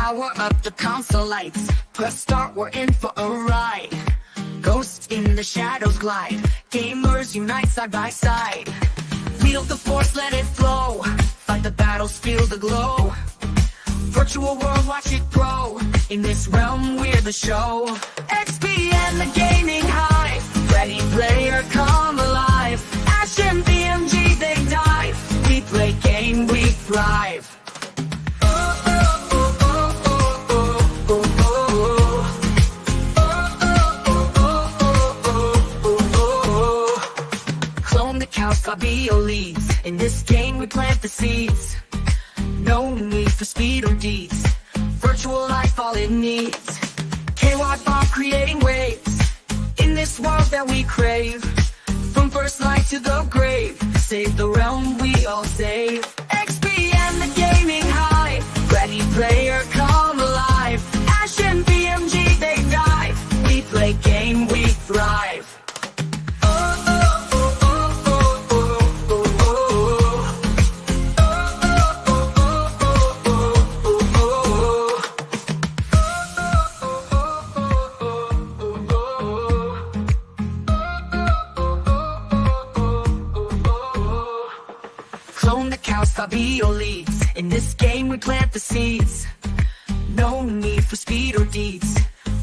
Power up the console lights. Press start, we're in for a ride. Ghosts in the shadows glide. Gamers unite side by side. Wield the force, let it flow. Fight the battles, feel the glow. Virtual world, watch it grow. In this realm, we're the show. XP and the gaming high. Ready player, come alive. Ash and BMG, they dive. We play game, we thrive. Clone the cows, Fabio leads. In this game, we plant the seeds. No need for speed or deeds. Virtual life, all it needs. KY bomb creating waves. In this world that we crave. From first light to the grave. Save the realm, we all save. XP and the gaming high. Ready player, come alive. Ash and BMG, they dive. We play game, we thrive. Clone the cows, Fabio leads. In this game, we plant the seeds. No need for speed or deeds.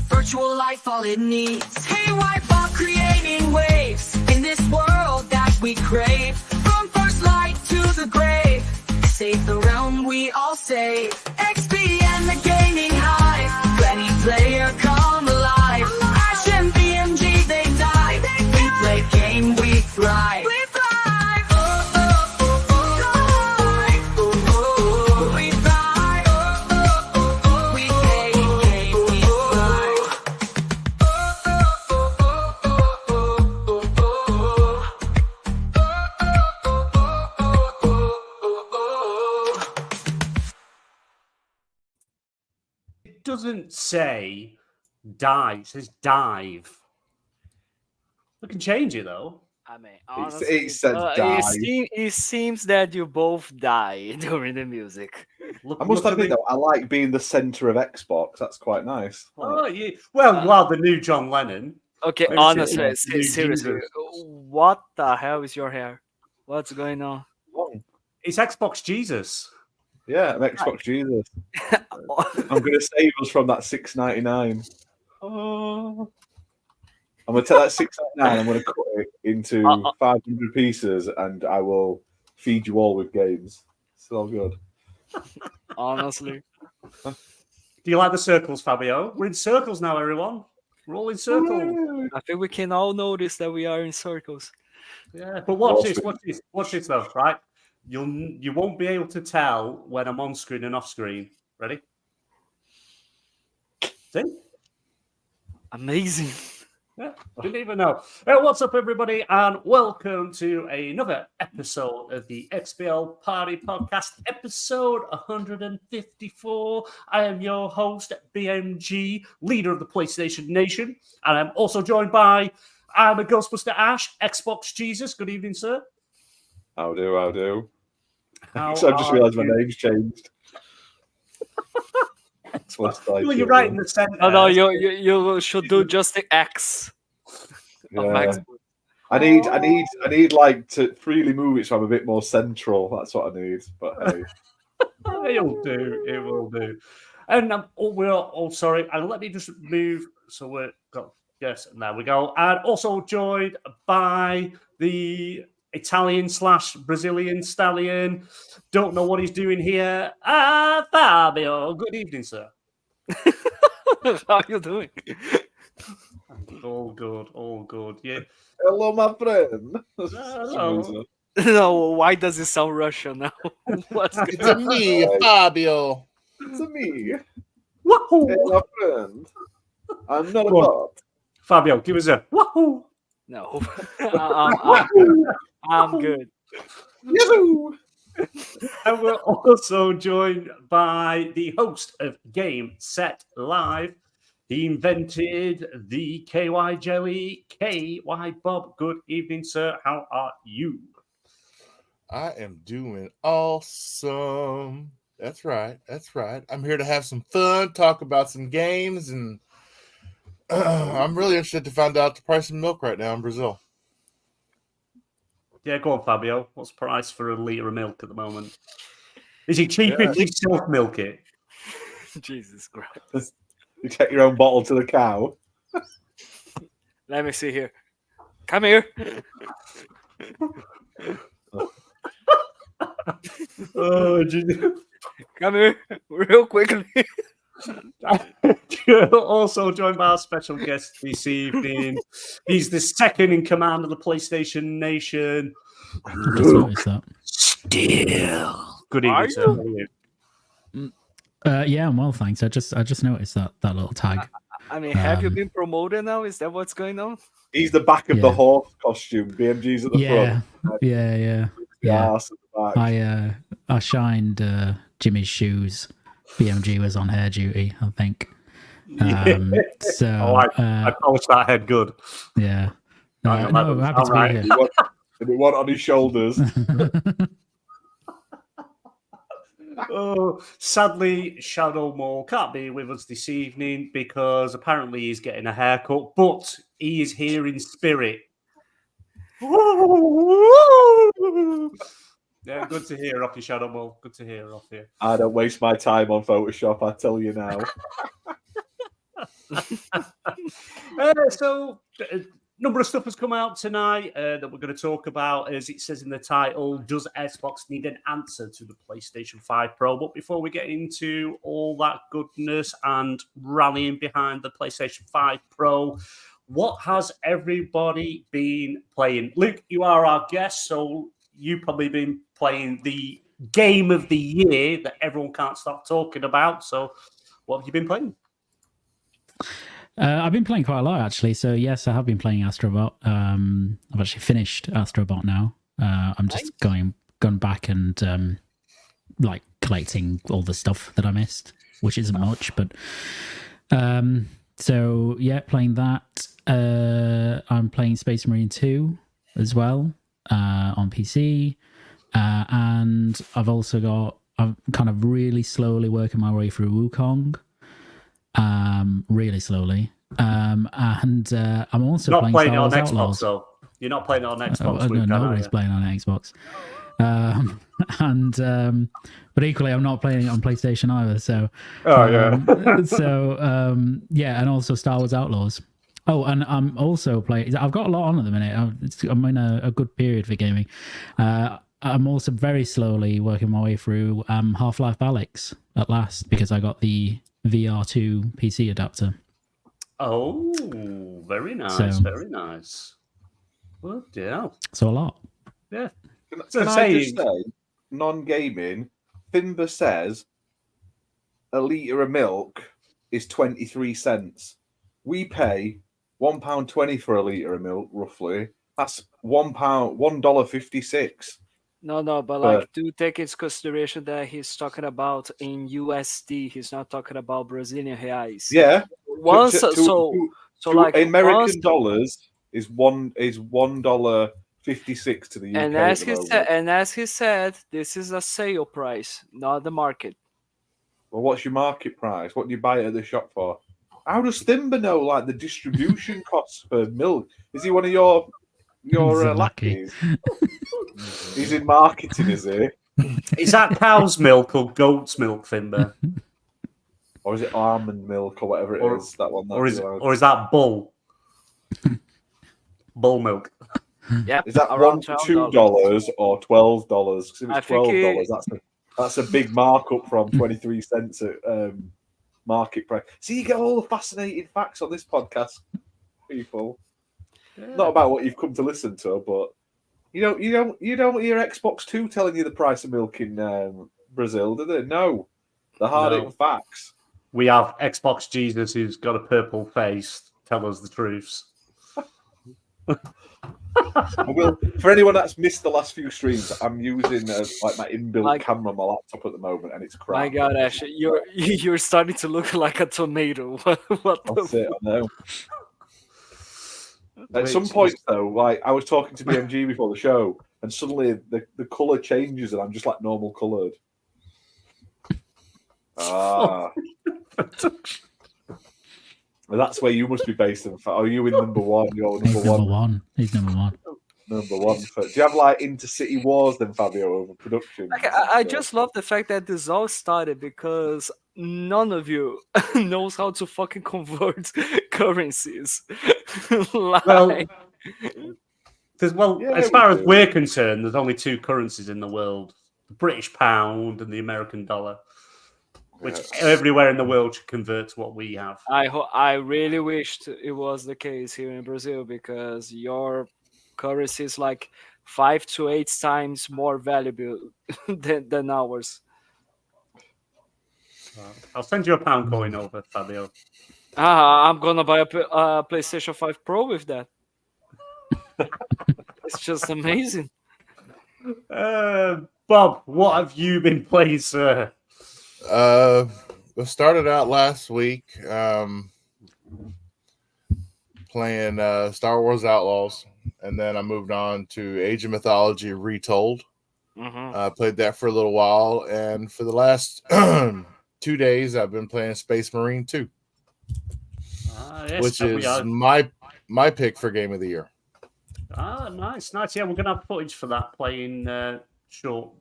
Virtual life, all it needs. Hey, wipe off creating waves. In this world that we crave. From first light to the grave. Save the realm, we all save. XP and the gaming high. Ready player, come alive. Ash and BMG, they dive. We play game, we thrive. Doesn't say dive, it says dive. We can change it though. I mean, honestly, it says dive. It seems that you both die during the music. I must admit, though, I like being the centre of Xbox. That's quite nice. Oh, yeah. Well, you are the new John Lennon. Okay, Maybe honestly, it's new seriously, Jesus. what the hell is your hair? What's going on? It's Xbox Jesus. Yeah, I'm Xbox Jesus. I'm going to save us from that $6.99. Oh. I'm going to take that $6.99. I'm going to cut it into 500 pieces, and I will feed you all with games. It's all good. Honestly, Do you like the circles, Fabio? We're in circles now, everyone. We're all in circles. I think we can all notice that we are in circles. Yeah, but watch this though, right? You won't be able to tell when I'm on screen and off screen. Ready? See? Amazing. Yeah, didn't even know. What's up, everybody, and welcome to another episode of the XBL Party Podcast, episode 154. I am your host, BMG, leader of the PlayStation Nation, and I'm also joined by I'm a Ghostbuster Ash, Xbox Jesus. Good evening, sir. How do? How So I've just realised my are you? name's changed. Well, you're right in the centre. No, you should do just the X. Of Yeah. Max. I need like to freely move it so I'm a bit more central. That's what I need. But hey. It'll do. It will do. And we're all sorry. And let me just move. So we're got yes, and there we go. And also joined by the Italian/Brazilian stallion. Don't know what he's doing here. Fabio. Good evening, sir. How are you doing? All good. Yeah. Hello, my friend. Hello. No, why does it sound Russian now? What's It's going on? me, Fabio. It's me. Wahoo! Hey, my friend. I'm not a Go on. bot. Fabio, give us a wahoo! No, I'm good. Yahoo! And we're also joined by the host of Game Set Live. He invented the KY jelly, KY Bob. Good evening, sir. How are you? I am doing awesome. That's right. I'm here to have some fun, talk about some games, and I'm really interested to find out the price of milk right now in Brazil. Yeah, go on, Fabio. What's the price for a litre of milk at the moment? Is it cheap if you self-milk it? Jesus Christ. You take your own bottle to the cow. Let me see here. Come here. Oh, Jesus. Come here, real quickly. Also joined by our special guest this evening. He's the second in command of the PlayStation Nation. I just noticed that. Still. Good evening, sir. How are you? Yeah, I'm well, thanks. I just noticed that little tag. I mean, have you been promoted now? Is that what's going on? He's the back of the horse costume. BMG's at the front. Yeah. I shined Jimmy's shoes. BMG was on hair duty, I think. So I polished that head good. Yeah. I'm happy to be here. And it went on his shoulders. Sadly, Shadow Mole can't be with us this evening because apparently he's getting a haircut, but he is here in spirit. Yeah, good to hear off you, Shadow Mole. Good to hear off you. I don't waste my time on Photoshop, I tell you now. So, a number of stuff has come out tonight that we're going to talk about. As it says in the title, does Xbox need an answer to the PlayStation 5 Pro? But before we get into all that goodness and rallying behind the PlayStation 5 Pro, what has everybody been playing? Luke, you are our guest, so you've probably been playing the game of the year that everyone can't stop talking about. So what have you been playing? I've been playing quite a lot, actually. So, yes, I have been playing Astrobot. I've actually finished Astrobot now. I'm just going back and collecting all the stuff that I missed, which isn't much. But so, yeah, playing that. I'm playing Space Marine 2 as well on PC. And I'm kind of really slowly working my way through Wukong. Really slowly. And I'm also not playing it on Star Xbox, Outlaws. though. You're not playing it on Xbox. No, nobody's playing on Xbox. But equally, I'm not playing it on PlayStation either. So, and also Star Wars Outlaws. Oh, and I'm also playing. I've got a lot on at the minute. I'm in a good period for gaming. I'm also very slowly working my way through Half-Life Alyx at last because I got the VR2 PC adapter. Oh, very nice, very nice. Well, yeah. So a lot. Yeah. Can I just say, non-gaming, Fimber says a litre of milk is 23 cents. We pay £1.20 for a litre of milk, roughly. That's $1.56. No, but do take into consideration that he's talking about in USD. He's not talking about Brazilian reais. Yeah. American dollars is $1.56 to the UK. And as he said, this is a sale price, not the market. Well, what's your market price? What do you buy it at the shop for? How does Thimber know the distribution costs for milk? Is he one of your lackeys? He's in marketing, is he? Is that cow's milk or goat's milk, Thimber? Or is it almond milk or whatever it is? That one. Or is that bull? Bull milk. Yeah. Is that around $2 or $12? Because if it's $12, that's a big markup from 23 cents at market price. See, you get all the fascinating facts on this podcast, people. Yeah. Not about what you've come to listen to, but you don't hear Xbox 2 telling you the price of milk in Brazil, do they? No, the hard-hitting facts. We have Xbox Jesus, who's got a purple face, tell us the truths. For anyone that's missed the last few streams, I'm using my inbuilt camera on my laptop at the moment, and it's crap. My God, Ash, you're starting to look like a tomato. That's it, I know. At some point, though, I was talking to BMG before the show, and suddenly the colour changes, and I'm just like normal coloured. Ah. Well, that's where you must be based in. Are you in number one? You're He's number number one. one. He's number one. Number one. Do you have like intercity wars then, Fabio, over production? Like, I just love the fact that this all started because none of you knows how to fucking convert currencies. Well, Yeah, as we far as do. we're concerned, there's only two currencies in the world: the British pound and the American dollar, which everywhere in the world should convert to what we have. I really wished it was the case here in Brazil because your currency is like 5 to 8 times more valuable than ours. I'll send you a pound coin over, Fabio. I'm gonna buy a PlayStation 5 Pro with that. It's just amazing. Bob, what have you been playing, sir? I started out last week playing Star Wars Outlaws, and then I moved on to Age of Mythology Retold. I played that for a little while, and for the last 2 days, I've been playing Space Marine 2, Yes, which we is are. my pick for Game of the Year. Nice. Yeah, we're gonna have footage for that playing shortly.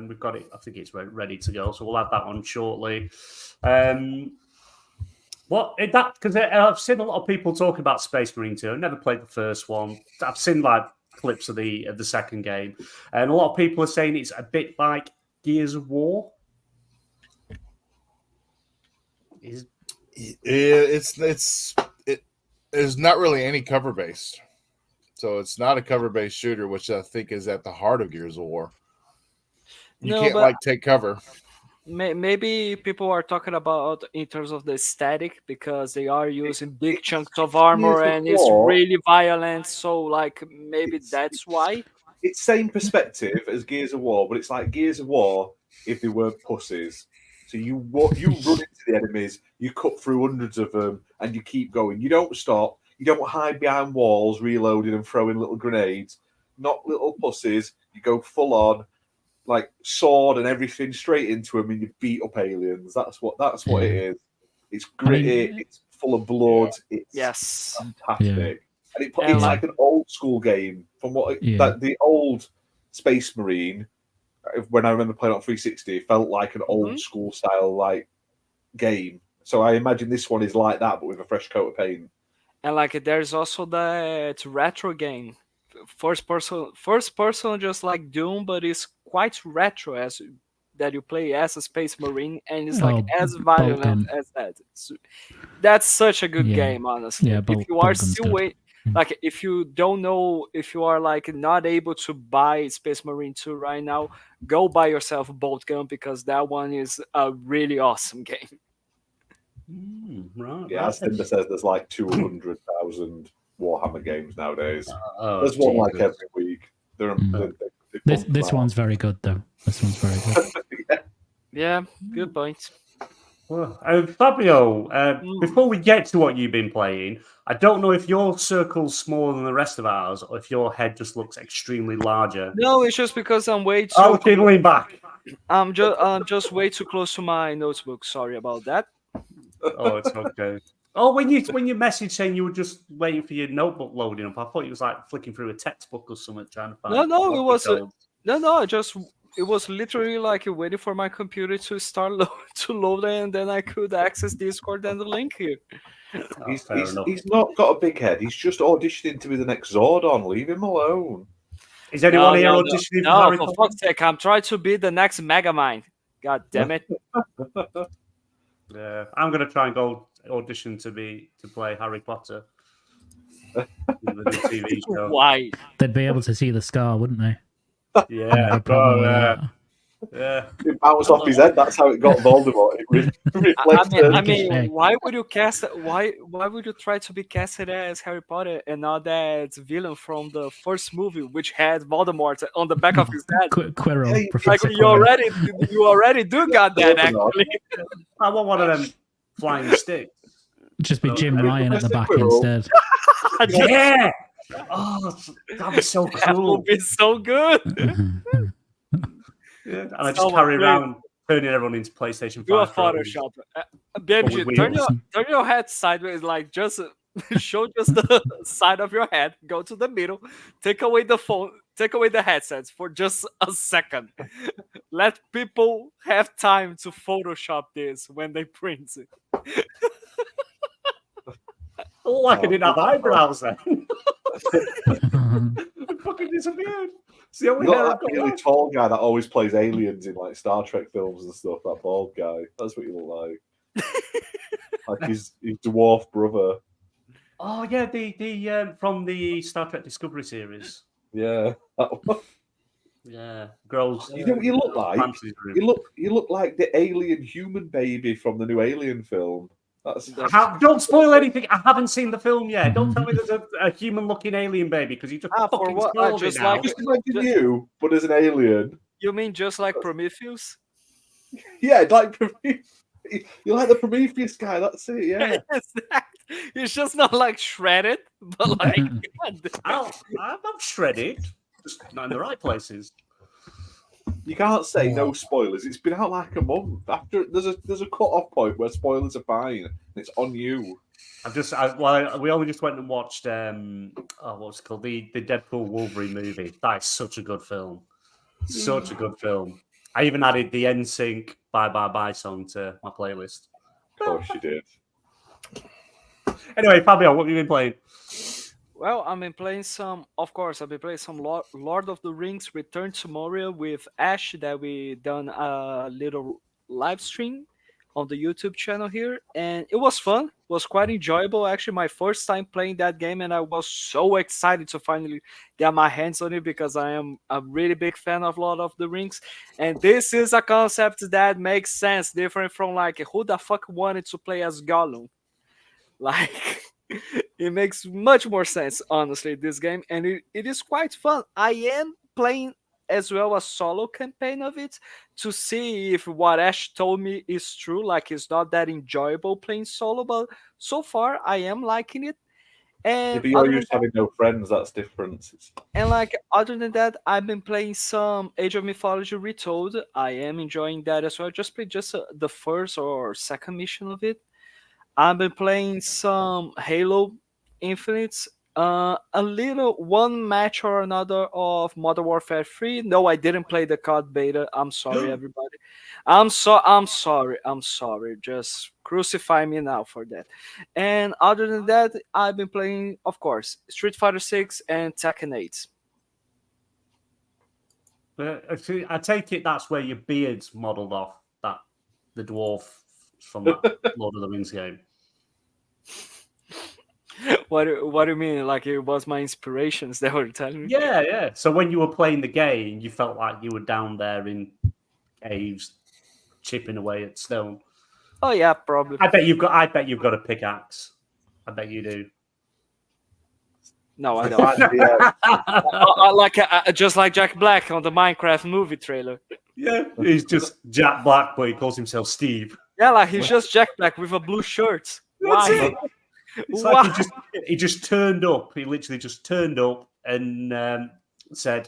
We've got it. I think it's ready to go, so we'll have that on shortly. Because I've seen a lot of people talking about Space Marine 2. I've never played the first one. I've seen like clips of the second game, and a lot of people are saying it's a bit like Gears of War. There's not really any cover based, so it's not a cover based shooter, which I think is at the heart of Gears of War. You can't take cover. Maybe people are talking about in terms of the aesthetic because they are using big chunks of armor and it's really violent. So like maybe that's why. It's same perspective as Gears of War, but it's like Gears of War if they weren't pussies. So you run into the enemies, you cut through hundreds of them, and you keep going. You don't stop. You don't hide behind walls, reloading and throwing little grenades. Not little pussies. You go full on, like sword and everything, straight into them, and you beat up aliens. That's what it is. It's gritty. It's full of blood. It's fantastic. And it's like an old school game from the old Space Marine. When I remember playing on 360, it felt like an old school style like game. So I imagine this one is like that, but with a fresh coat of paint. And like there's also that retro game, first person, just like Doom, but it's quite retro as that you play as a Space Marine, and it's like as violent as that. That's such a good game, honestly. If you are still like if you don't know, if you are like not able to buy Space Marine 2 right now, go buy yourself a Bolt Gun because that one is a really awesome game. Right. Yeah, as Tinder says, there's like 200,000 Warhammer games nowadays. There's one like every week. This one's very good though. This one's very good. Yeah, good point. Well, Fabio, before we get to what you've been playing, I don't know if your circle's smaller than the rest of ours, or if your head just looks extremely larger. No, it's just because I'm way too. Oh, okay, lean back. I'm just way too close to my notebook. Sorry about that. Oh, it's okay. Oh, when you messaged saying you were just waiting for your notebook loading up, I thought you was like flicking through a textbook or something trying to find. No, it was it was literally like waiting for my computer to start to load, and then I could access Discord and the link here. He's not got a big head. He's just auditioning to be the next Zordon. Leave him alone. Is anyone here auditioning for Harry Potter? For fuck's sake, I'm trying to be the next Megamind. God damn it. Yeah, I'm gonna try and go audition to play Harry Potter. The new TV show. Why? They'd be able to see the scar, wouldn't they? Yeah, yeah. It bounced off his head. That's how it got Voldemort. I mean, why would you cast? Why would you try to be casted as Harry Potter and not as villain from the first movie, which had Voldemort on the back of his head? Quirrell, like you already do got that actually. I want one of them flying sticks. Just be Jim Ryan at the back instead. Yeah. Oh, that'd be so cool. That would be so good. Yeah, and I just carry around turning everyone into PlayStation 5. Do a pros. Photoshop. with BMG, turn wheels. your head sideways, like just show just the side of your head. Go to the middle. Take away the phone. Take away the headsets for just a second. Let people have time to Photoshop this when they print it. Oh, I didn't have eyebrows then. It fucking disappeared. It's the only hair Not I've that got really left. tall guy that always plays aliens in like Star Trek films and stuff. That bald guy. That's what you look like. Like his dwarf brother. Oh yeah, the from the Star Trek Discovery series. Yeah. That one. Yeah, girls. You know what you look like? Fantasy room. You look like the alien human baby from the new Alien film. Don't spoil anything. I haven't seen the film yet. Don't tell me there's a human-looking alien baby because you just for fucking what? spoiled Just it now. like- Just imagine you, but as an alien. You mean just like Prometheus? Yeah, like you're like the Prometheus guy. That's it. Yeah. It's just not like shredded, but like I'm shredded, just not in the right places. You can't say no spoilers. It's been out like a month. After there's a cut-off point where spoilers are fine. And it's on you. We only just went and watched what's it called, the Deadpool Wolverine movie. That is such a good film. Such a good film. I even added the NSYNC Bye Bye Bye song to my playlist. Of course you did. Anyway, Fabio, what have you been playing? Well, I've been playing some Lord of the Rings Return to Moria with Ash that we done a little live stream on the YouTube channel here, and it was fun. It was quite enjoyable. Actually, my first time playing that game, and I was so excited to finally get my hands on it because I am a really big fan of Lord of the Rings, and this is a concept that makes sense, different from like who the fuck wanted to play as Gollum. Like, it makes much more sense, honestly, this game, and it is quite fun. I am playing as well a solo campaign of it to see if what Ash told me is true. Like, it's not that enjoyable playing solo, but so far I am liking it. And If you're used to having no friends, that's different. And like other than that, I've been playing some Age of Mythology Retold. I am enjoying that as well. I just played the first or second mission of it. I've been playing some Halo Infinite, a little one match or another of Modern Warfare 3. No, I didn't play the COD beta. I'm sorry, everybody. I'm sorry. Just crucify me now for that. And other than that, I've been playing, of course, Street Fighter 6 and Tekken 8. I take it that's where your beard's modelled off the dwarf from that Lord of the Rings game. What do you mean? Like it was my inspirations that were telling me? Yeah. So when you were playing the game, you felt like you were down there in caves, chipping away at stone. Oh yeah, probably. I bet you've got a pickaxe. I bet you do. No, I don't. Just like Jack Black on the Minecraft movie trailer. Yeah, he's just Jack Black, but he calls himself Steve. Yeah, like he's just Jack Black with a blue shirt. That's Why? it. It's like he just turned up. He literally just turned up and said,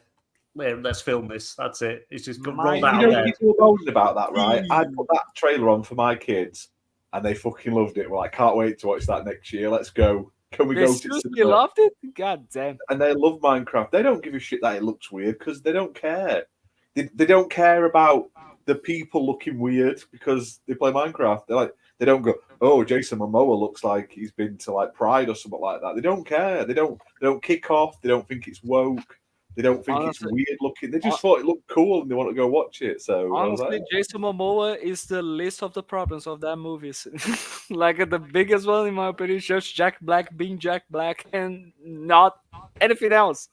let's film this. That's it. It's just rolled out there. You were moaning about that, right? I put that trailer on for my kids, and they fucking loved it. Well, I can't wait to watch that next year. Let's go. Can we go to You loved it? God damn. And they love Minecraft. They don't give a shit that it looks weird because they don't care. They don't care about the people looking weird because they play Minecraft. They don't go, oh, Jason Momoa looks like he's been to like Pride or something like that. They don't care. They don't kick off. They don't think it's woke. They don't think it's weird looking. They just thought it looked cool and they want to go watch it. So honestly, Jason Momoa is the least of the problems of that movie. Like the biggest one, in my opinion, is just Jack Black being Jack Black and not anything else.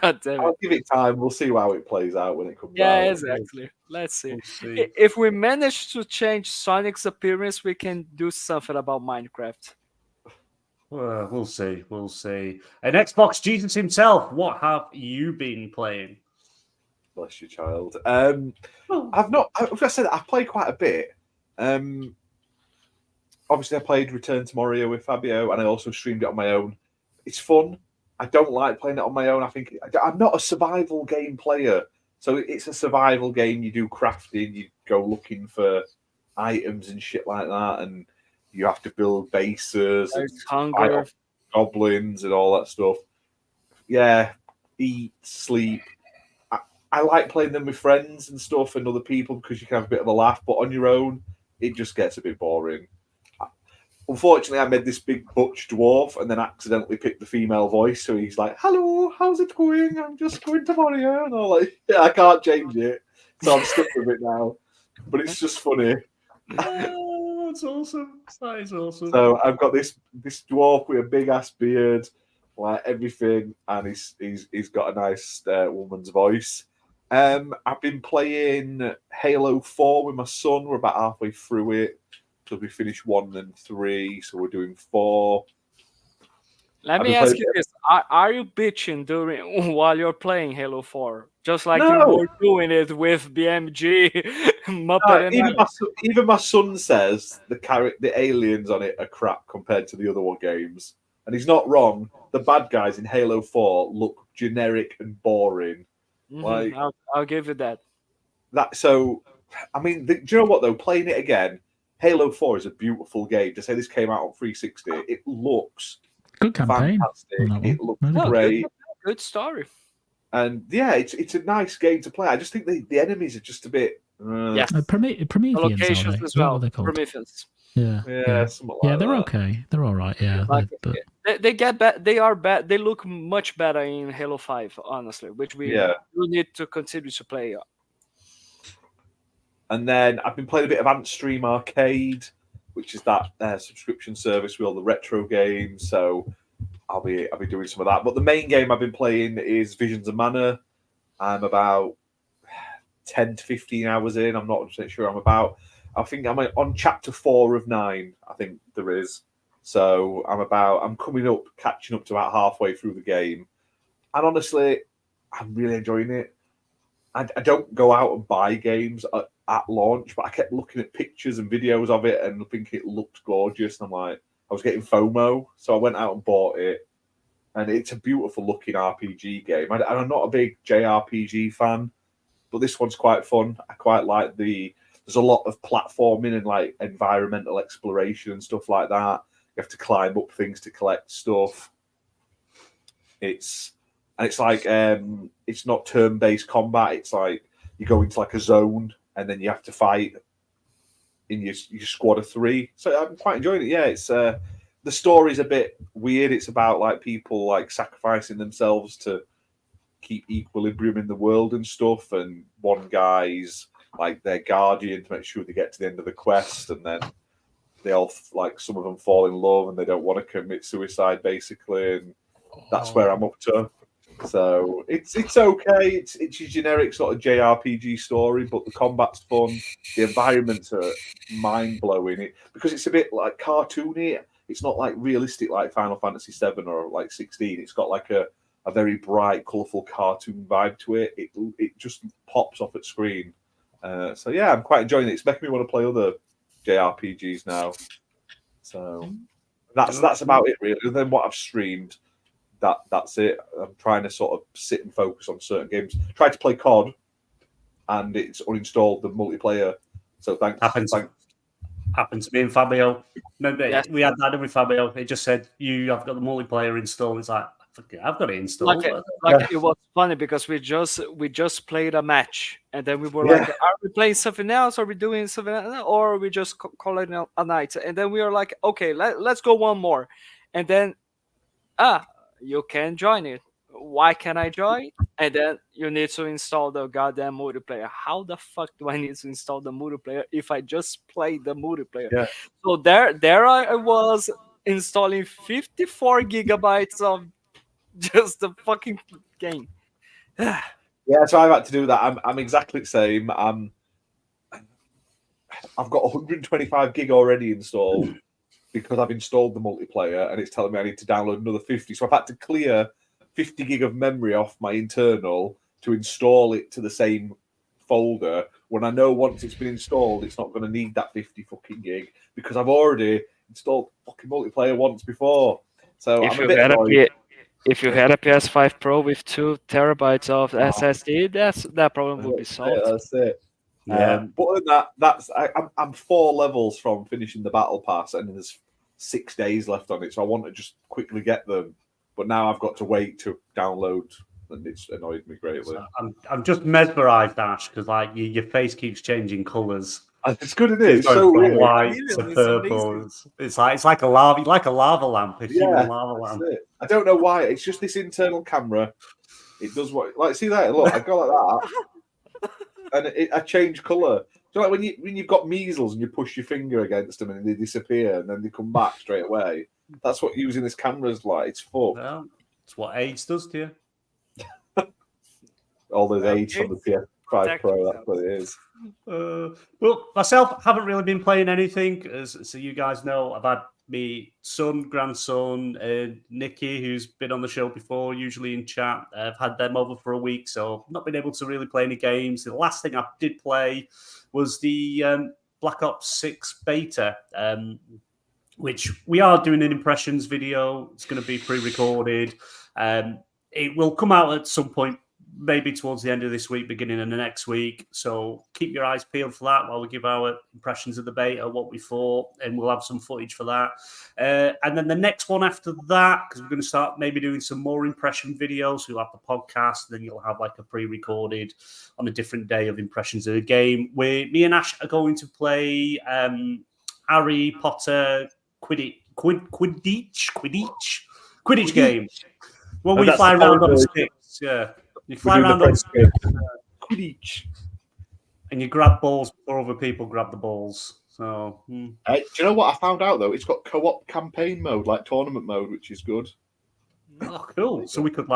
God damn it. I'll give it time. We'll see how it plays out when it comes out. Yeah, exactly. Let's see. If we manage to change Sonic's appearance, we can do something about Minecraft. Well, we'll see. We'll see. And Xbox Jesus himself, what have you been playing? Bless you, child. I've played quite a bit. Obviously, I played Return to Moria with Fabio, and I also streamed it on my own. It's fun. I don't like playing it on my own. I'm not a survival game player. So it's a survival game. You do crafting, you go looking for items and shit like that, and you have to build bases and fight off goblins and all that stuff. Yeah, eat, sleep. I like playing them with friends and stuff and other people because you can have a bit of a laugh, but on your own, it just gets a bit boring. Unfortunately, I made this big butch dwarf and then accidentally picked the female voice. So he's like, "Hello, how's it going? I'm just going to Mario." And I'm like, "Yeah, I can't change it." So I'm stuck with it now. But it's just funny. Oh, that's awesome. That is awesome. So I've got this dwarf with a big ass beard, like everything, and he's got a nice woman's voice. I've been playing Halo 4 with my son. We're about halfway through it. So we finished 1 and 3, so we're doing 4. Let me ask you this: Are you bitching while you're playing Halo 4, just like you were doing it with BMG, Muppet? Even my son says the aliens on it are crap compared to the other one games, and he's not wrong. The bad guys in Halo 4 look generic and boring. Mm-hmm. Like I'll give you that. So, I mean, do you know what though? Playing it again. Halo 4 is a beautiful game. To say this came out on 360, it looks good campaign. Fantastic. It looks great. Good story. And yeah, it's a nice game to play. I just think the enemies are just a bit. Yes. Prometheans locations as well. Prometheus. Yeah. They're okay. They're all right. Yeah. They get bad. They are bad. They look much better in Halo 5, honestly, which we need to continue to play. And then I've been playing a bit of Antstream Arcade, which is that subscription service with all the retro games. So I'll be doing some of that. But the main game I've been playing is Visions of Mana. I'm about 10 to 15 hours in. I'm not sure I think I'm on chapter 4 of 9. I think there is. So I'm catching up to about halfway through the game. And honestly, I'm really enjoying it. I don't go out and buy games at launch, but I kept looking at pictures and videos of it and thinking it looked gorgeous. And I'm like, I was getting FOMO, so I went out and bought it. And it's a beautiful looking RPG game. I'm not a big JRPG fan, but this one's quite fun. I quite like there's a lot of platforming and like environmental exploration and stuff like that. You have to climb up things to collect stuff. It's like it's not turn-based combat. It's like you go into like a zone and then you have to fight in your squad of 3. So I'm quite enjoying it. Yeah, it's the story's a bit weird. It's about like people like sacrificing themselves to keep equilibrium in the world and stuff. And one guy's like their guardian to make sure they get to the end of the quest, and then they all like some of them fall in love and they don't want to commit suicide basically, and that's where I'm up to. So it's okay. It's a generic sort of JRPG story, but the combat's fun. The environments are mind blowing. Because it's a bit like cartoony. It's not like realistic like Final Fantasy 7 or like 16. It's got like a very bright, colourful cartoon vibe to it. It just pops off at screen. So yeah, I'm quite enjoying it. It's making me want to play other JRPGs now. So that's about it really. And then what I've streamed. That's it. I'm trying to sort of sit and focus on certain games. Tried to play COD, and it's uninstalled the multiplayer. So thanks. Happened to me and Fabio. Remember, we had that with Fabio. It just said you have got the multiplayer installed. It's like I've got it installed. It was funny because we just played a match, and then we were like, "Are we playing something else? Are we doing something else? Or are we just calling it a night?" And then we were like, "Okay, let's go one more," and then you can join it. Why can I join? And then you need to install the goddamn multiplayer. How the fuck do I need to install the multiplayer if I just play the multiplayer? Yeah. So there I was installing 54 gigabytes of just the fucking game. Yeah, so I've had to do that. I'm exactly the same. I've got 125 gig already installed. Because I've installed the multiplayer and it's telling me I need to download another 50. So I've had to clear 50 gig of memory off my internal to install it to the same folder when I know once it's been installed, it's not going to need that 50 fucking gig because I've already installed fucking multiplayer once before. So if you had a PS5 Pro with 2 terabytes of SSD, that problem would be solved. That's it. Yeah. But other than that, I'm 4 levels from finishing the battle pass, and there's 6 days left on it. So I want to just quickly get them, but now I've got to wait to download, and it's annoyed me greatly. So I'm just mesmerised, Ash, because like your face keeps changing colours. It's good, isn't it? It's going so from weird. white to purple. It's like a lava lamp, a human lava lamp. It. I don't know why. It's just this internal camera. It does what, like, see that? Look, I go like that, and I change colour. So like when you've got measles and you push your finger against them and they disappear and then they come back straight away. That's what using this camera is like. It's fucked. Well, it's what AIDS does to you. All those AIDS from the PS5 Pro. That's what it is. Well, myself, haven't really been playing anything. So you guys know, I've had me son, grandson, Nikki, who's been on the show before, usually in chat. I've had them over for a week, so not been able to really play any games. The last thing I did play was the Black Ops 6 beta, which we are doing an impressions video. It's going to be pre-recorded. It will come out at some point, maybe towards the end of this week, beginning of the next week. So keep your eyes peeled for that while we give our impressions of the beta, what we thought, and we'll have some footage for that. And then the next one after that, because we're going to start maybe doing some more impression videos. We'll have the podcast, then you'll have like a pre-recorded on a different day of impressions of the game. Me and Ash are going to play Harry Potter Quidditch game. Well, we fly around on sticks, yeah. You fly around on Quidditch, and you grab balls before other people grab the balls. So, do you know what I found out though? It's got co-op campaign mode, like tournament mode, which is good. Oh, cool! So we could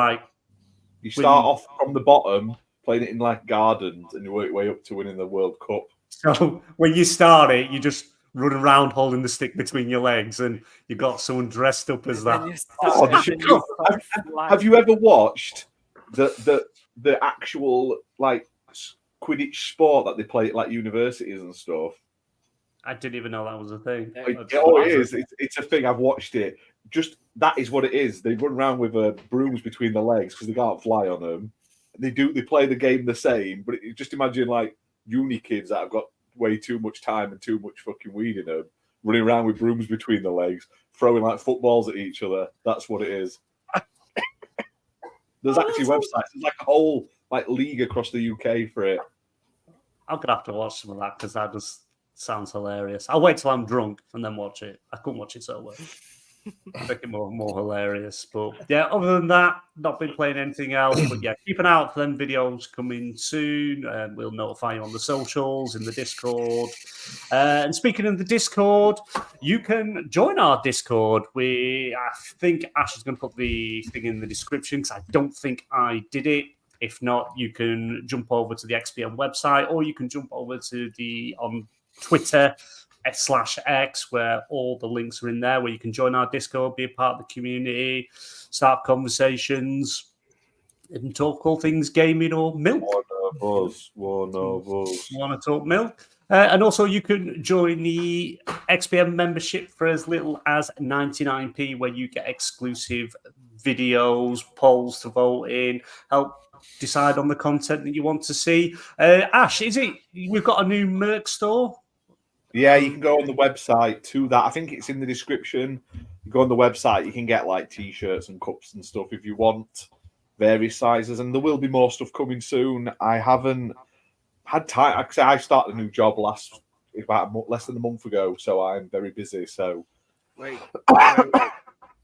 you start off from the bottom, playing it in like gardens, and you work your way up to winning the World Cup. So when you start it, you just run around holding the stick between your legs, and you got someone dressed up as that. Have you ever watched the actual like Quidditch sport that they play at like universities and stuff? I didn't even know that was a thing. It is. It's a thing. I've watched it. Just that is what it is. They run around with brooms between their legs because they can't fly on them. They play the game the same, but just imagine like uni kids that have got way too much time and too much fucking weed in them, running around with brooms between their legs, throwing like footballs at each other. That's what it is. There's actually websites. There's like a whole like league across the UK for it. I'm gonna have to watch some of that because that just sounds hilarious. I'll wait till I'm drunk and then watch it. I couldn't watch it sober. Make it more hilarious. But yeah, other than that, not been playing anything else. But yeah, keep an eye out for them videos coming soon. We'll notify you on the socials, in the Discord. And speaking of the Discord, you can join our Discord. I think Ash is going to put the thing in the description because I don't think I did it. If not, you can jump over to the XBM website, or you can jump over to on Twitter /X, where all the links are in there, where you can join our Discord, be a part of the community, start conversations, and talk all things gaming or milk. One of us. Want to talk milk? And also, you can join the XBM membership for as little as 99p, where you get exclusive videos, polls to vote in, help decide on the content that you want to see. Ash, we've got a new merch store? Yeah, you can go on the website to that. I think it's in the description. You go on the website, you can get like t-shirts and cups and stuff if you want, various sizes, and there will be more stuff coming soon. I haven't had time. I started a new job less than a month ago, so I'm very busy. So wait.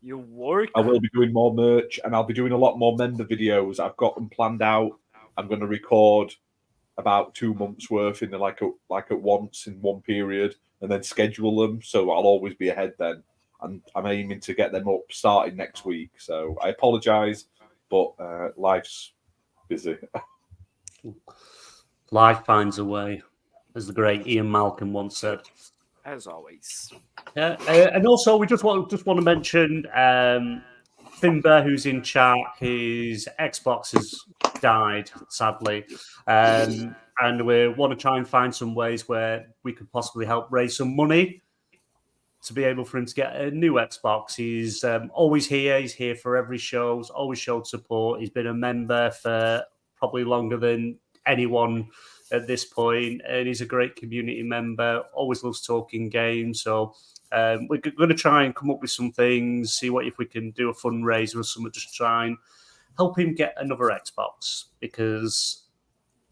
You work? I will be doing more merch, and I'll be doing a lot more member videos. I've got them planned out. I'm going to record about 2 months worth in like at once in one period, and then schedule them. So I'll always be ahead then, and I'm aiming to get them up starting next week. So I apologise, but life's busy. Life finds a way, as the great Ian Malcolm once said. As always. Yeah, and also we just want to mention Finber, who's in chat. His Xbox has died, sadly, and we want to try and find some ways where we could possibly help raise some money to be able for him to get a new Xbox. He's always here. He's here for every show. He's always showed support. He's been a member for probably longer than anyone at this point, and he's a great community member. Always loves talking games. So we're going to try and come up with some things, see if we can do a fundraiser or something, just try and help him get another Xbox because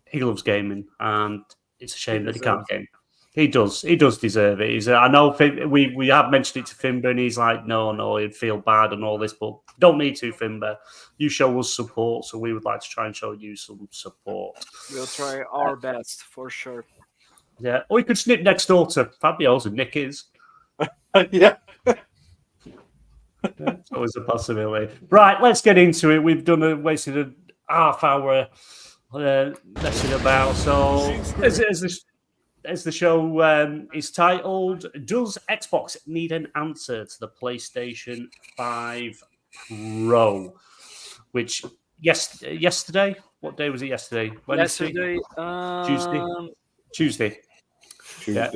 he loves gaming, and it's a shame that he can't game. He does deserve it. I know we have mentioned it to Fimber, and he's like, no, he'd feel bad and all this, but don't need to, Fimber. You show us support, so we would like to try and show you some support. We'll try our best for sure. Yeah, or you could snip next door to Fabio's and Nick is. Yeah. It's always a possibility. Right, let's get into it. We've wasted a half hour messing about. So, as the show is titled, does Xbox need an answer to the PlayStation 5 Pro? Which yesterday? What day was it yesterday? Wednesday? Tuesday. Yeah.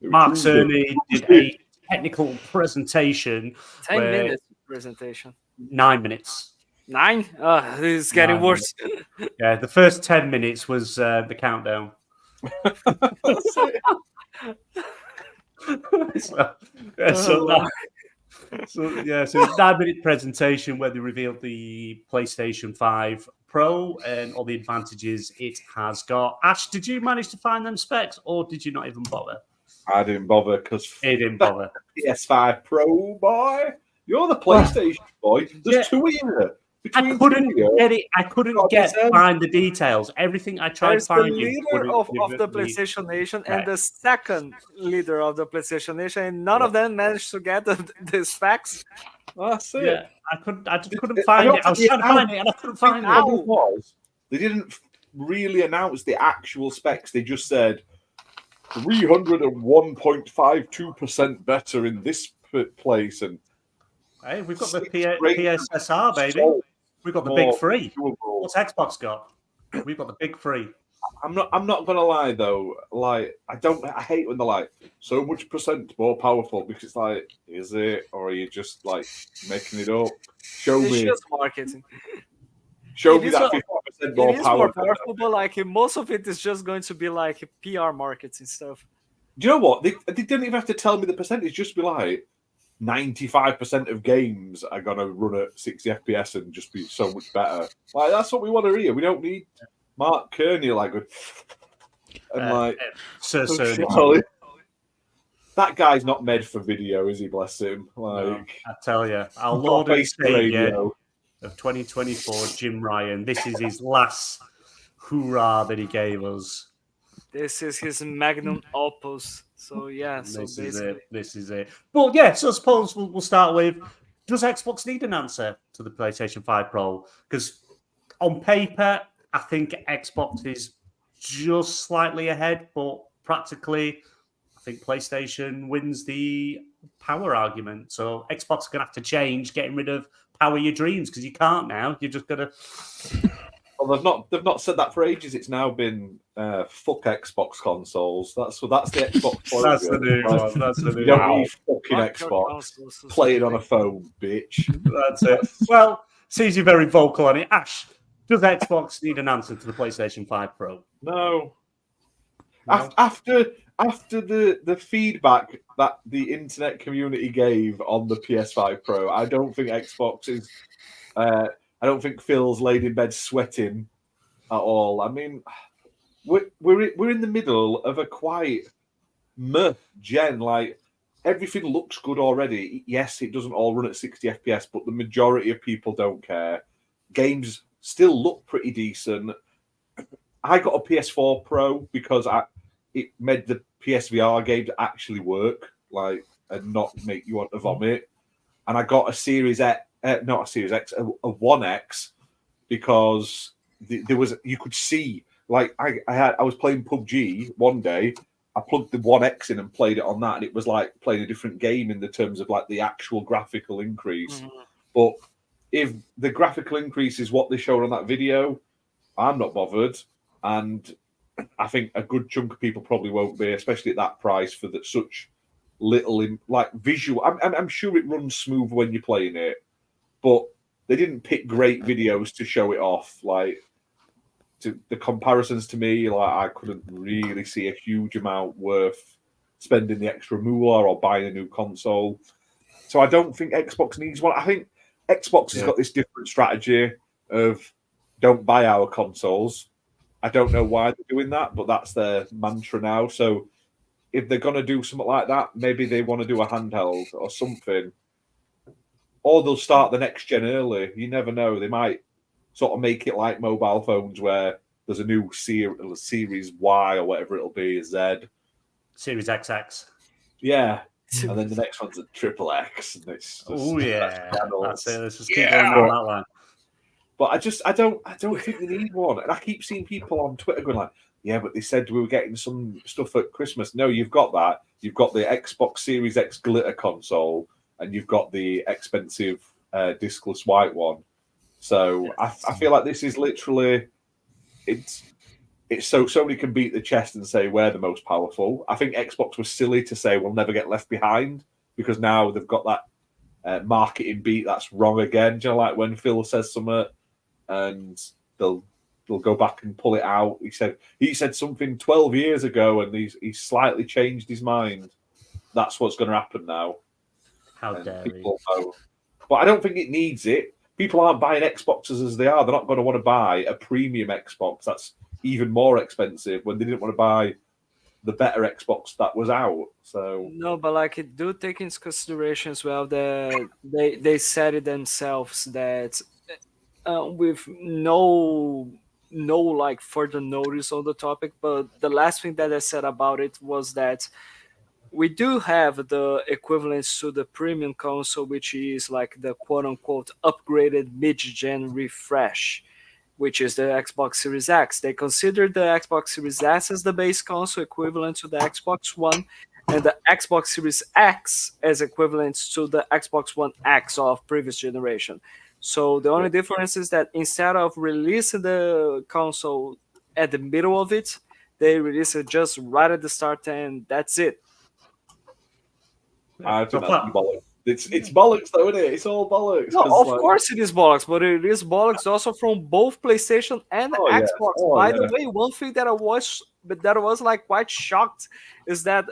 Mark Cerny did a technical presentation. 10 minutes presentation. 9 minutes. 9? This is getting worse. Yeah, the first 10 minutes was the countdown. So 9-minute presentation where they revealed the PlayStation 5 Pro and all the advantages it has got. Ash, did you manage to find them specs, or did you not even bother? I didn't bother because he didn't bother. PS5 Pro boy, you're the PlayStation boy. There's two of you. I couldn't get it. I couldn't find the details. Everything I tried finding. The leader of the PlayStation Nation and the second leader of the PlayStation Nation, and none of them managed to get the specs. That's it. Yeah, I couldn't find it. I was trying to find it, and I couldn't find it. They didn't really announce the actual specs. They just said 301.52% better in this place, and hey, we've got the PSSR, baby. We've got the big three. What's Xbox got? We've got the big three. I'm not gonna lie though. Like I hate when they're like so much percent more powerful, because it's like, is it, or are you just like making it up? Show me. It's just marketing. Show me that 50% more it is power. More powerful, but like most of it is just going to be like PR marketing stuff. Do you know what? They didn't even have to tell me the percentage. Just be like, 95% of games are going to run at 60 FPS and just be so much better. Like, that's what we want to hear. We don't need Mark Kearney that guy's not made for video, is he? Bless him. Like, no, I tell you, our Lord and Savior of 2024, Jim Ryan. This is his last hoorah that he gave us. This is his magnum opus. So yeah, This is it. Well, yeah. So I suppose we'll start with: does Xbox need an answer to the PlayStation 5 Pro? Because on paper, I think Xbox is just slightly ahead, but practically, I think PlayStation wins the power argument. So Xbox is going to have to change, getting rid of power your dreams, because you can't now. You're just going to. Well, they've not said that for ages. It's now been fuck Xbox consoles. That's the Xbox. That's the new one. That's the new. You don't need fucking Xbox. Play it on a phone, bitch. That's it. Well, seems you're very vocal on it. Ash, does Xbox need an answer to the PlayStation 5 Pro? No. After the feedback that the internet community gave on the PS5 Pro, I don't think Xbox is. I don't think Phil's laid in bed sweating at all. I mean, we're in the middle of a quite gen. Like, everything looks good already. Yes, it doesn't all run at 60 FPS, but the majority of people don't care. Games still look pretty decent. I got a PS4 Pro because it made the PSVR games actually work, like, and not make you want to vomit. And I got a Series X. Not a Series X, a One X, because there was, you could see, like, I was playing PUBG one day. I plugged the One X in and played it on that, and it was like playing a different game in the terms of like the actual graphical increase. Mm-hmm. But if the graphical increase is what they showed on that video, I'm not bothered, and I think a good chunk of people probably won't be, especially at that price for such little like visual. I'm sure it runs smooth when you're playing it. But they didn't pick great videos to show it off. Like, the comparisons to me, like I couldn't really see a huge amount worth spending the extra moolah or buying a new console. So I don't think Xbox needs one. I think Xbox has got this different strategy of don't buy our consoles. I don't know why they're doing that, but that's their mantra now. So if they're going to do something like that, maybe they want to do a handheld or something. Or they'll start the next gen early. You never know. They might sort of make it like mobile phones where there's a new Series Y or whatever it'll be, a Z. Series XX. Yeah. And then the next one's a triple X. And it's oh yeah, that's it. Let's just keep going down that line. But I don't think they need one. And I keep seeing people on Twitter going like, yeah, but they said we were getting some stuff at Christmas. No, you've got that. You've got the Xbox Series X glitter console, and you've got the expensive discless white one. So I feel like this is literally it's so Sony can beat the chest and say we're the most powerful. I think Xbox was silly to say we'll never get left behind because now they've got that marketing beat that's wrong again. Do you know, like when Phil says something and they'll go back and pull it out. He said something 12 years ago and he's slightly changed his mind. That's what's going to happen now. How dare he? But I don't think it needs it. People aren't buying Xboxes as they are. They're not going to want to buy a premium Xbox that's even more expensive when they didn't want to buy the better Xbox that was out. So no, but like it do take into consideration as well that they said it themselves that with no like further notice on the topic, but the last thing that I said about it was that we do have the equivalence to the premium console, which is like the quote-unquote upgraded mid-gen refresh, which is the Xbox Series X. They consider the Xbox Series S as the base console equivalent to the Xbox One, and the Xbox Series X as equivalent to the Xbox One X of previous generation. So the only difference is that instead of releasing the console at the middle of it, they release it just right at the start, and that's it. I think that's bollocks. It's bollocks, though, isn't it? It's all bollocks. No, of course it is bollocks, but it is bollocks also from both PlayStation and Xbox. By the way, one thing that I was like quite shocked is that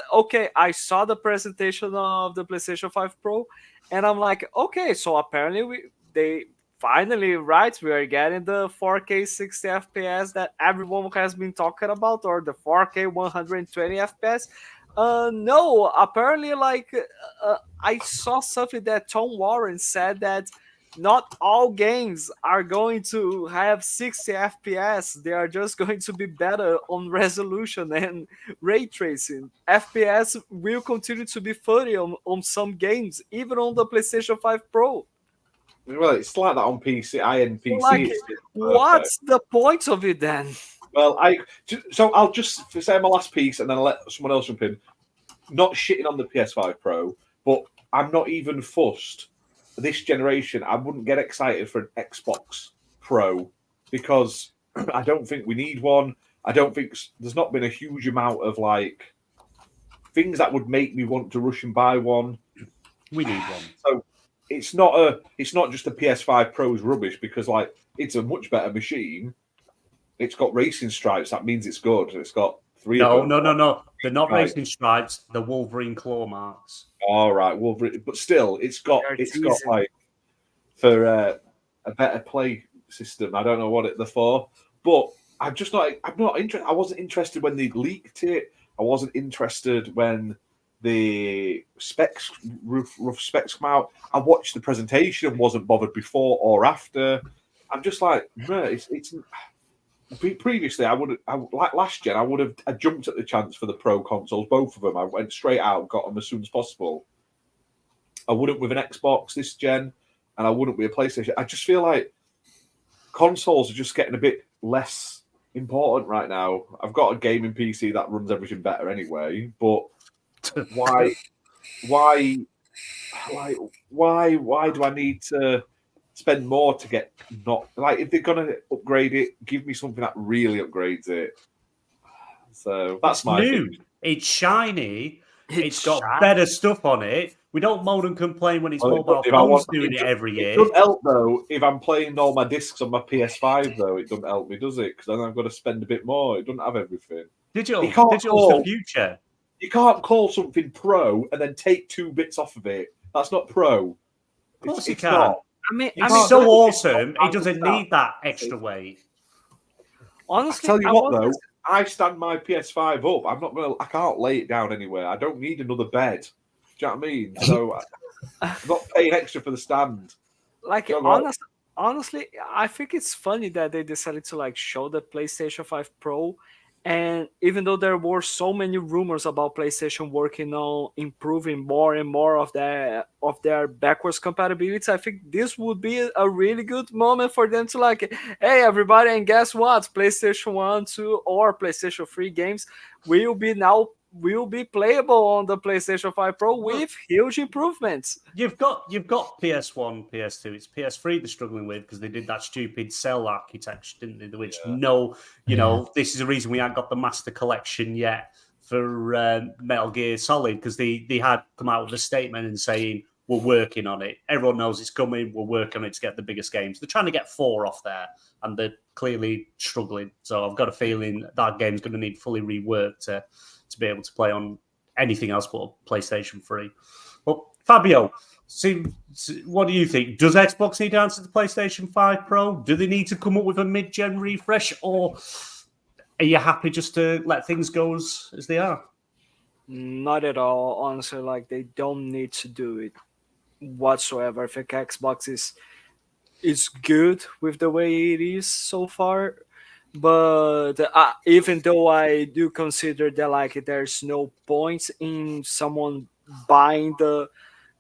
I saw the presentation of the PlayStation 5 Pro, and I'm like, okay, so apparently they finally we are getting the 4K 60 FPS that everyone has been talking about, or the 4K 120 FPS. No, apparently, I saw something that Tom Warren said that not all games are going to have 60 FPS. They are just going to be better on resolution and ray tracing. FPS will continue to be 30 on some games, even on the PlayStation 5 Pro. Well, it's like that on PC, high-end PC. Like, what's the point of it then? Well, I'll just say my last piece and then I'll let someone else jump in. Not shitting on the PS5 Pro, but I'm not even fussed. This generation, I wouldn't get excited for an Xbox Pro because I don't think we need one. I don't think there's not been a huge amount of like things that would make me want to rush and buy one. We need one. So it's not just the PS5 Pro's rubbish because like it's a much better machine. It's got racing stripes. That means it's good. It's got three. No. They're not racing stripes. The Wolverine claw marks. All right, Wolverine. But still, it's got like for a better play system. I don't know what they're for, but I'm not interested. I wasn't interested when they leaked it. I wasn't interested when the rough specs come out. I watched the presentation. Wasn't bothered before or after. I'm just like, it's. Previously, like last gen, I jumped at the chance for the Pro consoles, both of them. I went straight out, got them as soon as possible. I wouldn't with an Xbox this gen, and I wouldn't with a PlayStation. I just feel like consoles are just getting a bit less important right now. I've got a gaming PC that runs everything better anyway, but why do I need to spend more to get not like if they're gonna upgrade it, give me something that really upgrades it. So that's my new. It's shiny. It's got better stuff on it. We don't moan and complain when it's Well, mobile if I phones want- doing it every It year. doesn't help though if I'm playing all my discs on my PS5 though. It doesn't help me, does it? Because then I've got to spend a bit more. It doesn't have everything. Digital's call- the future. You can't call something pro and then take 2 bits off of it. That's not pro. Of course you It's can. not. It's so awesome. It doesn't need that extra weight. Honestly, Tell you what though, I stand my PS5 up. I can't lay it down anywhere. I don't need another bed. Do you know what I mean? So I'm not paying extra for the stand. Like honestly, I think it's funny that they decided to like show the PlayStation 5 Pro, and even though there were so many rumors about PlayStation working on improving more and more of their backwards compatibility, I think this would be a really good moment for them to like, hey everybody, and guess what? PlayStation 1, 2, or PlayStation 3 games will be playable on the PlayStation 5 Pro with huge improvements. You've got PS1, PS2. It's PS3 they're struggling with because they did that stupid cell architecture, didn't they? Which this is the reason we haven't got the Master Collection yet for Metal Gear Solid, because they had come out with a statement and saying we're working on it. Everyone knows it's coming. We're working on it to get the biggest games. They're trying to get 4 off there, and they're clearly struggling. So I've got a feeling that game's going to need fully reworked to be able to play on anything else but PlayStation 3. Well, Fabio, what do you think? Does Xbox need to answer the PlayStation 5 Pro? Do they need to come up with a mid-gen refresh, or are you happy just to let things go as they are? Not at all, honestly. Like, they don't need to do it whatsoever. I think Xbox is good with the way it is so far. But even though I do consider that like there's no point in someone buying the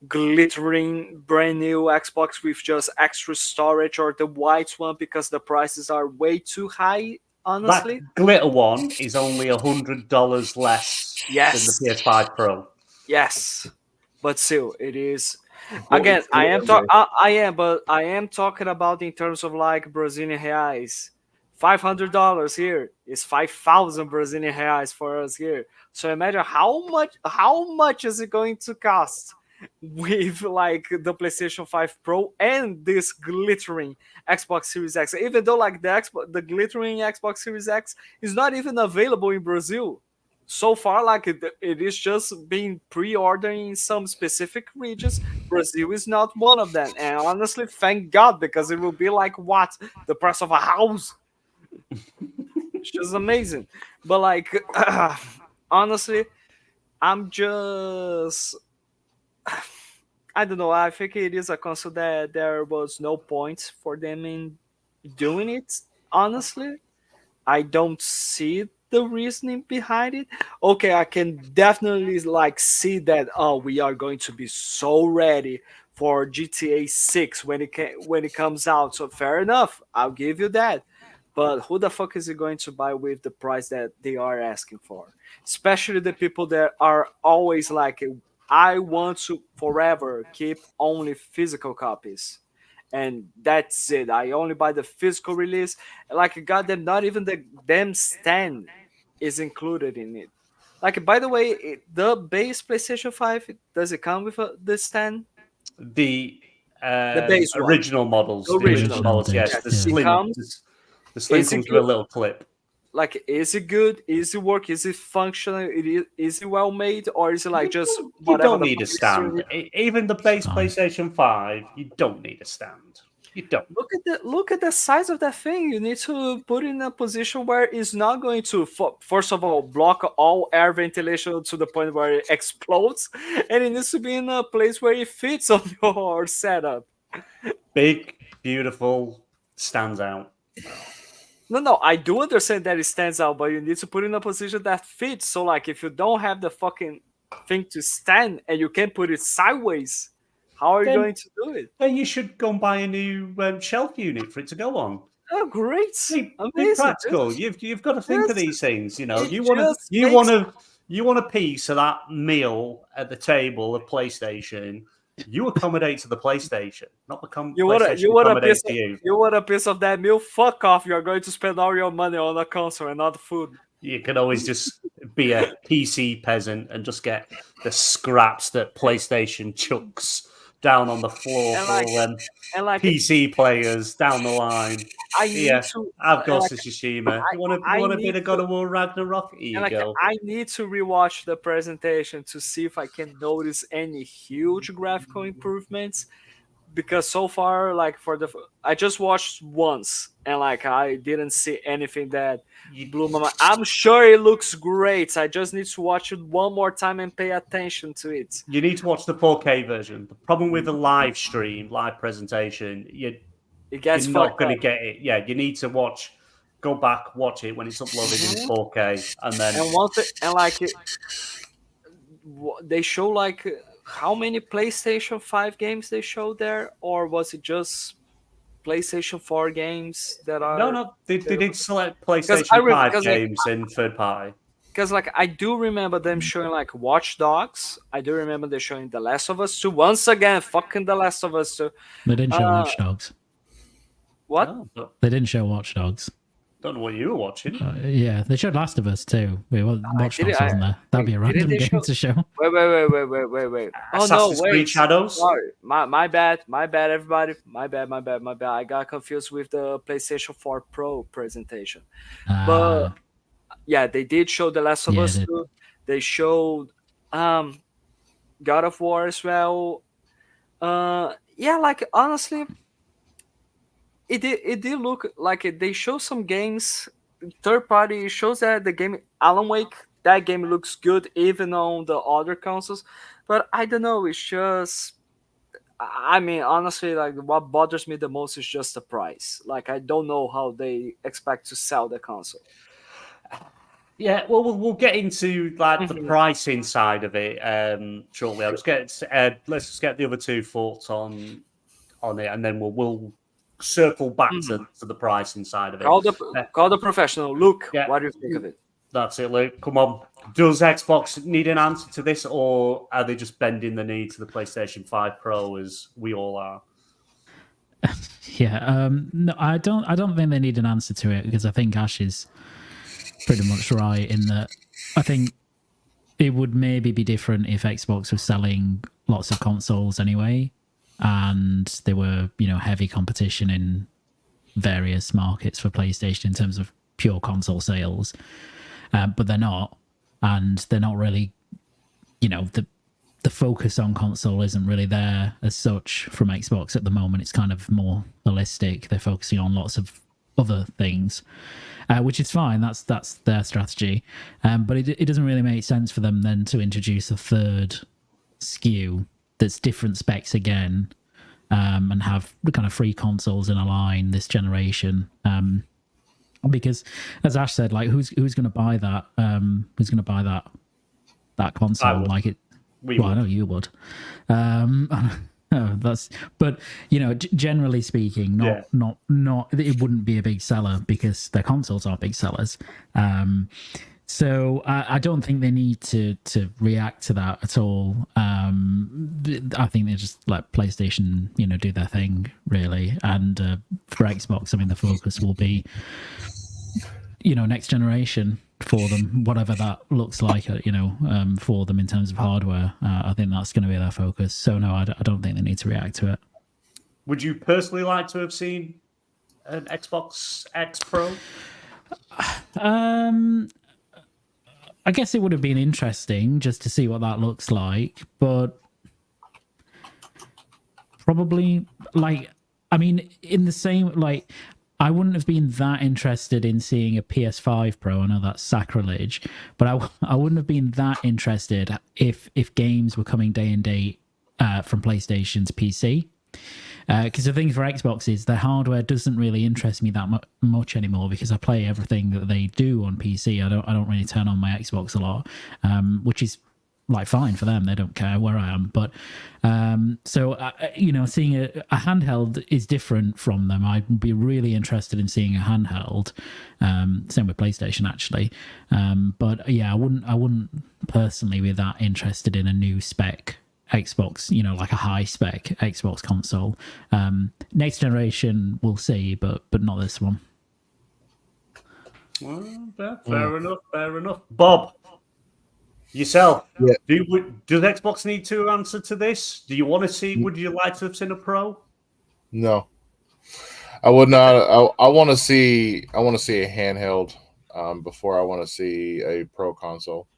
glittering brand new Xbox with just extra storage or the white one because the prices are way too high, honestly. That glitter one is only $100 less than the PS5 Pro. Yes, but still, it is. Again, I am talking about in terms of like Brazilian reais. $500 here is 5,000 Brazilian reais for us here. So imagine how much is it going to cost with like the PlayStation 5 Pro and this glittering Xbox Series X. Even though like the glittering Xbox Series X is not even available in Brazil. So far, like it is just being pre-ordered in some specific regions. Brazil is not one of them. And honestly, thank God, because it will be like what? The price of a house. It's just amazing. But like honestly, I'm just I don't know. I think it is a console that there was no point for them in doing it. Honestly, I don't see the reasoning behind it. Okay, I can definitely like see that. Oh, we are going to be so ready for GTA 6 when it comes out. So fair enough, I'll give you that. But who the fuck is it going to buy with the price that they are asking for? Especially the people that are always like, I want to forever keep only physical copies. And that's it. I only buy the physical release. Like, goddamn, not even the damn stand is included in it. Like, by the way, the base PlayStation 5, does it come with the stand? The base original models. The original models, yes. yes. The slim. The slim comes with a little clip. Like, is it good? Is it work? Is it functional? Is it well made? Or is it like just whatever? You don't need a stand. Even the base PlayStation 5, you don't need a stand. You don't. Look at the size of that thing. You need to put it in a position where it's not going to, first of all, block all air ventilation to the point where it explodes, and it needs to be in a place where it fits on your setup. Big, beautiful, stands out. No, I do understand that it stands out, but you need to put it in a position that fits. So, like, if you don't have the fucking thing to stand and you can't put it sideways, how are you going to do it? Then you should go and buy a new shelf unit for it to go on. Oh, great! Be practical. You've got to think of these things. You know, you want a piece of that meal at the table of PlayStation. You accommodate to the PlayStation, not become you want a piece of that meal? Fuck off! You are going to spend all your money on a console and not food. You can always just be a PC peasant and just get the scraps that PlayStation chucks down on the floor for all them PC players down the line. I've Ghost of Tsushima. You want a bit of God of War Ragnarok? Here you go. I need to rewatch the presentation to see if I can notice any huge graphical improvements. Because so far, I just watched once and I didn't see anything that blew my mind. I'm sure it looks great. I just need to watch it one more time and pay attention to it. You need to watch the 4K version. The problem with the live presentation, you're not going to get it. Yeah, you need to go back, watch it when it's uploaded in 4K, and then they show how many PlayStation 5 games they showed there, or was it just PlayStation 4 games that are... No, they did select PlayStation 5 games in third party. Because I do remember them showing Watch Dogs. I do remember they showing The Last of Us 2. Once again, fucking The Last of Us 2. They didn't show Watch Dogs. What? Oh, they didn't show Watch Dogs. Don't know what you were watching. Yeah, they showed Last of Us too. Watch Dogs wasn't there. That'd be a random game to show. Wait. Assassin's Creed Shadows? Sorry. My bad, everybody. My bad. I got confused with the PlayStation 4 Pro presentation. But yeah, they did show The Last of Us 2. They showed God of War as well. Honestly, It did look like it. They show some games, third party shows that the game Alan Wake, that game looks good even on the other consoles, but I don't know. It's just, I mean, honestly, what bothers me the most is just the price. I don't know how they expect to sell the console. Yeah, well, we'll get into the pricing side of it shortly. Let's just get the other two thoughts on it, and then we'll circle back to the pricing side of it. Call the professional. Luke, what do you think of it? That's it, Luke. Come on. Does Xbox need an answer to this, or are they just bending the knee to the PlayStation 5 Pro as we all are? Yeah, no, I don't think they need an answer to it, because I think Ash is pretty much right in that I think it would maybe be different if Xbox was selling lots of consoles anyway, and there were, heavy competition in various markets for PlayStation in terms of pure console sales. But they're not, and they're not really, the focus on console isn't really there as such from Xbox at the moment. It's kind of more holistic. They're focusing on lots of other things, which is fine. That's their strategy. But it doesn't really make sense for them then to introduce a third SKU that's different specs again, and have kind of free consoles in a line this generation. Because, as Ash said, who's going to buy that? Who's going to buy that console? I know you would. But generally speaking, not it wouldn't be a big seller because their consoles are big sellers. So I don't think they need to react to that at all. I think they just let PlayStation, do their thing really. And for Xbox, I mean, the focus will be, next generation for them, whatever that looks like, for them in terms of hardware. I think that's going to be their focus. So no, I don't think they need to react to it. Would you personally like to have seen an Xbox X Pro? I guess it would have been interesting just to see what that looks like, but probably in the same, I wouldn't have been that interested in seeing a PS5 Pro. I know that's sacrilege, but I wouldn't have been that interested if games were coming day and date from PlayStation to PC. Because the thing for Xbox is their hardware doesn't really interest me that much anymore, because I play everything that they do on PC. I don't really turn on my Xbox a lot, which is fine for them. They don't care where I am. But seeing a handheld is different from them. I'd be really interested in seeing a handheld. Same with PlayStation actually. But yeah, I wouldn't personally be that interested in a new spec Xbox, a high spec Xbox console. Next generation we'll see, but not this one. Well, fair enough. Bob, Yourself, Yeah. does Xbox need to answer to this? Do you want to see? Would you like to have seen a Pro? No, I would not. I want to see. I want to see a handheld before I want to see a pro console.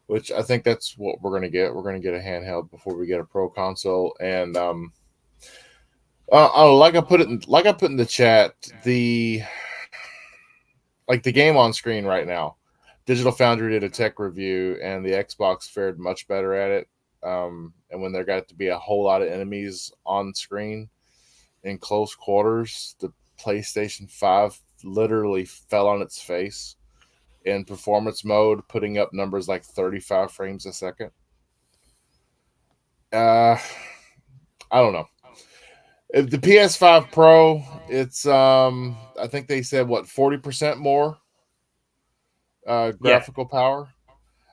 Which I think that's what we're going to get. We're going to get a handheld before we get a pro console. And like I put in the chat, the game on screen right now. Digital Foundry did a tech review, and the Xbox fared much better at it. And when there got to be a whole lot of enemies on screen in close quarters, the PlayStation 5 literally fell on its face in performance mode, putting up numbers like 35 frames a second. I don't know. If the PS5 Pro, it's I think they said 40% more graphical power.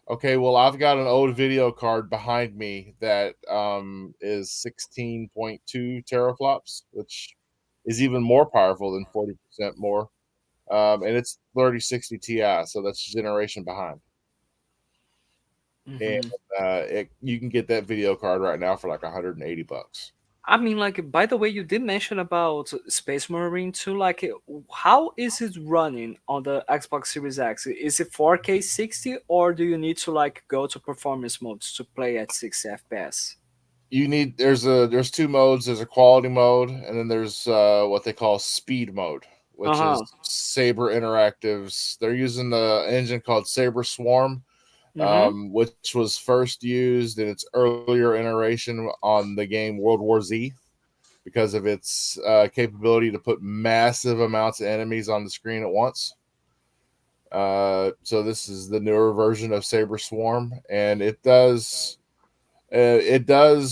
Okay, well, I've got an old video card behind me that is 16.2 teraflops, which is even more powerful than 40% more. And it's 3060 Ti, so that's a generation behind. Mm-hmm. And you can get that video card right now for like $180. I mean, like, by the way, you did mention about Space Marine 2. Like, how is it running on the Xbox Series X? Is it 4K 60, or do you need to like go to performance modes to play at 60 FPS? There's two modes. There's a quality mode, and then there's what they call speed mode, which is Saber Interactive's. They're using the engine called Saber Swarm. Which was first used in its earlier iteration on the game World War Z because of its capability to put massive amounts of enemies on the screen at once. So this is the newer version of Saber Swarm, and it does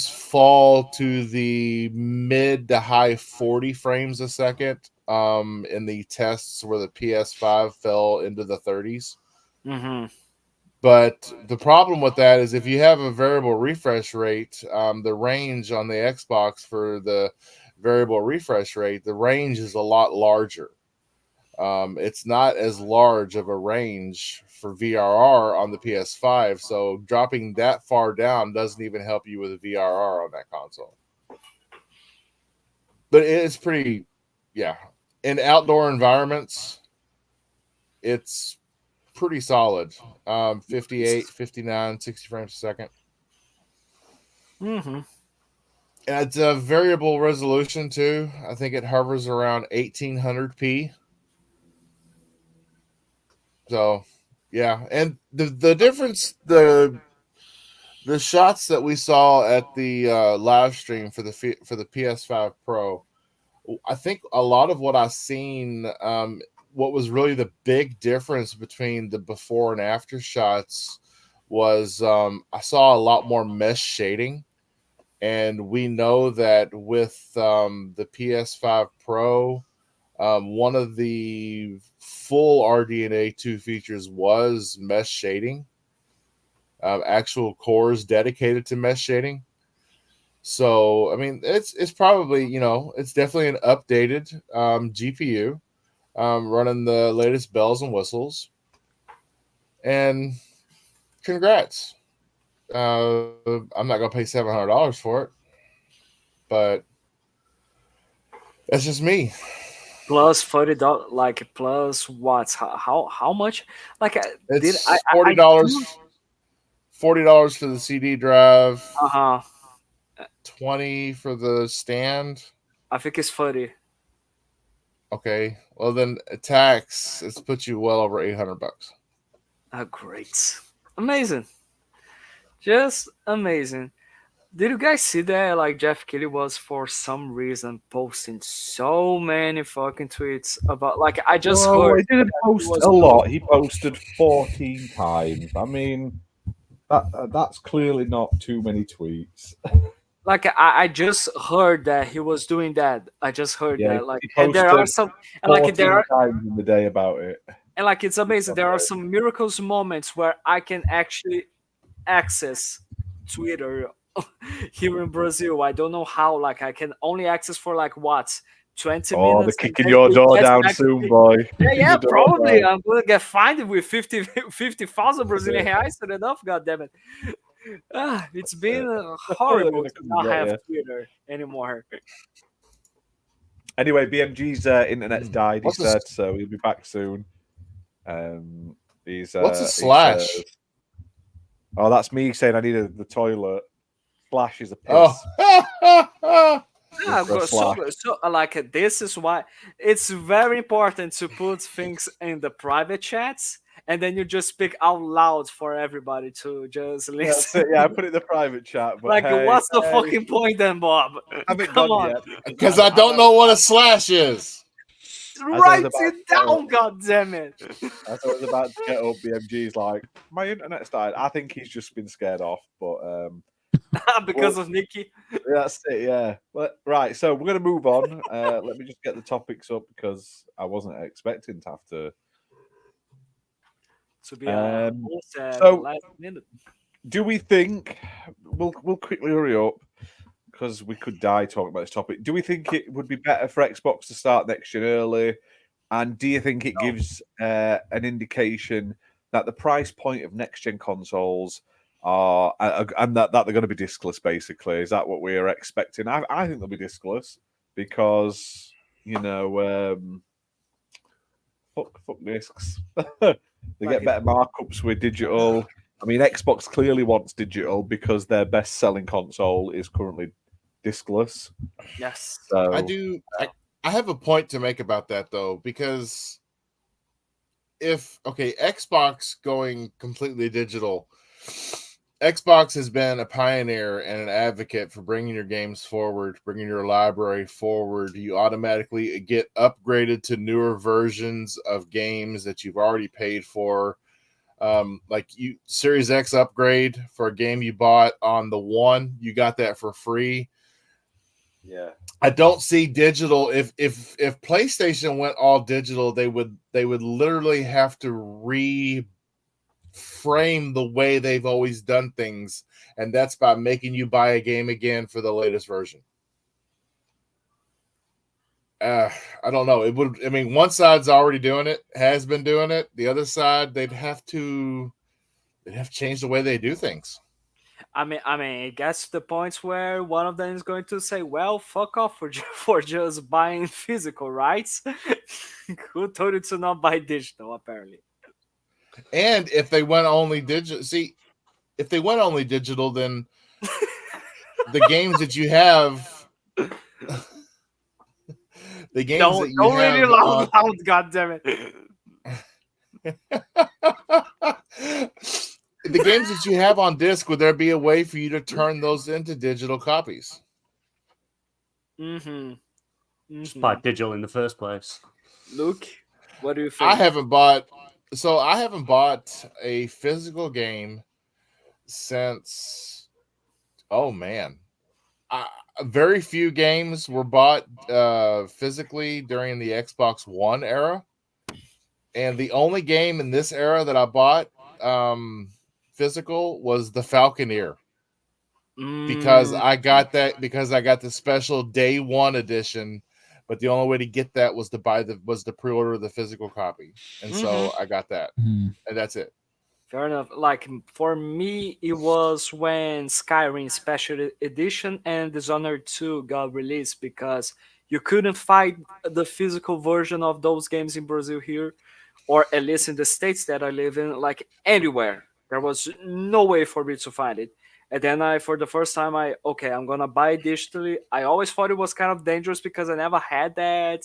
fall to the mid to high 40 frames a second in the tests where the PS5 fell into the 30s. Mm-hmm. But the problem with that is if you have a variable refresh rate, the range on the Xbox for the variable refresh rate, the range is a lot larger. It's not as large of a range for VRR on the PS5, so dropping that far down doesn't even help you with VRR on that console. But it's pretty, yeah. In outdoor environments, it's pretty solid. 58, 59, 60 frames a second. Mm-hmm. And it's a variable resolution too. I think it hovers around 1800p. So, yeah, and the difference, the shots that we saw at the live stream for the PS5 Pro, I think a lot of what I've seen, what was really the big difference between the before and after shots was I saw a lot more mesh shading. And we know that with the PS5 Pro, one of the full RDNA 2 features was mesh shading, actual cores dedicated to mesh shading. So, I mean, it's probably, it's definitely an updated GPU. Running the latest bells and whistles, and congrats. I'm not gonna pay $700 for it, but that's just me. Plus $40, like plus what? How much? Like it's $40. $40 for the CD drive. $20 for the stand. I think it's 40. Okay, well then tax, it's put you well over $800. Oh, great. Amazing. Just amazing. Did you guys see that like Jeff Keighley was for some reason posting so many fucking tweets about, like, I just heard he didn't post a lot. He posted 14 times. I mean, that's clearly not too many tweets. Like I just heard that he was doing that. I just heard that. Like, and there are some, and like there are times in the day about it. And like it's amazing. There are some miracles moments where I can actually access Twitter here in Brazil. I don't know how. Like I can only access for like what 20 Oh, minutes. they're kicking your door down back soon, boy. Yeah, Kicking your door probably. down. I'm gonna get fined with 50,000 Brazilian reais soon enough. God damn it! It's been horrible to not have Twitter anymore. Anyway, BMG's internet's died. He said so. He'll be back soon. What's a slash? Oh, that's me saying I needed the toilet. Slash is a piss. Oh, Yeah, so like this is why it's very important to put things in the private chats, and then you just speak out loud for everybody to just listen. Yeah, I put it in the private chat. But Like, what's the fucking point then, Bob? Haven't Come gone on. yet. because I don't know what a slash is. Write it down, god damn it. As I was about to get up, BMG's like, my internet's died. I think he's just been scared off, but because of Nikki. that's it, yeah. But, right, so we're going to move on. Let me just get the topics up because I wasn't expecting to have to. To be so last minute. do we think we'll quickly hurry up because we could die talking about this topic? Do we think it would be better for Xbox to start next year early? And do you think it gives an indication that the price point of next gen consoles are and that they're going to be discless? Basically, is that what we are expecting? I think they'll be discless because fuck discs. They get better markups with digital. I mean, Xbox clearly wants digital because their best-selling console is currently discless. Yes, so, I have a point to make about that though, because Xbox going completely digital. Xbox has been a pioneer and an advocate for bringing your games forward, bringing your library forward. You automatically get upgraded to newer versions of games that you've already paid for. Like Series X upgrade for a game you bought on the One, you got that for free. Yeah, I don't see digital. If PlayStation went all digital, they would literally have to reframe the way they've always done things, and that's by making you buy a game again for the latest version. I don't know. It would. I mean, one side's already doing it, has been doing it. The other side, they'd have to change the way they do things. I mean, it gets to the point where one of them is going to say, "Well, fuck off for just buying physical rights." Who told you to not buy digital? Apparently. And if they went only digital, then the games that you have, the games that you don't have, really loud, God damn it. The games that you have on disc, would there be a way for you to turn those into digital copies? Just buy digital in the first place. Luke, what do you think? I haven't bought a physical game since, very few games were bought physically during the Xbox One era. And the only game in this era that I bought physical was the Falconeer. Because I got the special day one edition, but the only way to get that was to pre-order the physical copy. And so I got that. And that's it. Fair enough. Like, for me, it was when Skyrim Special Edition and Dishonored 2 got released, because you couldn't find the physical version of those games in Brazil here, or at least in the states that I live in, like anywhere. There was no way for me to find it. And then for the first time, I'm gonna buy it digitally. I always thought it was kind of dangerous because I never had that.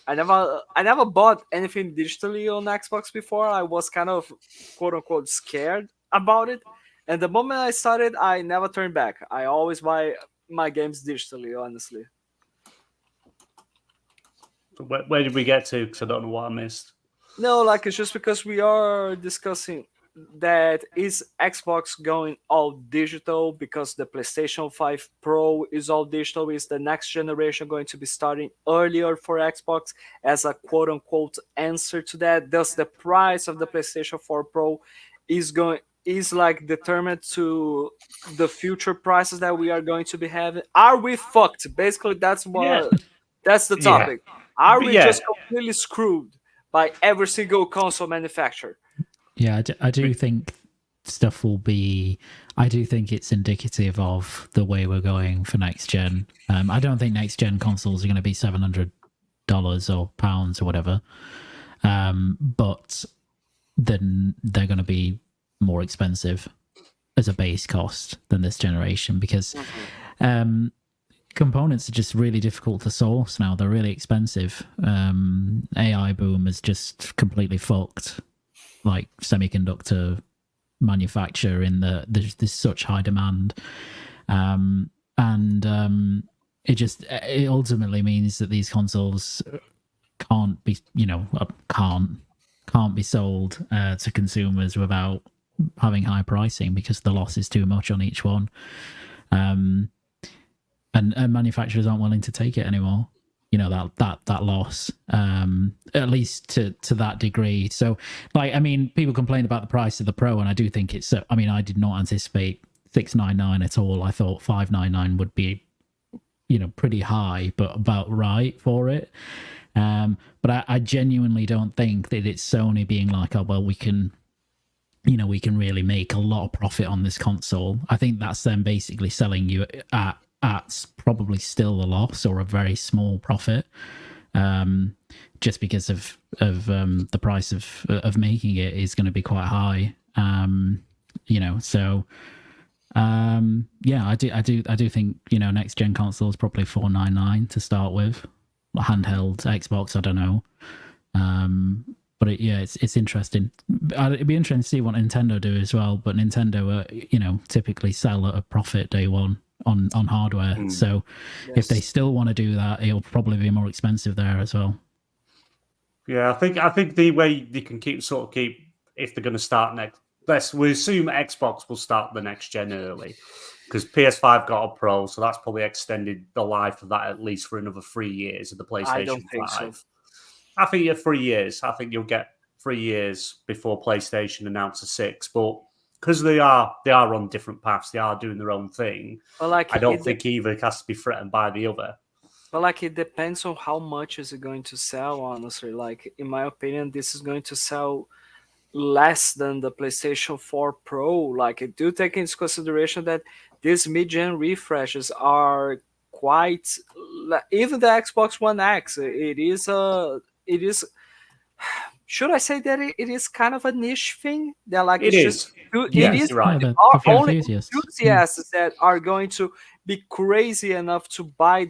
I never bought anything digitally on Xbox before. I was kind of quote unquote scared about it. And the moment I started, I never turned back. I always buy my games digitally, honestly. Where did we get to? Because I don't know what I missed. No, like, it's just because we are discussing that is Xbox going all digital because the PlayStation 5 Pro is all digital. Is the next generation going to be starting earlier for Xbox as a quote-unquote answer to that? Does the price of the PlayStation 4 Pro is like determined to the future prices that we are going to be having? Are we fucked? Basically, that's what That's the Yeah. topic. Are But we yeah. just completely screwed by every single console manufacturer? Yeah, I do think stuff will be. I do think it's indicative of the way we're going for next gen. I don't think next gen consoles are going to be $700 or pounds or whatever. But then they're going to be more expensive as a base cost than this generation because components are just really difficult to source now. They're really expensive. AI boom has just completely fucked like semiconductor manufacture in there's such high demand. It ultimately means that these consoles can't be, can't be sold to consumers without having high pricing because the loss is too much on each one. And manufacturers aren't willing to take it anymore. That loss, at least to that degree. So, people complain about the price of the Pro, and I do think it's. I did not anticipate $699 at all. I thought $599 would be, pretty high, but about right for it. But I genuinely don't think that it's Sony being like, oh well, we can really make a lot of profit on this console. I think that's them basically selling you at probably still a loss or a very small profit, just because of the price of making it is going to be quite high. I do think next gen consoles probably $499 to start with. Handheld Xbox, I don't know. But it's interesting. It'd be interesting to see what Nintendo do as well. But Nintendo, typically sell at a profit day one on hardware. So if they still want to do that, it'll probably be more expensive there as well. Yeah, I think the way they can keep if they're going to start next. We assume Xbox will start the next gen early because PS5 got a Pro, so that's probably extended the life of that at least for another 3 years of the PlayStation 5. I don't think so. I think you're 3 years. I think you'll get 3 years before PlayStation announce a 6. But because they are on different paths, they are doing their own thing. I don't think either has to be threatened by the other. But it depends on how much is it going to sell, honestly. In my opinion, this is going to sell less than the PlayStation 4 Pro. Do take into consideration that these mid-gen refreshes are quite, even the Xbox One X, it is should I say that it is kind of a niche thing? That it is. It is right. only enthusiasts that are going to be crazy enough to buy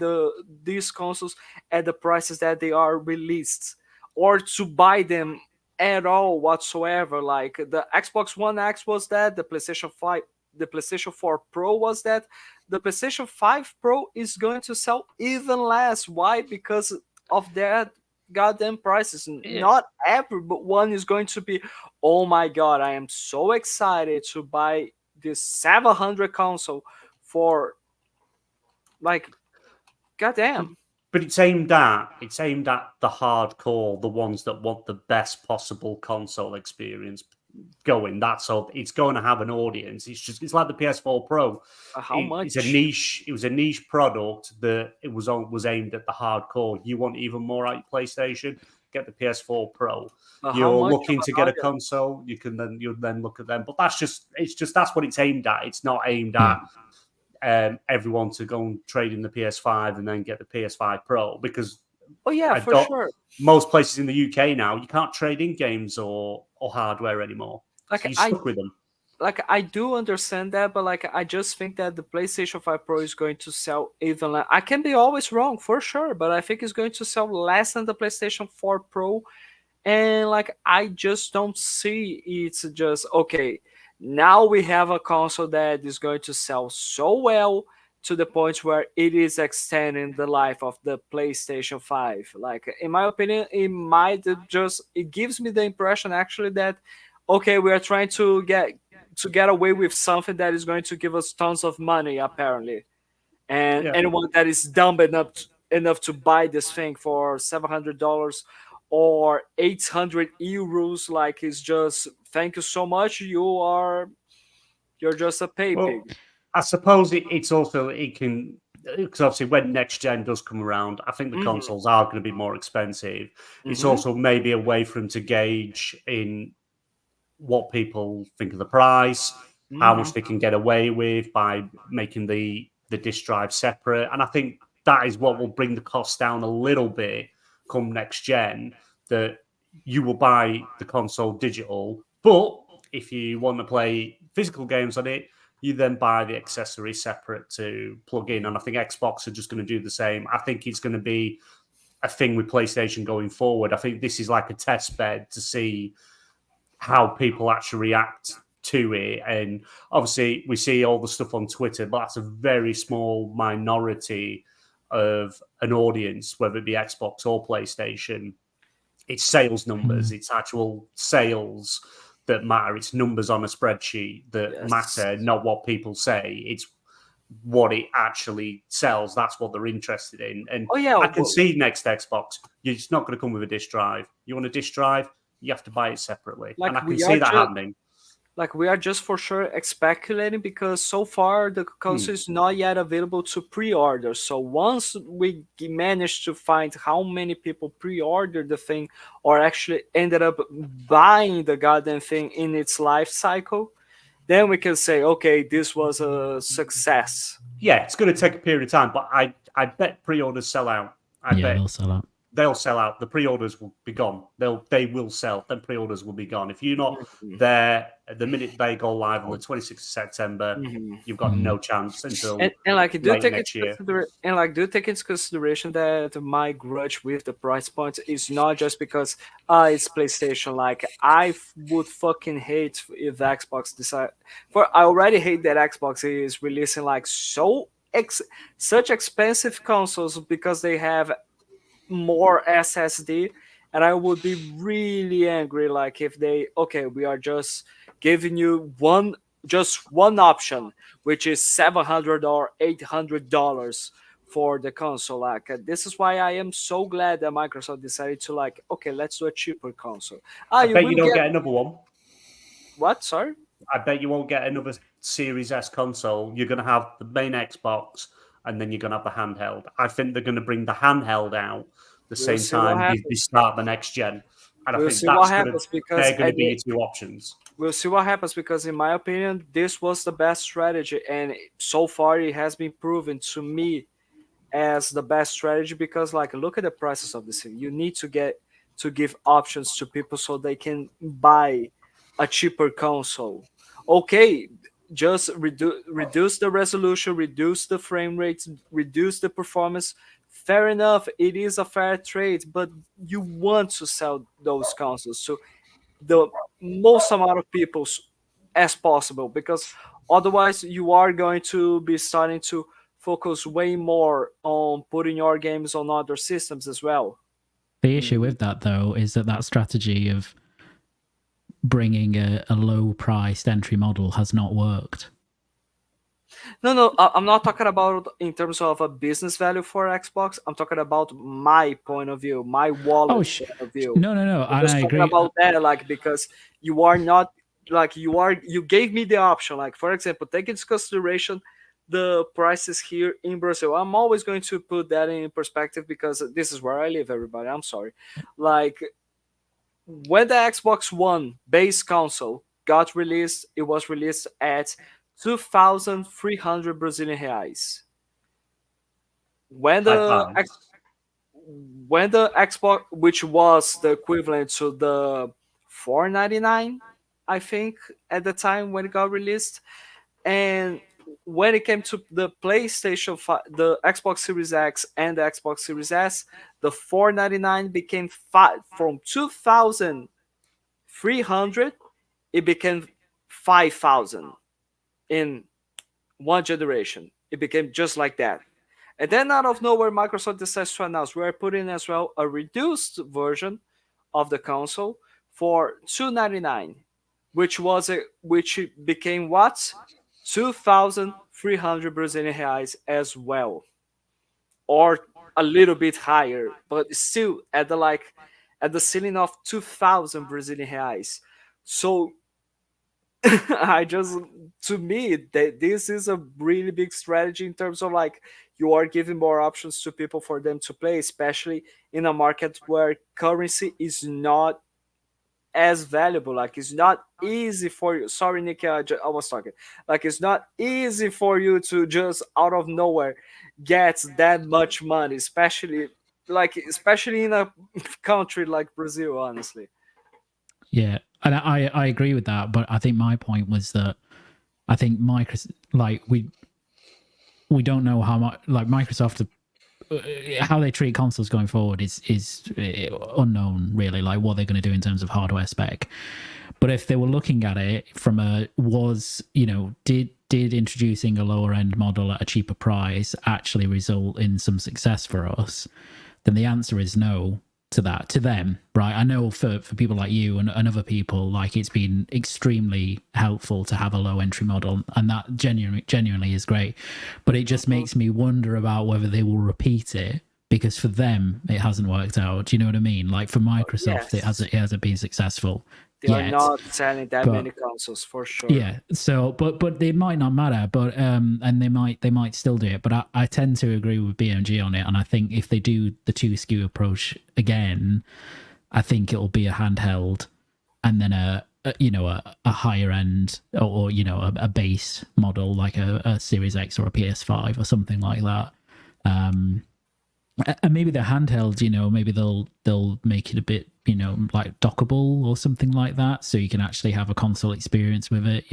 these consoles at the prices that they are released, or to buy them at all whatsoever. The Xbox One X was that, the PlayStation 5, the PlayStation 4 Pro was that. The PlayStation 5 Pro is going to sell even less. Why? Because of that goddamn prices. Not everyone is going to be, oh my god, I am so excited to buy this 700 console for goddamn. But it's aimed at the hardcore, the ones that want the best possible console experience going. That's all. It's going to have an audience. It's like the PS4 Pro. How much? It's a niche. It was a niche product that it was aimed at the hardcore. You want even more out of PlayStation? Get the PS4 Pro. You're looking to get a console. You'll then look at them. But that's what it's aimed at. It's not aimed at everyone to go and trade in the PS5 and then get the PS5 Pro, because for sure, most places in the UK now you can't trade in games or hardware anymore. So you're stuck with them. I do understand that, but I just think that the PlayStation 5 Pro is going to sell even less. I can be always wrong for sure, but I think it's going to sell less than the PlayStation 4 Pro, and I just don't see it's just okay. Now we have a console that is going to sell so well to the point where it is extending the life of the PlayStation 5. In my opinion, it gives me the impression actually that, okay, we are trying to get away with something that is going to give us tons of money, apparently. And anyone that is dumb enough to buy this thing for $700 or 800 euros, is just, thank you so much. You're just a pay pig. I suppose it's also, it can because obviously when next gen does come around, I think the consoles are going to be more expensive. It's also maybe a way for them to gauge in what people think of the price, how much they can get away with by making the disk drive separate. And I think that is what will bring the cost down a little bit come next gen, that you will buy the console digital, but if you want to play physical games on it, you then buy the accessory separate to plug in. And I think Xbox are just going to do the same. I think it's going to be a thing with PlayStation going forward. I think this is like a test bed to see how people actually react to it. And obviously we see all the stuff on Twitter, but that's a very small minority of an audience, whether it be Xbox or PlayStation. It's sales numbers, it's actual sales that matter. It's numbers on a spreadsheet that matter, not what people say. It's what it actually sells. That's what they're interested in. And I can see next Xbox, it's not going to come with a disk drive. You want a disk drive, you have to buy it separately. And I can see that happening. Like, we are just for sure speculating, because so far the console is not yet available to pre-order. So once we manage to find how many people pre-ordered the thing or actually ended up buying the goddamn thing in its life cycle, then we can say, okay, this was a success. Yeah, it's going to take a period of time, but I bet pre-orders sell out. I bet they'll sell out. They'll sell out. The pre-orders will be gone. They will sell. Then pre-orders will be gone. If you're not there the minute they go live on the 26th of September, you've got no chance until and like do late take next year. Do take into consideration that my grudge with the price point is not just because it's PlayStation. Like, I would fucking hate if Xbox decide. I already hate that Xbox is releasing like such expensive consoles because they have more SSD, and I would be really angry like if we are just giving you one option, which is $700 or $800 for the console. Like, this is why I am so glad that Microsoft decided to let's do a cheaper console. I bet you don't get another one. What? Sorry? I bet you won't get another Series S console. You're going to have the main Xbox, and then you're going to have the handheld. I think they're going to bring the handheld out the same time they start the next gen. And I think they're going to be your two options. We'll see what happens, because in my opinion, this was the best strategy. And so far, it has been proven to me as the best strategy, because look at the prices of this thing. You need to give options to people so they can buy a cheaper console. Okay, just reduce the resolution, reduce the frame rates, reduce the performance. Fair enough, it is a fair trade, but you want to sell those consoles to the most amount of people as possible, because otherwise you are going to be starting to focus way more on putting your games on other systems as well. The issue with that, though, is that strategy of bringing a low-priced entry model has not worked. No, I'm not talking about in terms of a business value for Xbox. I'm talking about my point of view, my wallet point of view. No, I'm just talking about that, because you are not, you gave me the option. Like, for example, take into consideration the prices here in Brazil. I'm always going to put that in perspective because this is where I live, everybody. I'm sorry. Like, when the Xbox One base console got released, it was released at 2,300 Brazilian reais. When the Xbox, which was the equivalent to the 499, I think, at the time when it got released, and when it came to the PlayStation 5, the Xbox Series X and the Xbox Series S, the 499 became from 2,300, it became 5,000 in one generation. It became just like that. And then out of nowhere, Microsoft decides to announce we're putting as well a reduced version of the console for $299, which became what? 2,300 Brazilian reais as well, or a little bit higher, but still at the ceiling of 2,000 Brazilian reais. So To me, this is a really big strategy in terms of like you are giving more options to people for them to play, especially in a market where currency is not as valuable. Like it's not easy for you. Sorry, Nick, I was talking. Like it's not easy for you to just out of nowhere get that much money, especially in a country like Brazil. Honestly, Yeah, and I agree with that, but I think my point was that I think Microsoft, like we don't know how much, like Microsoft, how they treat consoles going forward is unknown, really. Like what they're going to do in terms of hardware spec. But if they were looking at it from did introducing a lower end model at a cheaper price actually result in some success for us, then the answer is no to that, to them, right? I know for people like you and other people, like it's been extremely helpful to have a low entry model, and that genuinely is great. But it just makes me wonder about whether they will repeat it, because for them it hasn't worked out. Do you know what I mean? Like for Microsoft, yes. it hasn't been successful. They are not selling that many consoles for sure. Yeah. So, but it might not matter. But and they might still do it. But I tend to agree with BMG on it, and I think if they do the 2 SKU approach again, I think it'll be a handheld, and then a higher end or a base model like a Series X or a PS5 or something like that. And maybe the handheld, maybe they'll make it a bit, like dockable or something like that, so you can actually have a console experience with it.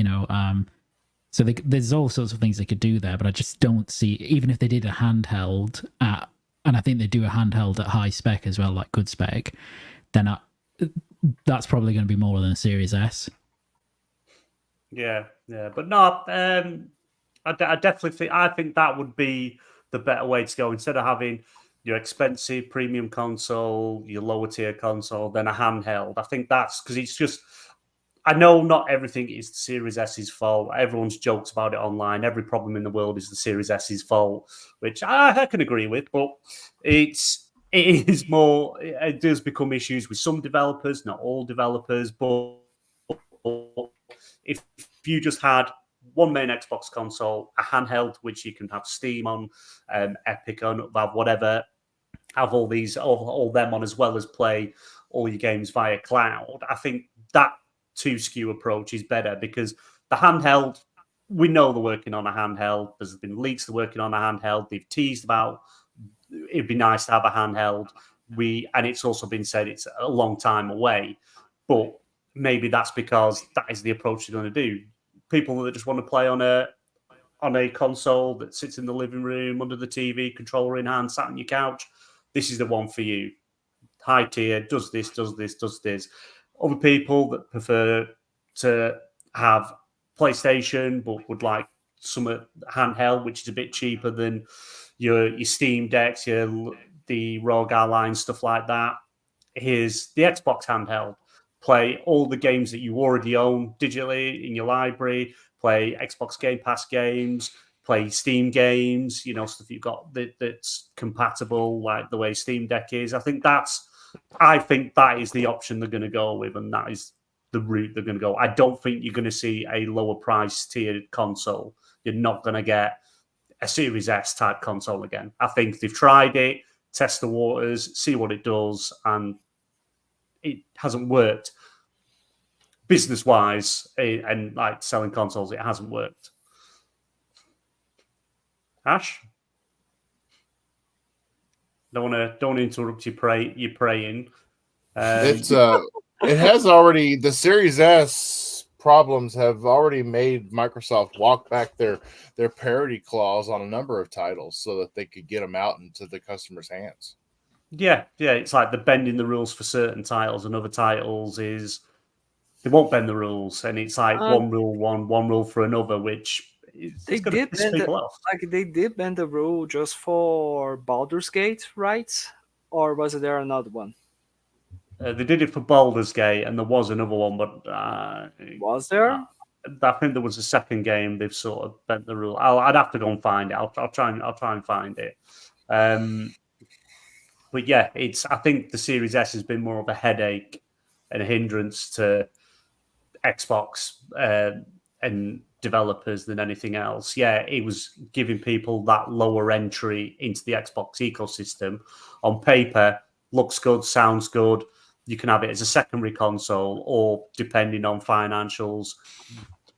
So there's all sorts of things they could do there, but I just don't see, even if they did a handheld and I think they do a handheld at high spec as well, like good spec, then that's probably going to be more than a Series S. Yeah, but no, I definitely think that would be the better way to go. Instead of having your expensive premium console, your lower tier console, then a handheld. I think that's because it's just, I know not everything is the Series S's fault. Everyone's joked about it online. Every problem in the world is the Series S's fault, which I can agree with, but it is more, it does become issues with some developers, not all developers, but if you just had one main Xbox console, a handheld, which you can have Steam on, Epic on, have whatever, have all these, all them on, as well as play all your games via cloud. I think that 2 SKU approach is better, because the handheld, we know they're working on a handheld. There's been leaks they're working on a handheld. They've teased about it'd be nice to have a handheld. And it's also been said it's a long time away, but maybe that's because that is the approach they're going to do. People that just want to play on a console that sits in the living room under the TV, controller in hand, sat on your couch, this is the one for you. High tier, does this. Other people that prefer to have PlayStation but would like some handheld, which is a bit cheaper than your Steam Decks, the ROG Ally, stuff like that. Here's the Xbox handheld. Play all the games that you already own digitally in your library. Play Xbox Game Pass games. Play Steam games. Stuff you've got that's compatible, like the way Steam Deck is. I think that is the option they're going to go with, and that is the route they're going to go. I don't think you're going to see a lower price tiered console. You're not going to get a Series S type console again. I think they've tried it, test the waters, see what it does, and it hasn't worked business-wise, and like selling consoles, it hasn't worked. Ash, don't want to interrupt your praying. It has already, the Series S problems have already made Microsoft walk back their parity clause on a number of titles so that they could get them out into the customer's hands. Yeah, it's like they're bending the rules for certain titles, and other titles is they won't bend the rules, and it's like one rule for another, which they did bend the rule just for Baldur's Gate, right? Or was there another one? They did it for Baldur's Gate, and there was another one, but was there? I think there was a second game. They've sort of bent the rule. I'd have to go and find it. I'll try and find it. But yeah, I think the Series S has been more of a headache and a hindrance to Xbox and developers than anything else. Yeah, it was giving people that lower entry into the Xbox ecosystem. On paper, looks good, sounds good. You can have it as a secondary console, or depending on financials,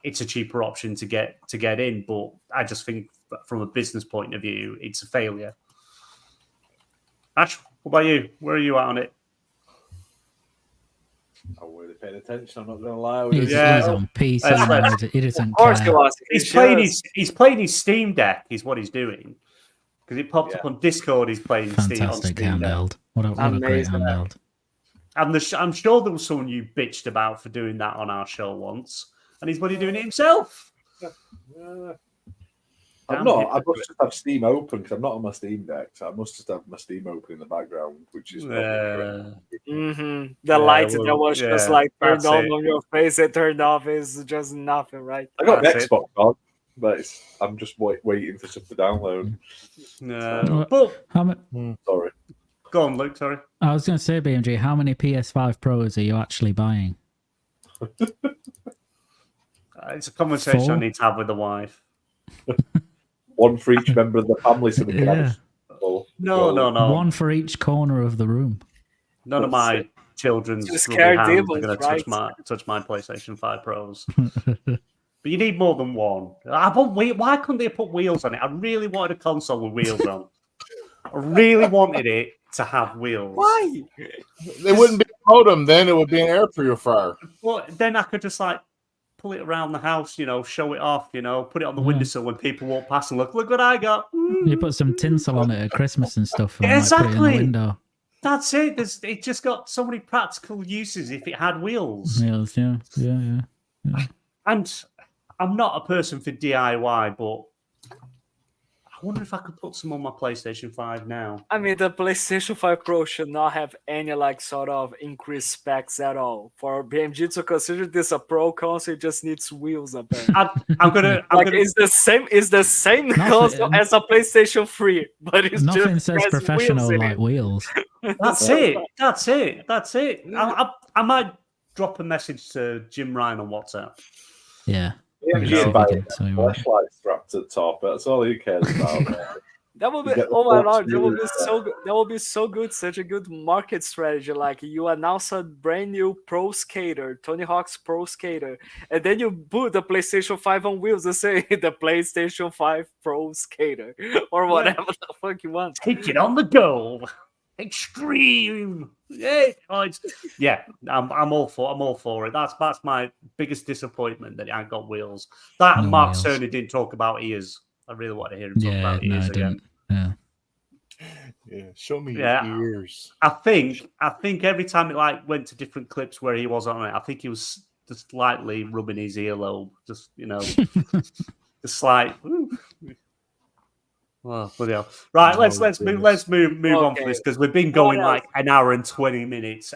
it's a cheaper option to get in. But I just think from a business point of view, it's a failure. Ash, what about you? Where are you at on it? I'm really paying attention. I'm not going to lie. He's on PC now. He doesn't care. He's playing his Steam Deck. Is what he's doing, because it popped up on Discord. He's playing fantastic Steam handheld. What a great handheld. And I'm sure there was someone you bitched about for doing that on our show once, and he's bloody doing it himself. I'm not. I must just have Steam open because I'm not on my Steam Deck, so I must just have my Steam open in the background, which is the light that was just like turned on your face, it turned off is just nothing, right? I got an Xbox on, but I'm just waiting for stuff to download. Sorry. Go on, Luke. Sorry. I was going to say, BMG, how many PS5 Pros are you actually buying? It's a conversation 4? I need to have with the wife. One for each member of the family, so we can have No. One for each corner of the room. None of my children's hands scared are devils, going to right? touch my PlayStation 5 Pros. But you need more than one. Why couldn't they put wheels on it? I really wanted a console with wheels on. I really wanted it to have wheels. Why? It wouldn't be a modem then. It would be an air purifier. Well, then I could just pull it around the house, show it off, put it on the windowsill when people walk past and look what I got. You put some tinsel on it at Christmas and stuff. And exactly. Put it in the window. That's it. It just got so many practical uses if it had wheels. Wheels, yeah. And I'm not a person for DIY, but I wonder if I could put some on my PlayStation 5 now. I mean, the PlayStation 5 Pro should not have any sort of increased specs at all. For BMG to consider this a pro console, it just needs wheels. It's the same console as a PlayStation 3, but it's nothing just says professional like wheels. That's it. I might drop a message to Jim Ryan on WhatsApp. Yeah. Flashlight strapped at the top. That's all he cares about. That would be my lord. That would be so good. That would be so good. Such a good market strategy. Like you announce a brand new pro skater, Tony Hawk's Pro Skater, and then you put the PlayStation 5 on wheels and say the PlayStation 5 Pro Skater or whatever the fuck you want. Take it on the go. Extreme. I'm all for it. That's my biggest disappointment that it ain't got wheels. That and Mark Cerny didn't talk about ears. I really want to hear him talk about ears again. Yeah, show me your ears. I think every time it went to different clips where he was on it, I think he was just slightly rubbing his earlobe, just just slight. Oh, bloody hell. Right, let's move on for this because we've been going an hour and 20 minutes.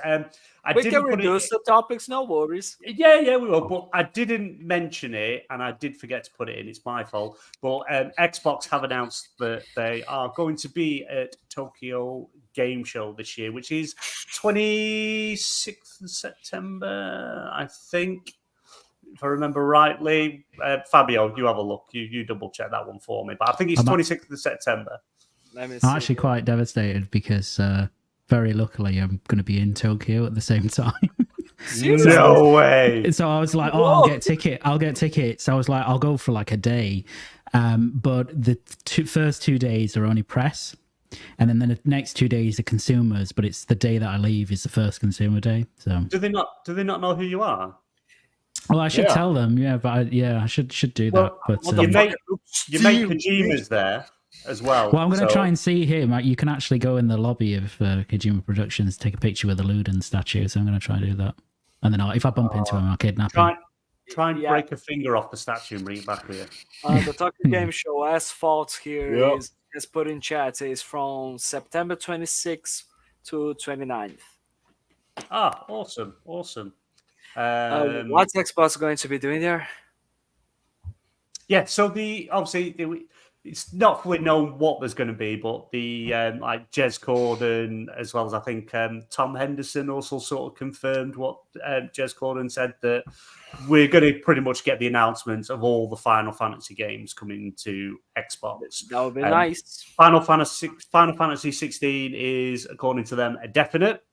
We can reduce the topics, no worries. Yeah, we will. But I didn't mention it, and I did forget to put it in. It's my fault. But Xbox have announced that they are going to be at Tokyo Game Show this year, which is 26th of September, I think. If I remember rightly, Fabio, you have a look. You double check that one for me. But I think it's 26th of September. I'm actually quite devastated because very luckily I'm going to be in Tokyo at the same time. No way. So I was like, I'll get tickets. So I was like, I'll go for a day. But the first 2 days are only press. And then the next 2 days are consumers. But it's the day that I leave is the first consumer day. So do they not know who you are? Well, I should tell them, I should do that. But you make Kojima's there as well. Well, I'm going to try and see him. You can actually go in the lobby of Kojima Productions, take a picture with the Luden statue. So I'm going to try and do that. And then if I bump into him, I'll kidnap him. Try and break a finger off the statue and bring it back with you. The Tokyo Game Show Asphalt here is put in chat. It's from September 26th to 29th. Ah, awesome. What's Xbox going to be doing there? Yeah, so it's not fully known what there's going to be, but the like Jez Corden, as well as I think Tom Henderson, also sort of confirmed what Jez Corden said, that we're going to pretty much get the announcements of all the Final Fantasy games coming to Xbox. That would be nice. Final Fantasy 16 is, according to them, a definite.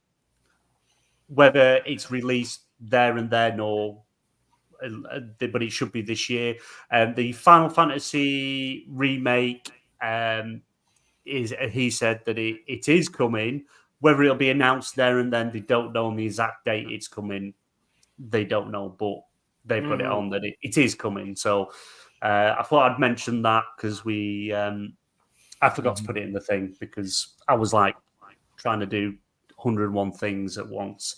Whether it's released there and then or but it should be this year. The Final Fantasy remake he said that it is coming. Whether it'll be announced there and then, they don't know on the exact date it's coming. They don't know, but they put it on that it is coming. So I thought I'd mention that because I forgot to put it in the thing because I was like trying to do 101 things at once.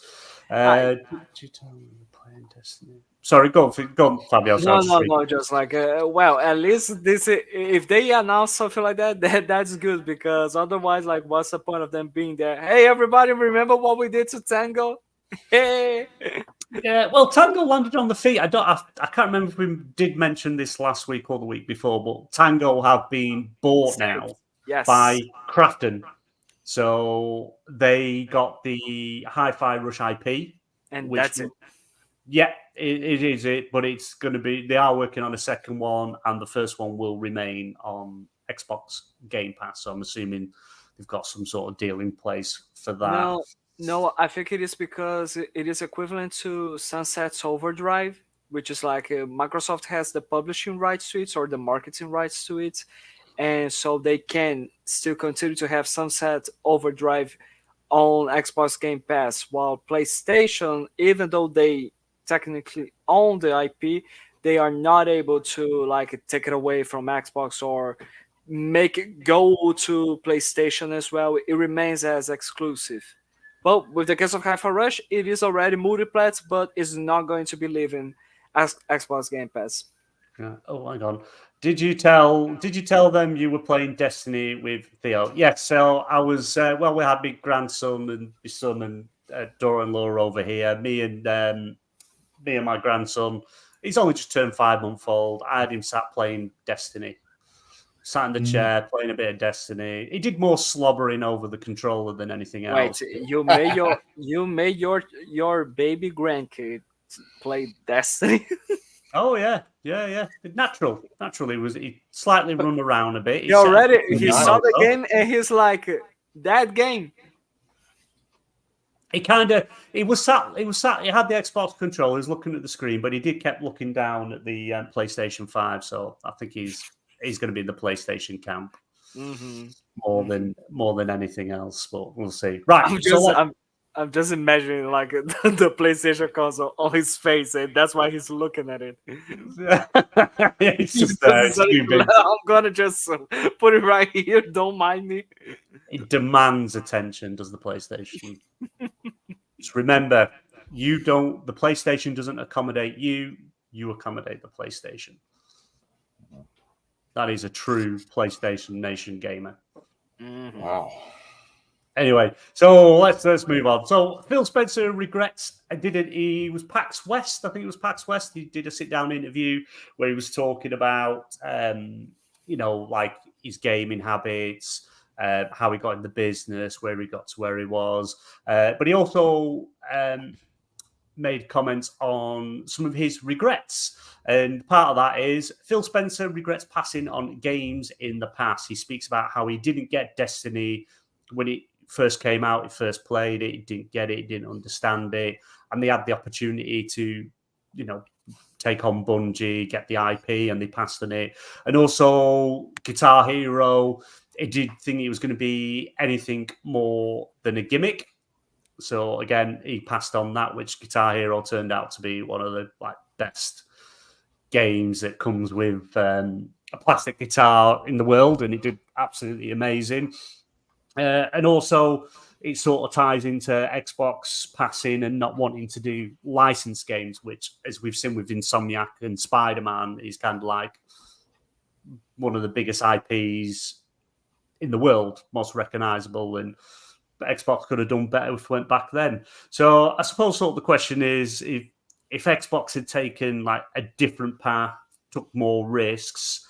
Did you tell me you're playing Destiny? Sorry, go on, Fabio. No, just like, well, at least this, if they announce something like that's good, because otherwise, like, what's the point of them being there? Hey, everybody, remember what we did to Tango? Hey! Yeah, well, Tango landed on the feet. I can't remember if we did mention this last week or the week before, but Tango have been bought now by Krafton. So they got the Hi-Fi Rush IP. And that's it. Yeah, it is it, but it's going to be, they are working on a second one, and the first one will remain on Xbox Game Pass. So I'm assuming they've got some sort of deal in place for that. No, I think it is because it is equivalent to Sunset's Overdrive, which is like Microsoft has the publishing rights to it or the marketing rights to it. And so they can still continue to have Sunset Overdrive on Xbox Game Pass, while PlayStation, even though they technically own the IP, they are not able to like take it away from Xbox or make it go to PlayStation as well. It remains as exclusive. But with the case of Hi-Fi Rush, it is already multiplat, but it's not going to be living as Xbox Game Pass. Yeah. Oh, hang on. Did you tell them you were playing Destiny with Theo? Yes. So I was. Well, we had my grandson and my son and daughter-in-law over here. Me and my grandson. He's only just turned 5-month-old. I had him sat playing Destiny. Sat in the chair playing a bit of Destiny. He did more slobbering over the controller than anything else. Wait, you made your baby grandkid play Destiny? Oh yeah. Naturally, he slightly run around a bit. He saw the game and he's like, that game. He was sat. He had the Xbox controller. He was looking at the screen, but he kept looking down at the PlayStation 5. So I think he's going to be in the PlayStation camp more than anything else. But we'll see. Right. I'm just imagining like the PlayStation console on his face, and that's why he's looking at it. It's just there. I'm gonna just put it right here. Don't mind me. It demands attention, does the PlayStation? Just remember, the PlayStation doesn't accommodate you. You accommodate the PlayStation. That is a true PlayStation Nation gamer. Wow. Anyway, so let's move on. So Phil Spencer regrets he was PAX West. I think it was PAX West. He did a sit-down interview where he was talking about, like his gaming habits, how he got in the business, where he got to where he was. But he also made comments on some of his regrets. And part of that is Phil Spencer regrets passing on games in the past. He speaks about how he didn't get Destiny when it first came out, he first played it, he didn't get it, he didn't understand it, and they had the opportunity to, take on Bungie, get the IP, and they passed on it. And also Guitar Hero, he did think it was going to be anything more than a gimmick. So again, he passed on that, which Guitar Hero turned out to be one of the best games that comes with a plastic guitar in the world, and it did absolutely amazing. And also, it sort of ties into Xbox passing and not wanting to do licensed games, which, as we've seen with Insomniac and Spider-Man, is kind of like one of the biggest IPs in the world, most recognizable, and Xbox could have done better if it went back then. So I suppose sort of the question is, if Xbox had taken like a different path, took more risks,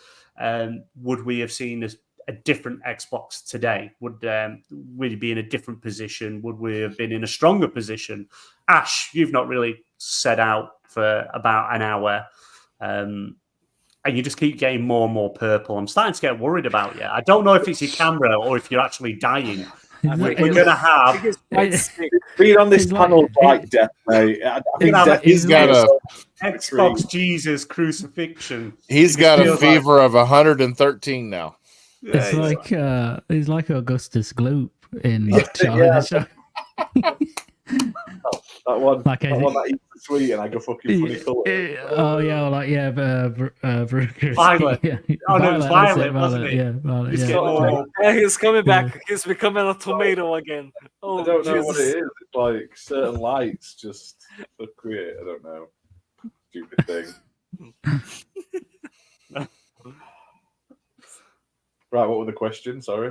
would we have seen a different Xbox today? Would we be in a different position? Would we have been in a stronger position? Ash, you've not really set out for about an hour. And you just keep getting more and more purple. I'm starting to get worried about you. I don't know if it's your camera or if you're actually dying. We're going to have... Being on this panel like death, mate. I think he's got a Xbox Jesus crucifixion. He's got a fever of 113 now. It's he's like Augustus Gloop in Charlie Show. That one that eats the sweet and I go fucking funny colour. Violet. Yeah. Oh no, it's Violet, wasn't it? Yeah, Violet. He's coming back. He's becoming a tomato again. Oh, I don't know Jesus. what it is. It's like certain lights just create. I don't know. Stupid thing. Right, what were the questions? Sorry.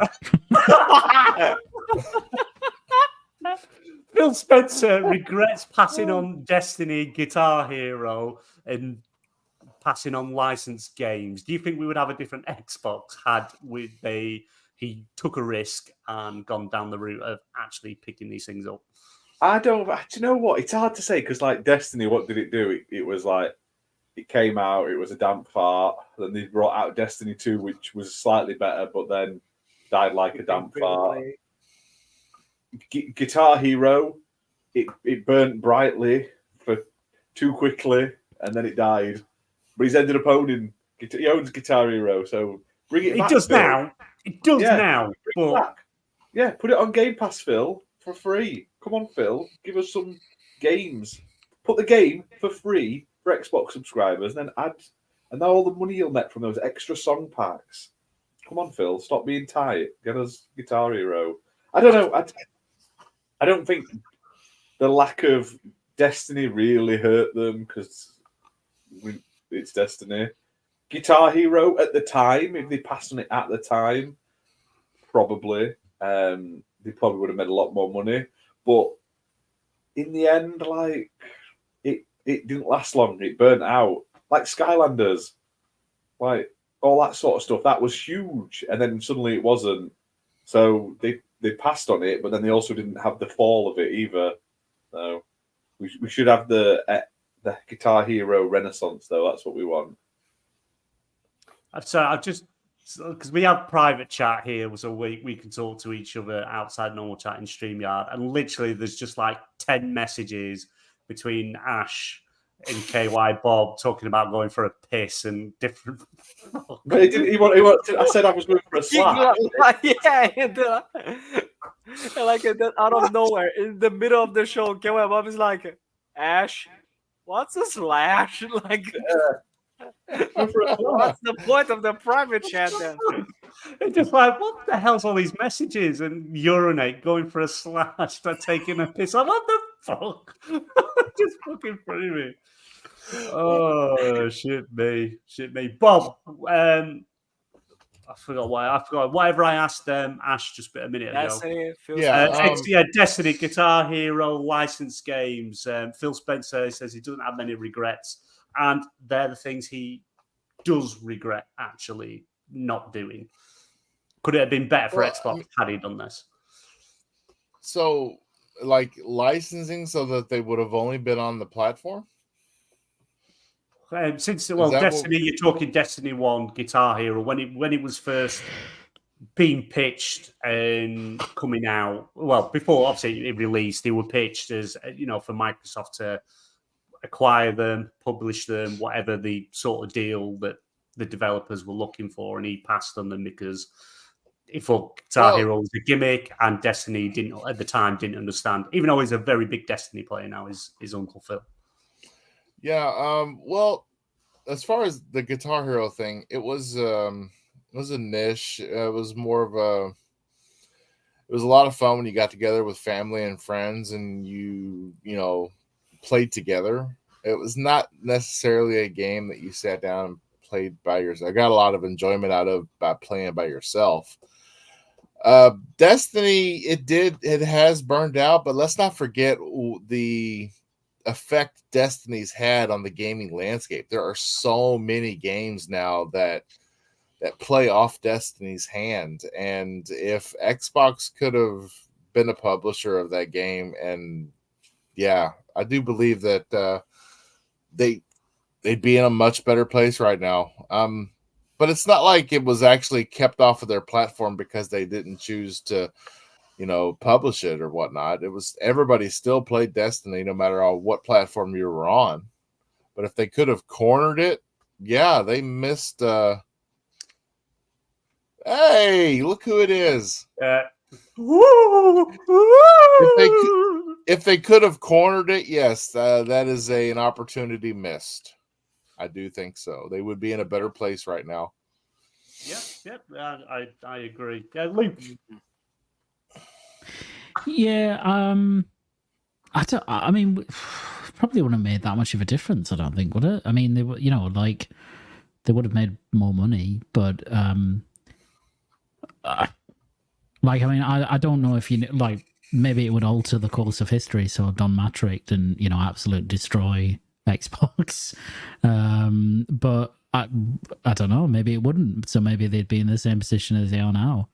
Phil Spencer regrets passing on Destiny, Guitar Hero, and passing on licensed games. Do you think we would have a different Xbox had he took a risk and gone down the route of actually picking these things up? I don't. Do you know what? It's hard to say because, like Destiny, what did it do? It was like it came out. It was a damp fart. Then they brought out Destiny 2, which was slightly better, but then died like a damp fart. Guitar Hero, it burnt brightly for too quickly, and then it died. But he's ended up owning. He owns Guitar Hero, so bring it back. It does Phil. now. It does now. Bring it back. Yeah, put it on Game Pass, Phil, for free. Come on, Phil, give us some games. Put the game for free for Xbox subscribers, and then add. And now all the money you'll make from those extra song packs. Come on, Phil, stop being tight. Get us Guitar Hero. I don't know. I don't think the lack of Destiny really hurt them because it's Destiny. Guitar Hero at the time, if they passed on it at the time, probably they probably would have made a lot more money. But in the end, like it didn't last long. It burnt out, like Skylanders, like all that sort of stuff. That was huge, and then suddenly it wasn't. So they passed on it, but then they also didn't have the fall of it either. So we should have the Guitar Hero Renaissance, though. That's what we want. So I've just because we have private chat here, so we can talk to each other outside normal chat in StreamYard, and literally there's just like 10 messages between Ash and KY Bob talking about going for a piss and different. But he wanted. I said I was going for a slash. Yeah, like out of nowhere, in the middle of the show, KY Bob is like, Ash, what's a slash? Like, what's the point of the private chat then? It's just like, what the hell's all these messages and urinate, going for a slash, taking a piss? I'm what the fuck? Just fucking funny me. Oh shit me. Bob, I forgot whatever I asked Ash just a minute ago. Destiny, Guitar Hero, licensed games. Phil Spencer says he doesn't have many regrets, and they're the things he does regret actually not doing. Could it have been better for Xbox had he done this? So, like licensing, so that they would have only been on the platform. Destiny, you're talking Destiny 1, Guitar Hero, when it was first being pitched and coming out. Well, before obviously it released, they were pitched as for Microsoft to acquire them, publish them, whatever the sort of deal that the developers were looking for, and he passed on them because he thought Guitar Hero was a gimmick, and Destiny didn't understand. Even though he's a very big Destiny player now, his Uncle Phil. Yeah, well, as far as the Guitar Hero thing, it was a niche. It was more of it was a lot of fun when you got together with family and friends and you played together. It was not necessarily a game that you sat down and played by yourself. I got a lot of enjoyment out of by playing by yourself. Destiny, it has burned out, but let's not forget the effect Destiny's had on the gaming landscape. There are so many games now that play off Destiny's hand. And if Xbox could have been a publisher of that game, and yeah, I do believe that they'd be in a much better place right now. But it's not like it was actually kept off of their platform because they didn't choose to, publish it or whatnot. It was everybody still played Destiny no matter what platform you were on. But if they could have cornered it, yeah, they missed. Hey, look who it is! If they could have cornered it, yes, that is an opportunity missed. I do think so. They would be in a better place right now. Yeah, I agree. Yeah, Luke. Yeah, I mean, probably wouldn't have made that much of a difference. I don't think, would it? I mean, they would, they would have made more money, but I mean, I don't know if maybe it would alter the course of history. So Don Matrick and absolute destroy Xbox, but I don't know. Maybe it wouldn't. So maybe they'd be in the same position as they are now.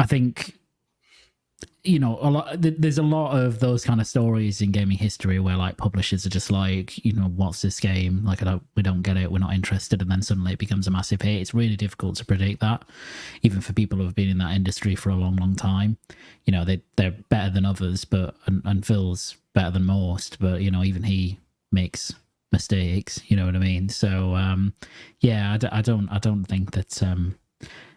I think there's a lot of those kind of stories in gaming history where publishers are just what's this game? We don't get it. We're not interested, and then suddenly it becomes a massive hit. It's really difficult to predict that, even for people who have been in that industry for a long, long time. They're better than others, but and Phil's better than most, but even he makes mistakes. You know what I mean? So yeah, I don't think that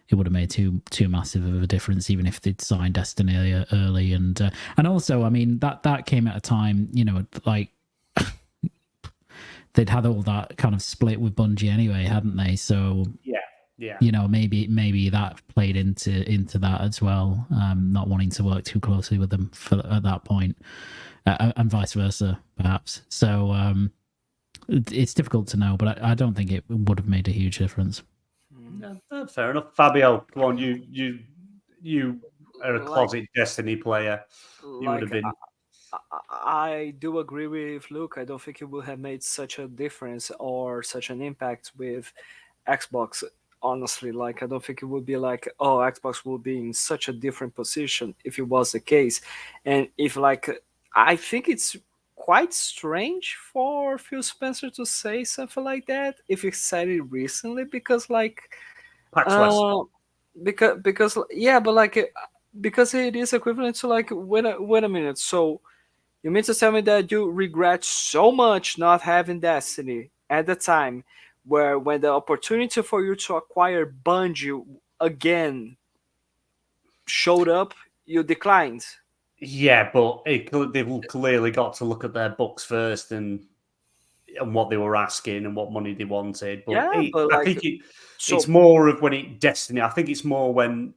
it would have made too massive of a difference, even if they'd signed Destiny early. And also, I mean, that came at a time, they'd had all that kind of split with Bungie anyway, hadn't they? So yeah, maybe that played into that as well, not wanting to work too closely with them at that point, and vice versa, perhaps. So it's difficult to know, but I don't think it would have made a huge difference. Yeah, fair enough. Fabio, come on, you are a closet Destiny player. You would have been. I do agree with Luke. I don't think it would have made such a difference or such an impact with Xbox. Honestly, I don't think it would be Xbox would be in such a different position if it was the case. And if I think it's quite strange for Phil Spencer to say something like that if he said it recently, because because yeah, but because it is equivalent to wait a minute. So you mean to tell me that you regret so much not having Destiny at the time, where when the opportunity for you to acquire Bungie again showed up, you declined? Yeah, but they've clearly got to look at their books first and what they were asking and what money they wanted. But Yeah, but I think it's more of when Destiny. I think it's more when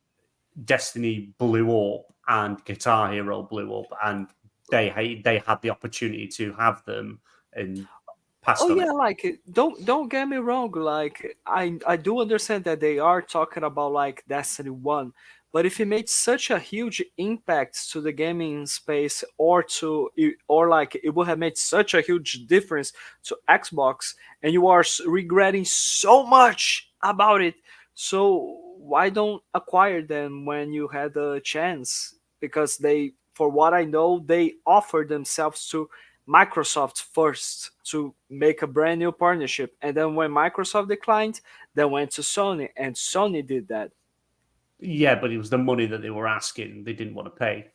Destiny blew up and Guitar Hero blew up, and they had the opportunity to have them and passed on it. Don't get me wrong. I do understand that they are talking about Destiny 1, but if it made such a huge impact to the gaming space, or it would have made such a huge difference to Xbox, and you are regretting so much about it, so why don't acquire them when you had the chance? Because for what I know, they offered themselves to Microsoft first to make a brand new partnership, and then when Microsoft declined, they went to Sony, and Sony did that. Yeah, but it was the money that they were asking. They didn't want to pay.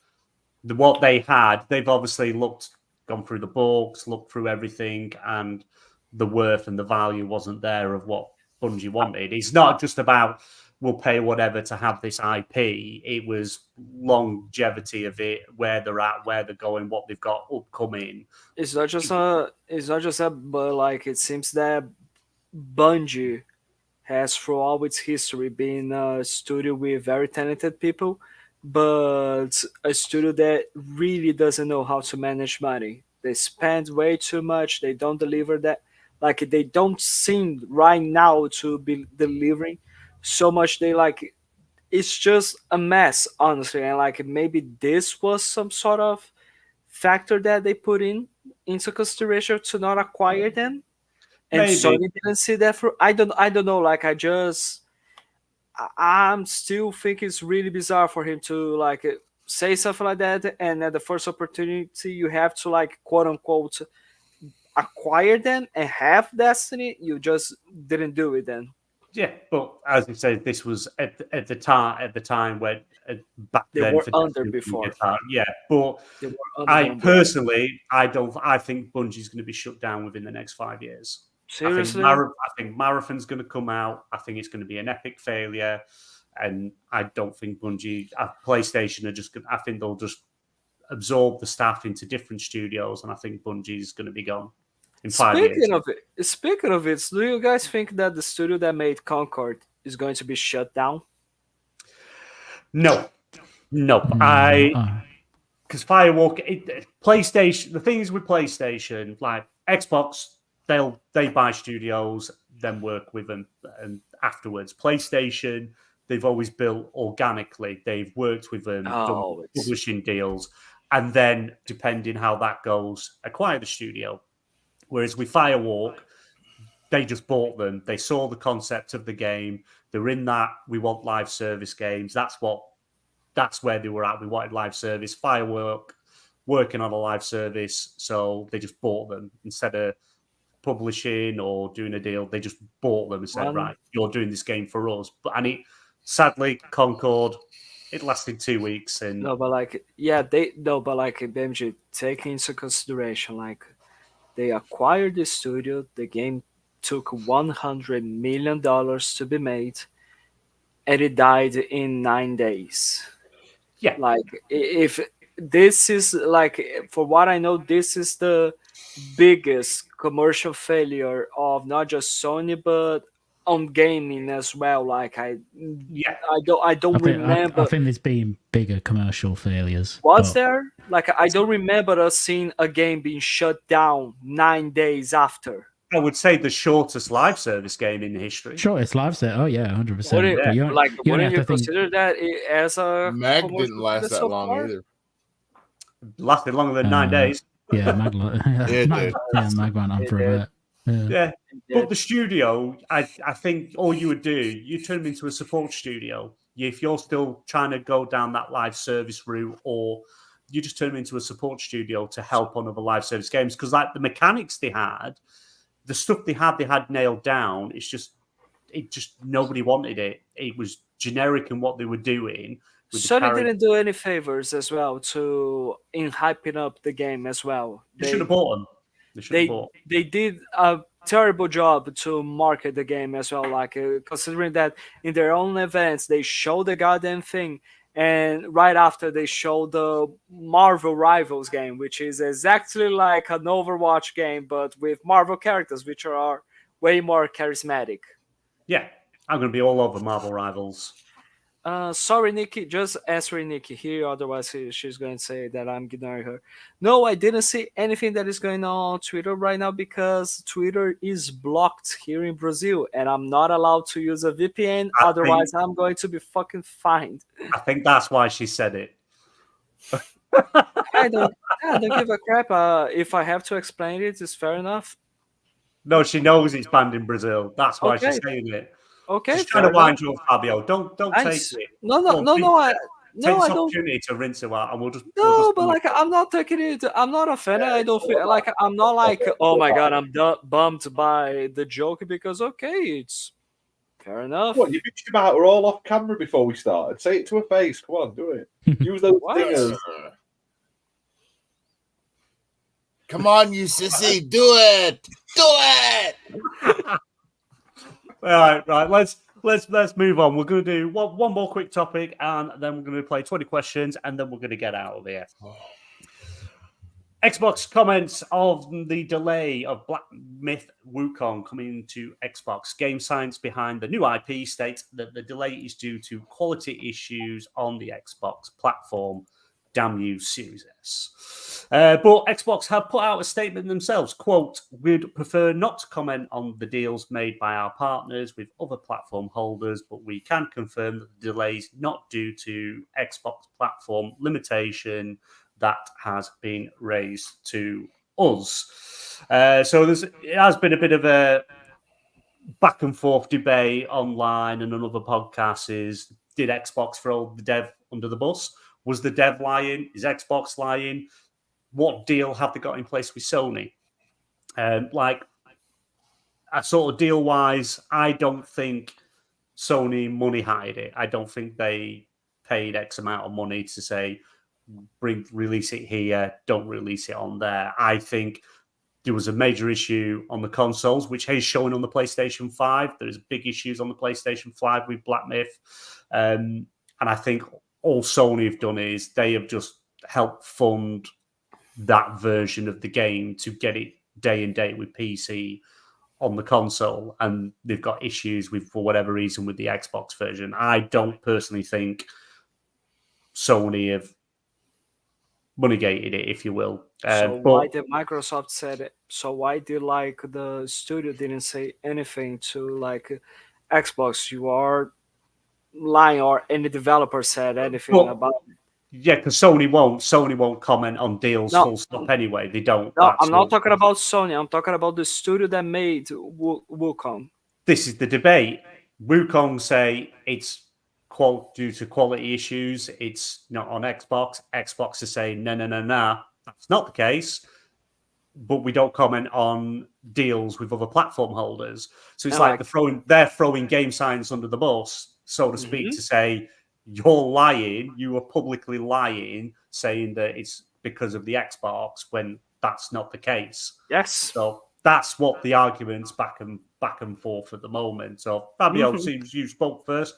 What they had, they've obviously gone through the books, looked through everything, and the worth and the value wasn't there of what Bungie wanted. It's not just about we'll pay whatever to have this IP. It was longevity of it, where they're at, where they're going, what they've got upcoming. It's not just that, but it seems that Bungie has throughout its history been a studio with very talented people, but a studio that really doesn't know how to manage money. They spend way too much. They don't deliver that. They don't seem right now to be delivering so much. It's just a mess, honestly. And maybe this was some sort of factor that they put into consideration to not acquire them. And Maybe. Sony didn't see that for. I don't know. Like I'm still think it's really bizarre for him to like say something like that, and at the first opportunity you have to like quote unquote acquire them and have Destiny. You just didn't do it then. Yeah, but as you said, this was at the time when back They then were for under Destiny, before. Yeah, but They were under I one. personally, I think Bungie's going to be shut down within the next 5 years. Seriously, I think Marathon's going to come out. I think it's going to be an epic failure, and I don't think Bungie, PlayStation are just. I think they'll just absorb the staff into different studios, and I think Bungie's going to be gone in 5 years. Speaking of it, do you guys think that the studio that made Concord is going to be shut down? No. Because Firewalk, PlayStation. The thing is with PlayStation, like Xbox, they buy studios, then work with them, and afterwards, PlayStation, they've always built organically. They've worked with them, done publishing deals, and then depending how that goes, acquire the studio. Whereas with Firewalk, they just bought them. They saw the concept of the game. They're in that we want live service games. That's where they were at. We wanted live service. Firework working on a live service, so they just bought them instead of publishing or doing a deal. They just bought them and said, "Right, you're doing this game for us." Sadly, Concord, it lasted 2 weeks, and BMG, take into consideration, like they acquired the studio. The game took $100 million to be made, and it died in 9 days. Yeah, like if this is like, for what I know, this is the biggest commercial failure of not just Sony but on gaming as well. Like I don't remember. I think there's been bigger commercial failures. There? Like I don't remember us seeing a game being shut down 9 days after. I would say the shortest live service game in history. Shortest live service? Oh yeah, 100%. Wouldn't you consider that as a Mag didn't last that long either. Lasted longer than 9 days. Yeah, Mag. Mag went on for a bit. Yeah. But the studio, I think all you would do, you turn them into a support studio. If you're still trying to go down that live service route, or you just turn them into a support studio to help on other live service games, because like the mechanics they had. The stuff they had nailed down. It just nobody wanted it. It was generic in what they were doing. Sony didn't do any favors as well in hyping up the game as well. They should have bought them. They did a terrible job to market the game as well. Like considering that in their own events they show the goddamn thing, and right after they show the Marvel Rivals game, which is exactly like an Overwatch game, but with Marvel characters, which are way more charismatic. Yeah, I'm going to be all over Marvel Rivals. Sorry, Nikki, just answering Nikki here. Otherwise, she's going to say that I'm ignoring her. No, I didn't see anything that is going on Twitter right now because Twitter is blocked here in Brazil, and I'm not allowed to use a VPN. Otherwise, I'm going to be fucking fined. I think that's why she said it. I don't give a crap. If I have to explain it, it's fair enough. No, she knows it's banned in Brazil. That's why she's saying it. Okay, she's trying to wind you up, Fabio. Don't take it. No. I don't. Opportunity to rinse it out, and we'll just. I'm not taking it. I'm not offended. I don't feel like I'm not like, oh my god, I'm bummed by the joke because it's fair enough. What, you bitched about her all off camera before we started? Say it to her face. Come on, do it. Use those stingers. Come on, you sissy, do it. Do it. All right. Let's move on. We're going to do one more quick topic, and then we're going to play 20 questions, and then we're going to get out of here. Xbox comments on the delay of Black Myth Wukong coming to Xbox. Game science behind the new IP states that the delay is due to quality issues on the Xbox platform. Damn you, Series S. But Xbox have put out a statement themselves, quote, "We'd prefer not to comment on the deals made by our partners with other platform holders, but we can confirm that the delay is not due to Xbox platform limitation that has been raised to us. So it has been a bit of a back and forth debate online and on other podcasts is, did Xbox throw the dev under the bus? Was the dev lying? Is Xbox lying? What deal have they got in place with Sony? Like, a sort of deal wise, I don't think Sony money hide it. I don't think they paid X amount of money to say, release it here, don't release it on there. I think there was a major issue on the consoles, which is showing on the PlayStation 5. There's big issues on the PlayStation 5 with Black Myth. And I think all Sony have done is they have just helped fund that version of the game to get it day and date with PC on the console. And they've got issues with, for whatever reason, with the Xbox version. I don't personally think Sony have money-gated it, if you will. Why did Microsoft said it? So why did like the studio didn't say anything to like Xbox? You are lying, or any developer said anything about it? Yeah, because Sony won't comment on deals full stop anyway. They don't. No, I'm not talking about Sony. I'm talking about the studio that made Wukong. This is the debate. Wukong say it's due to quality issues. It's not on Xbox. Xbox is saying no. That's not the case. But we don't comment on deals with other platform holders. So it's like they're throwing game science under the bus, so to speak, to say, you're lying, you are publicly lying, saying that it's because of the Xbox when that's not the case. Yes. So that's what the argument's back and forth at the moment. So Fabio, seems you spoke first.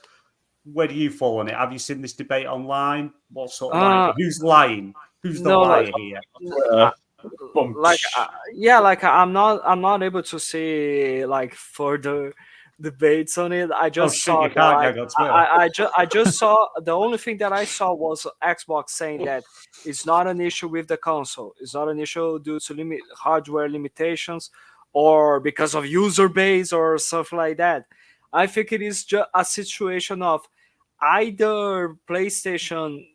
Where do you fall on it? Have you seen this debate online? What sort of who's lying? Who's the liar here? I'm not able to see like further debates on it. I just saw I just saw the only thing that I saw was Xbox saying that it's not an issue with the console. It's not an issue due to hardware limitations or because of user base or stuff like that. I think it is just a situation of either PlayStation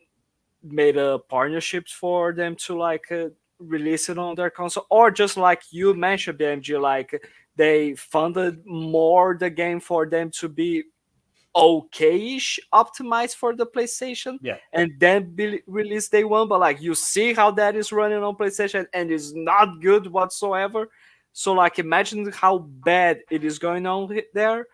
made a partnership for them to like release it on their console, or just like you mentioned, BMG, like they funded more the game for them to be okay-ish optimized for the PlayStation, and then release day one. But like you see how that is running on PlayStation and is not good whatsoever. So like imagine how bad it is going on there.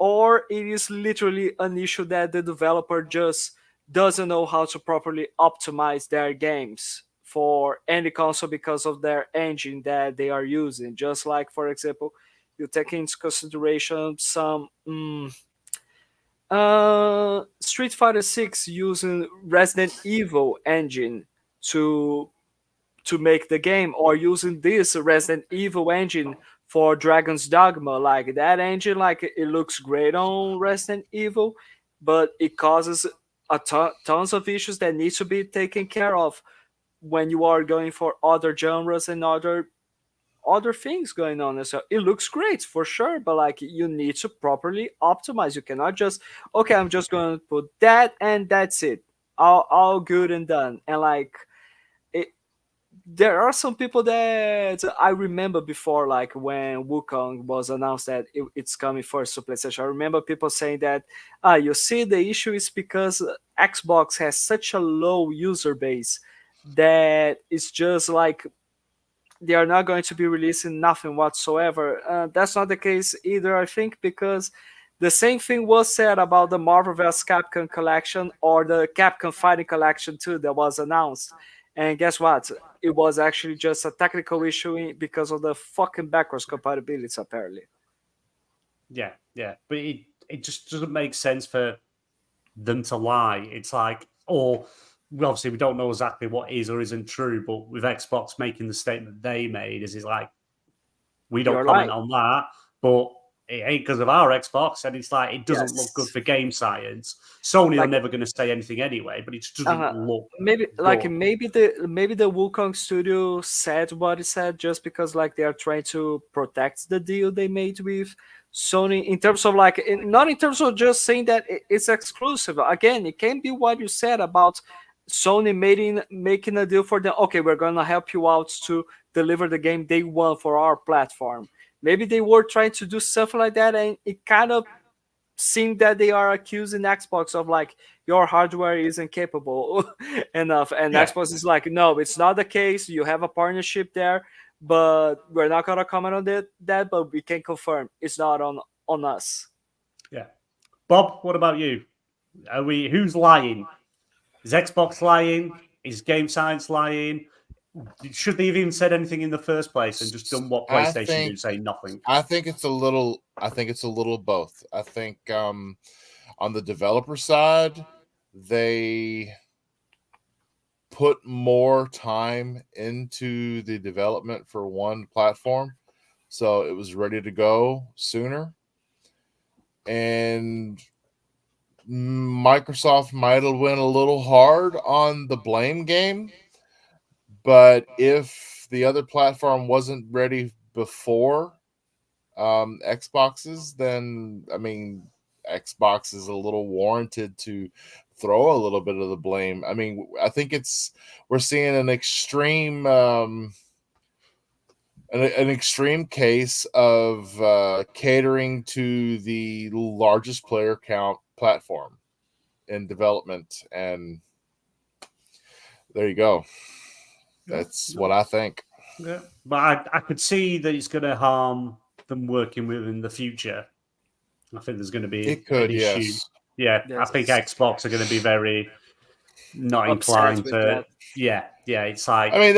Or it is literally an issue that the developer just doesn't know how to properly optimize their games for any console because of their engine that they are using. Just like, for example, you take into consideration some Street Fighter 6 using Resident Evil engine to make the game, or using this Resident Evil engine for Dragon's Dogma. Like that engine, like it looks great on Resident Evil, but it causes tons of issues that need to be taken care of when you are going for other genres and other things going on. So it looks great for sure, but like you need to properly optimize. You cannot just, okay, I'm just going to put that and that's it, all good and done. And like there are some people that I remember before, like when Wukong was announced that it's coming first to PlayStation. I remember people saying that, you see, the issue is because Xbox has such a low user base that it's just like they are not going to be releasing nothing whatsoever. That's not the case either, I think, because the same thing was said about the Marvel vs. Capcom collection or the Capcom Fighting collection too that was announced. And guess what? It was actually just a technical issue because of the fucking backwards compatibility, apparently. Yeah. But it just doesn't make sense for them to lie. It's like, obviously we don't know exactly what is or isn't true, but with Xbox making the statement they made, is like, we don't comment on that, but it ain't because of our Xbox, and it's like it doesn't look good for game science. Sony are never going to say anything anyway, but it just doesn't look maybe good. maybe the Wukong studio said what it said just because like they are trying to protect the deal they made with Sony in terms of like not in terms of just saying that it's exclusive. Again, it can be what you said about Sony making a deal for them. Okay, we're gonna help you out to deliver the game day one for our platform. Maybe they were trying to do something like that, and it kind of seemed that they are accusing Xbox of like your hardware isn't capable enough, and Xbox is like, no, it's not the case. You have a partnership there, but we're not gonna comment on that. But we can confirm it's not on us. Yeah, Bob, what about you? Who's lying? Is Xbox lying? Is Game Science lying? Should they have even said anything in the first place and just done what PlayStation do, say nothing? I think it's a little both. I think on the developer side, they put more time into the development for one platform, so it was ready to go sooner. And Microsoft might have went a little hard on the blame game, but if the other platform wasn't ready before Xboxes, then I mean, Xbox is a little warranted to throw a little bit of the blame. I mean, I think we're seeing an extreme case of catering to the largest player count platform in development, and there you go. That's what I think. Yeah, but I could see that it's going to harm them working with in the future. I think there's going to be an issue. Yes. Yeah, I think Xbox are going to be very not inclined to. That. Yeah, it's like. I mean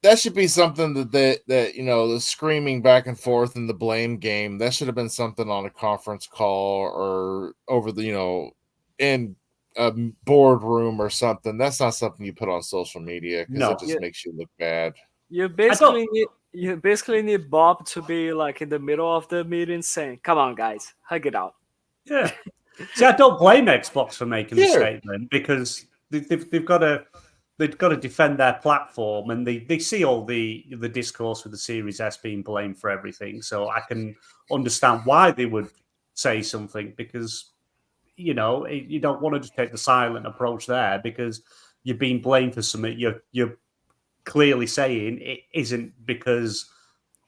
that should be something that the screaming back and forth in the blame game, that should have been something on a conference call or over the in a boardroom or something. That's not something you put on social media because it just makes you look bad. You basically need Bob to be like in the middle of the meeting saying, "Come on, guys, hug it out." Yeah. See, I don't blame Xbox for making the statement because they've got to defend their platform, and they see all the discourse with the Series S being blamed for everything. So I can understand why they would say something, because you don't want to just take the silent approach there because you're being blamed for something you're clearly saying it isn't because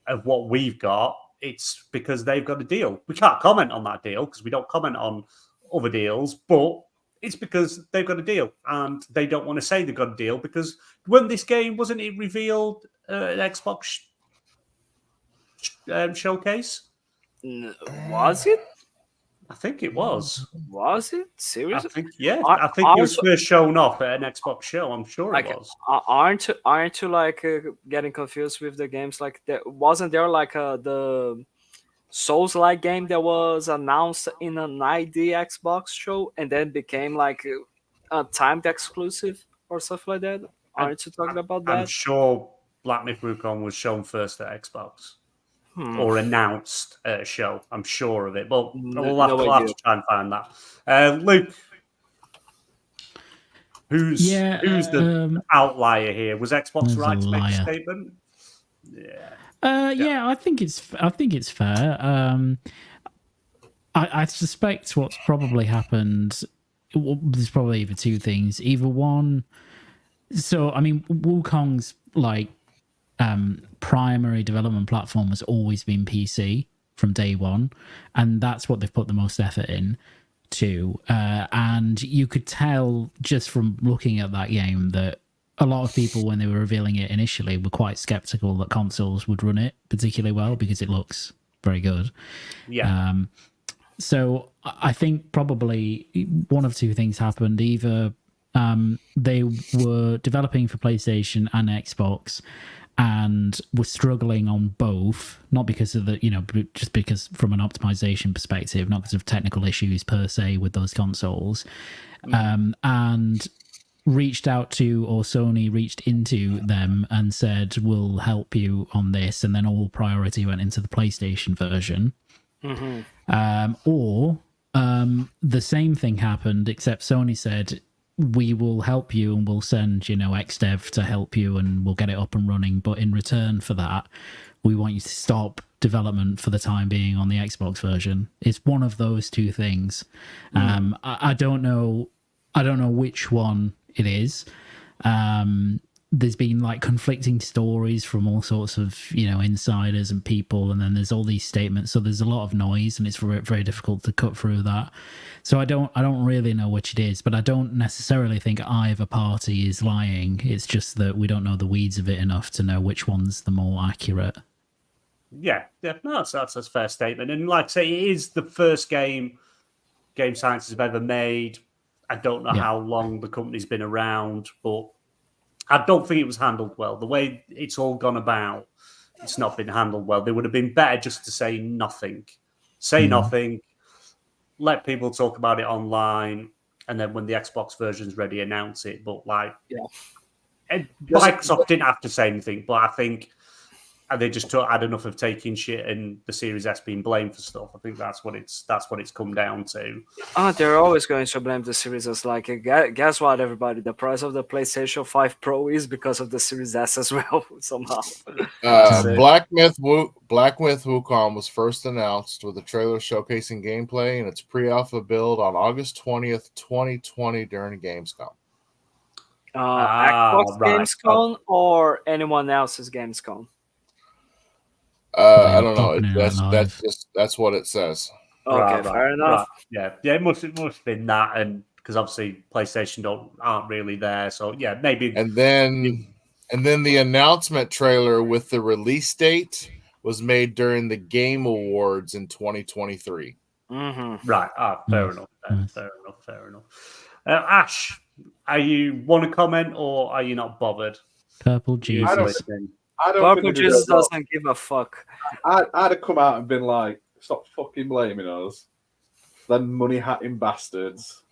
of what we've got. It's because they've got a deal. We can't comment on that deal because we don't comment on other deals, but it's because they've got a deal and they don't want to say they've got a deal because when this game, wasn't it revealed at Xbox showcase? Was it? I think it was. Was it? Seriously? I think it was first shown off at an Xbox show. I'm sure it was. Aren't you like getting confused with the games? Like, wasn't there like the Souls-like game that was announced in an ID Xbox show and then became like a timed exclusive or stuff like that? Aren't you talking about that? I'm sure Black Myth Wukong was shown first at Xbox. Or announced at a show. I'm sure of it. But we'll have to try and find that. Luke, who's the outlier here? Was Xbox right to make a statement? Yeah, I think it's fair. I suspect what's probably happened. There's probably either two things. Either one. So I mean, Wukong's like primary development platform has always been PC from day one, and that's what they've put the most effort in to. And you could tell just from looking at that game that a lot of people, when they were revealing it initially, were quite skeptical that consoles would run it particularly well because it looks very good. Yeah. So I think probably one of two things happened. Either they were developing for PlayStation and Xbox and were struggling on both, not because of just because from an optimization perspective, not because of technical issues per se with those consoles, and reached out to, or Sony reached into them and said, we'll help you on this, and then all priority went into the PlayStation version. Or the same thing happened, except Sony said, we will help you and we'll send, XDev to help you and we'll get it up and running. But in return for that, we want you to stop development for the time being on the Xbox version. It's one of those two things. I don't know which one it is. There's been like conflicting stories from all sorts of, you know, insiders and people, and then there's all these statements. So there's a lot of noise, and it's very, very difficult to cut through that. So I don't really know which it is, but I don't necessarily think either party is lying. It's just that we don't know the weeds of it enough to know which one's the more accurate. Yeah, no, that's a fair statement. And like I say, it is the first game Science have ever made. I don't know how long the company's been around, but I don't think it was handled well. The way it's all gone about, it's not been handled well. They would have been better just to say nothing. Say nothing, let people talk about it online, and then when the Xbox version's ready, announce it. But Microsoft didn't have to say anything, but I think they just had enough of taking shit and the Series S being blamed for stuff. I think that's what it's come down to. They're always going to blame the Series S. Like, guess what, everybody? The price of the PlayStation 5 Pro is because of the Series S as well, somehow. Black Myth Wukong was first announced with a trailer showcasing gameplay in its pre-alpha build on August 20th, 2020 during Gamescom. Xbox Gamescom or anyone else's Gamescom? I don't know. That's what it says. Okay, fair enough. Right. Yeah, it must have been that, and because obviously PlayStation aren't really there, so yeah, maybe. And then the announcement trailer with the release date was made during the Game Awards in 2023. Mm-hmm. Right. Fair enough. Fair enough. Ash, are you want to comment or are you not bothered? Purple Jesus. Purple Jesus doesn't give a fuck. I'd have come out and been like, stop fucking blaming us. Then money hatting bastards.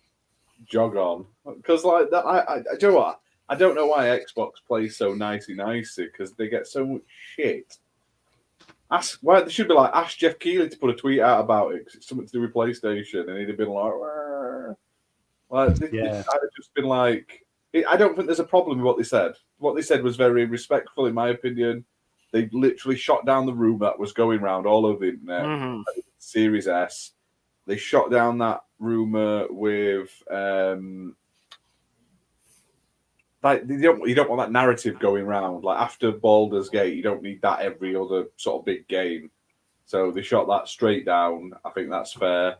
Jog on. Because like that, I do you know what? I don't know why Xbox plays so nicey because they get so much shit. They should be like, ask Jeff Keighley to put a tweet out about it because it's something to do with PlayStation, and he'd have been like, I'd have just been like, I don't think there's a problem with what they said. What they said was very respectful, in my opinion. They literally shot down the rumor that was going around all over the internet. Series S. They shot down that rumor with you don't want that narrative going around. Like after Baldur's Gate, you don't need that every other sort of big game. So they shot that straight down. I think that's fair.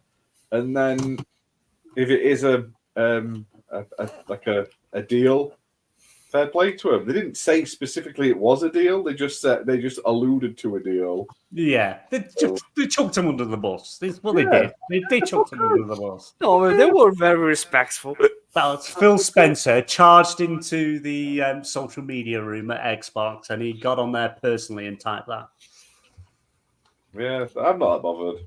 And then if it is a deal, fair play to them. They didn't say specifically it was a deal. They just alluded to a deal. Yeah, they chucked him under the bus. That's what they did. They chucked him under the bus. No, they were very respectful. That's Phil Spencer charged into the social media room at Xbox, and he got on there personally and typed that. Yeah, I'm not that bothered.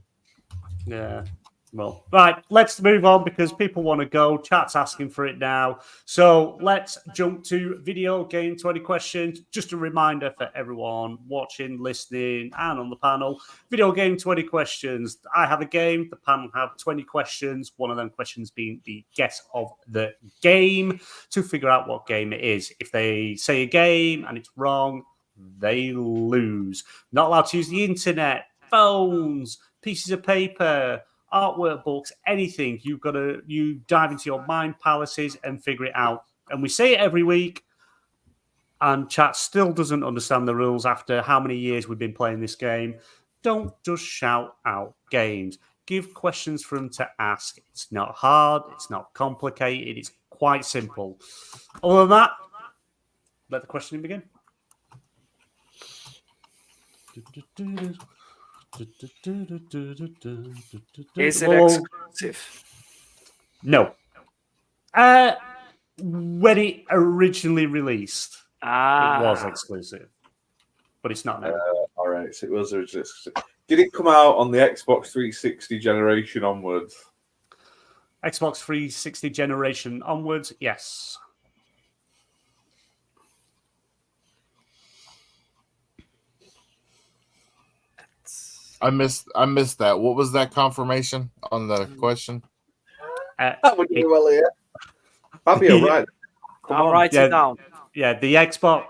Yeah. Well, right, let's move on because people want to go. Chat's asking for it now. So let's jump to video game 20 questions. Just a reminder for everyone watching, listening, and on the panel. Video game 20 questions. I have a game. The panel have 20 questions. One of them questions being the guess of the game to figure out what game it is. If they say a game and it's wrong, they lose. Not allowed to use the internet, phones, pieces of paper, artwork books, anything. You dive into your mind palaces and figure it out. And we say it every week, and chat still doesn't understand the rules after how many years we've been playing this game. Don't just shout out games. Give questions for them to ask. It's not hard. It's not complicated. It's quite simple. Other than that, let the questioning begin. Is it exclusive? No. When it originally released, it was exclusive, but it's not now. All right, so it was exclusive. Did it come out on the Xbox 360 generation onwards? Xbox 360 generation onwards, yes. I missed that. What was that confirmation on the question? That would be well here. That'd be all right. I'll write it down. Yeah, the Xbox.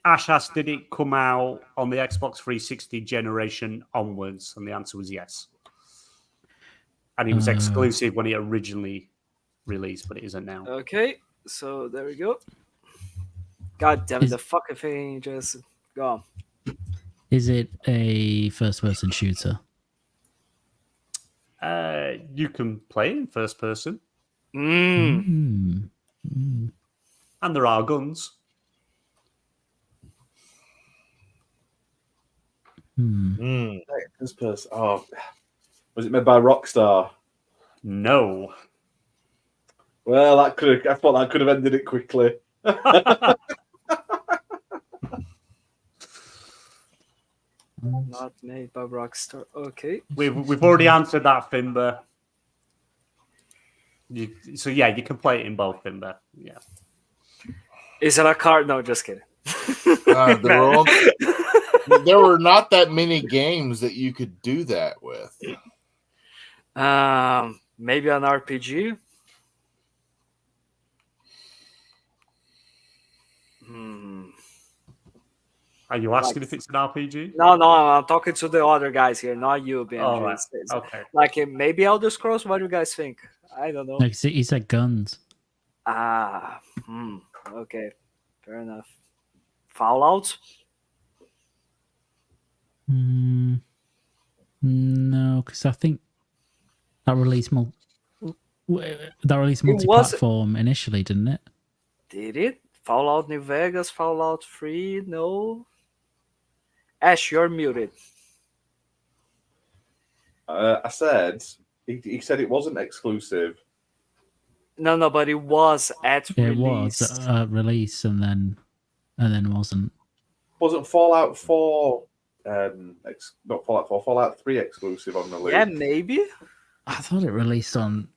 Ash asked, did it come out on the Xbox 360 generation onwards? And the answer was yes. And it was exclusive when it originally released, but it isn't now. Okay, So there we go. God damn it, the fucking thing just gone. Is it a first-person shooter? You can play in first person, Mm. and there are guns. This person. Oh, was it made by Rockstar? No. Well, I thought that could have ended it quickly. Not made by Rockstar. Okay. We've already answered that, Finbar. So yeah, you can play it in both, Finbar. Yeah. Is it a card? No, just kidding. There were not that many games that you could do that with. Maybe an RPG. Are you asking if it's an RPG? No, I'm talking to the other guys here, not you, BMG. Oh, right. Okay. Like maybe Elder Scrolls. What do you guys think? I don't know. Like he said guns. Okay, fair enough. Fallout. No, because I think that released multi-platform initially, didn't it? Did it? Fallout New Vegas, Fallout 3, no. Ash, you're muted. I said he said it wasn't exclusive. No, but it was at It release. was release and then wasn't. Wasn't Fallout 4 not Fallout 4, Fallout 3 exclusive on the list? Yeah, maybe. I thought it released on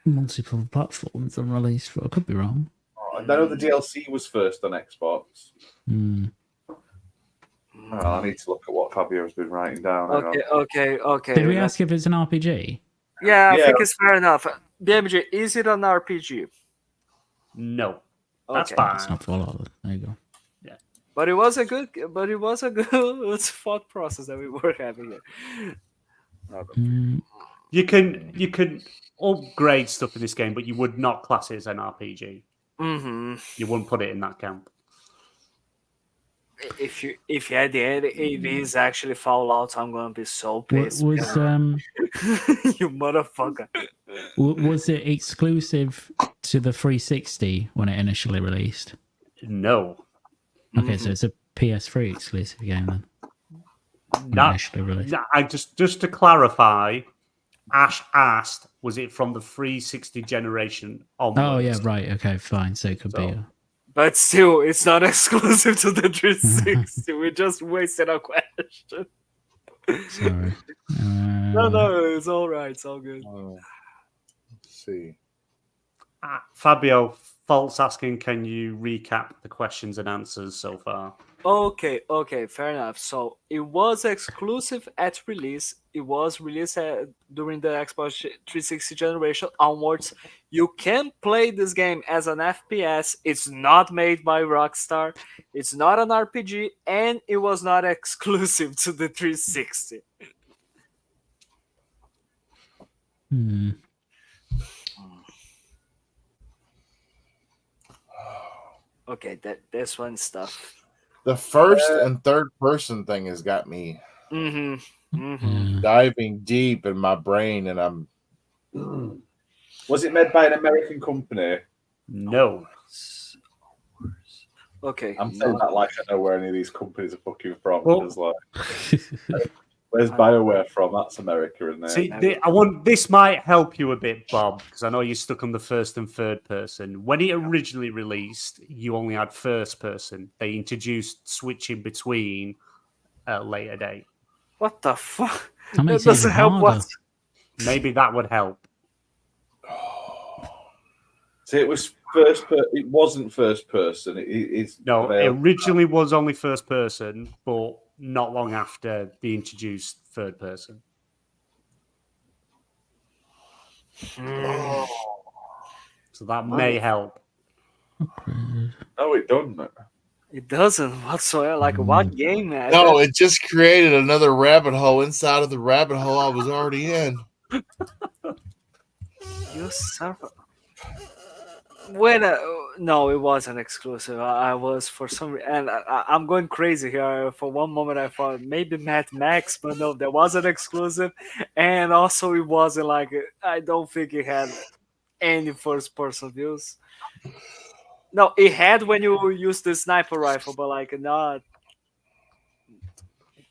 multiple platforms and released for. I could be wrong. I know the DLC was first on Xbox. Well, I need to look at what Fabio has been writing down. Okay. Did we ask if it's an RPG? Yeah, I think it's fair enough. BMG, is it an RPG? No. That's Okay. fine. It's not Fallout. There you go. But it was a good thought process that we were having here. You can upgrade stuff in this game, but you would not class it as an RPG. Mm-hmm. You wouldn't put it in that camp. If you at the end it is actually Fallout, I'm gonna be so pissed. Was you motherfucker. was it exclusive to the 360 when it initially released? No. Okay, so it's a PS3 exclusive game then. Initially released. Just to clarify, Ash asked, was it from the 360 generation onwards? Oh yeah, right. Okay, fine. So it could be. But still, it's not exclusive to the 360. We just wasted a question. Sorry. No, it's all right. It's all good. Let's see. Fabio, False asking, can you recap the questions and answers so far? Okay, fair enough. So it was exclusive at release. It was released during the Xbox 360 generation onwards. You can play this game as an FPS. It's not made by Rockstar. It's not an RPG, and it was not exclusive to the 360. Okay, this one's tough. The first and third person thing has got me diving deep in my brain, and I'm. Was it made by an American company? No. Okay. I'm saying that like I know where any of these companies are fucking from. Well, Because where's BioWare from? That's America, isn't it? See, this might help you a bit, Bob, because I know you're stuck on the first and third person. When it originally released, you only had first person. They introduced switching between at a later date. What the fuck? That doesn't help. What? Maybe that would help. See, it was first. It wasn't first person. It originally was only first person, but not long after they introduced third person. So that may help. No, it doesn't. It doesn't whatsoever. Like what game? Man? No, it just created another rabbit hole inside of the rabbit hole I was already in. You son of When no, it wasn't exclusive. I was for some and I'm going crazy here. For one moment, I thought maybe Mad Max, but no, there wasn't exclusive, and also it wasn't like I don't think it had any first-person views. No, it had when you use the sniper rifle, but like not.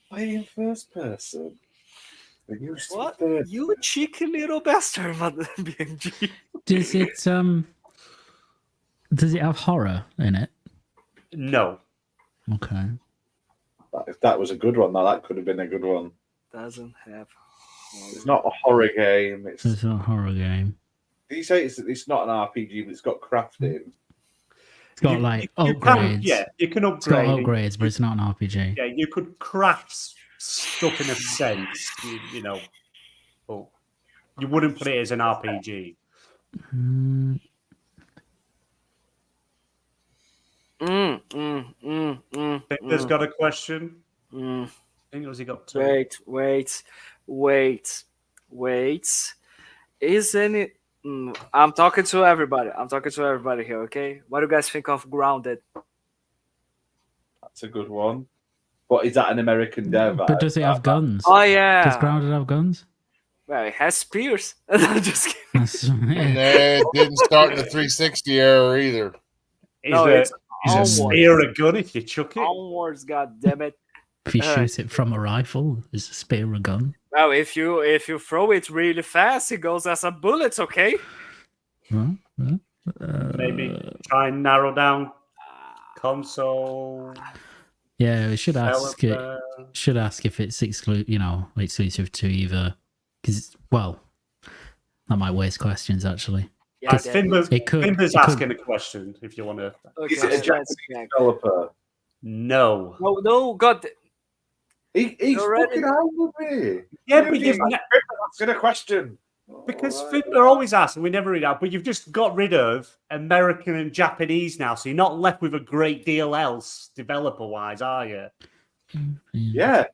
Playing first person. They used to What? third. You cheeky little bastard, BMG. Does it have horror in it? No. Okay. If that was a good one, that could have been a good one. Doesn't have. It's not a horror game. It's not a horror game. Did you say it's not an RPG, but it's got crafting? It's got upgrades. You can upgrade. It's got upgrades, but it's not an RPG. Yeah, you could craft stuff in a sense, you know, but you wouldn't put it as an RPG. Finder's got a question. I think has he got two? Wait. Is any? I'm talking to everybody. Here. Okay, what do you guys think of Grounded? That's a good one. But is that an American dev? But does it have guns? Oh yeah. Does Grounded have guns? Well, it has spears. I'm just kidding. And it didn't start in the 360 era either. Is a spear a gun if you chuck it? Onwards, god damn it. If you shoot it from a rifle, is a spear a gun? Well, if you throw it really fast, it goes as a bullet. Okay. Maybe try and narrow down console. Yeah, we should ask. Should ask if it's exclusive to either. Because that might waste questions actually. Yeah, Finder's asking a question. If you want to. Okay, is it a Japanese developer? No. No, God. He's fucking out of me. Yeah, but you've asking a question. because Finder always asks, and we never read out. But you've just got rid of American and Japanese now, so you're not left with a great deal else developer-wise, are you? Yeah.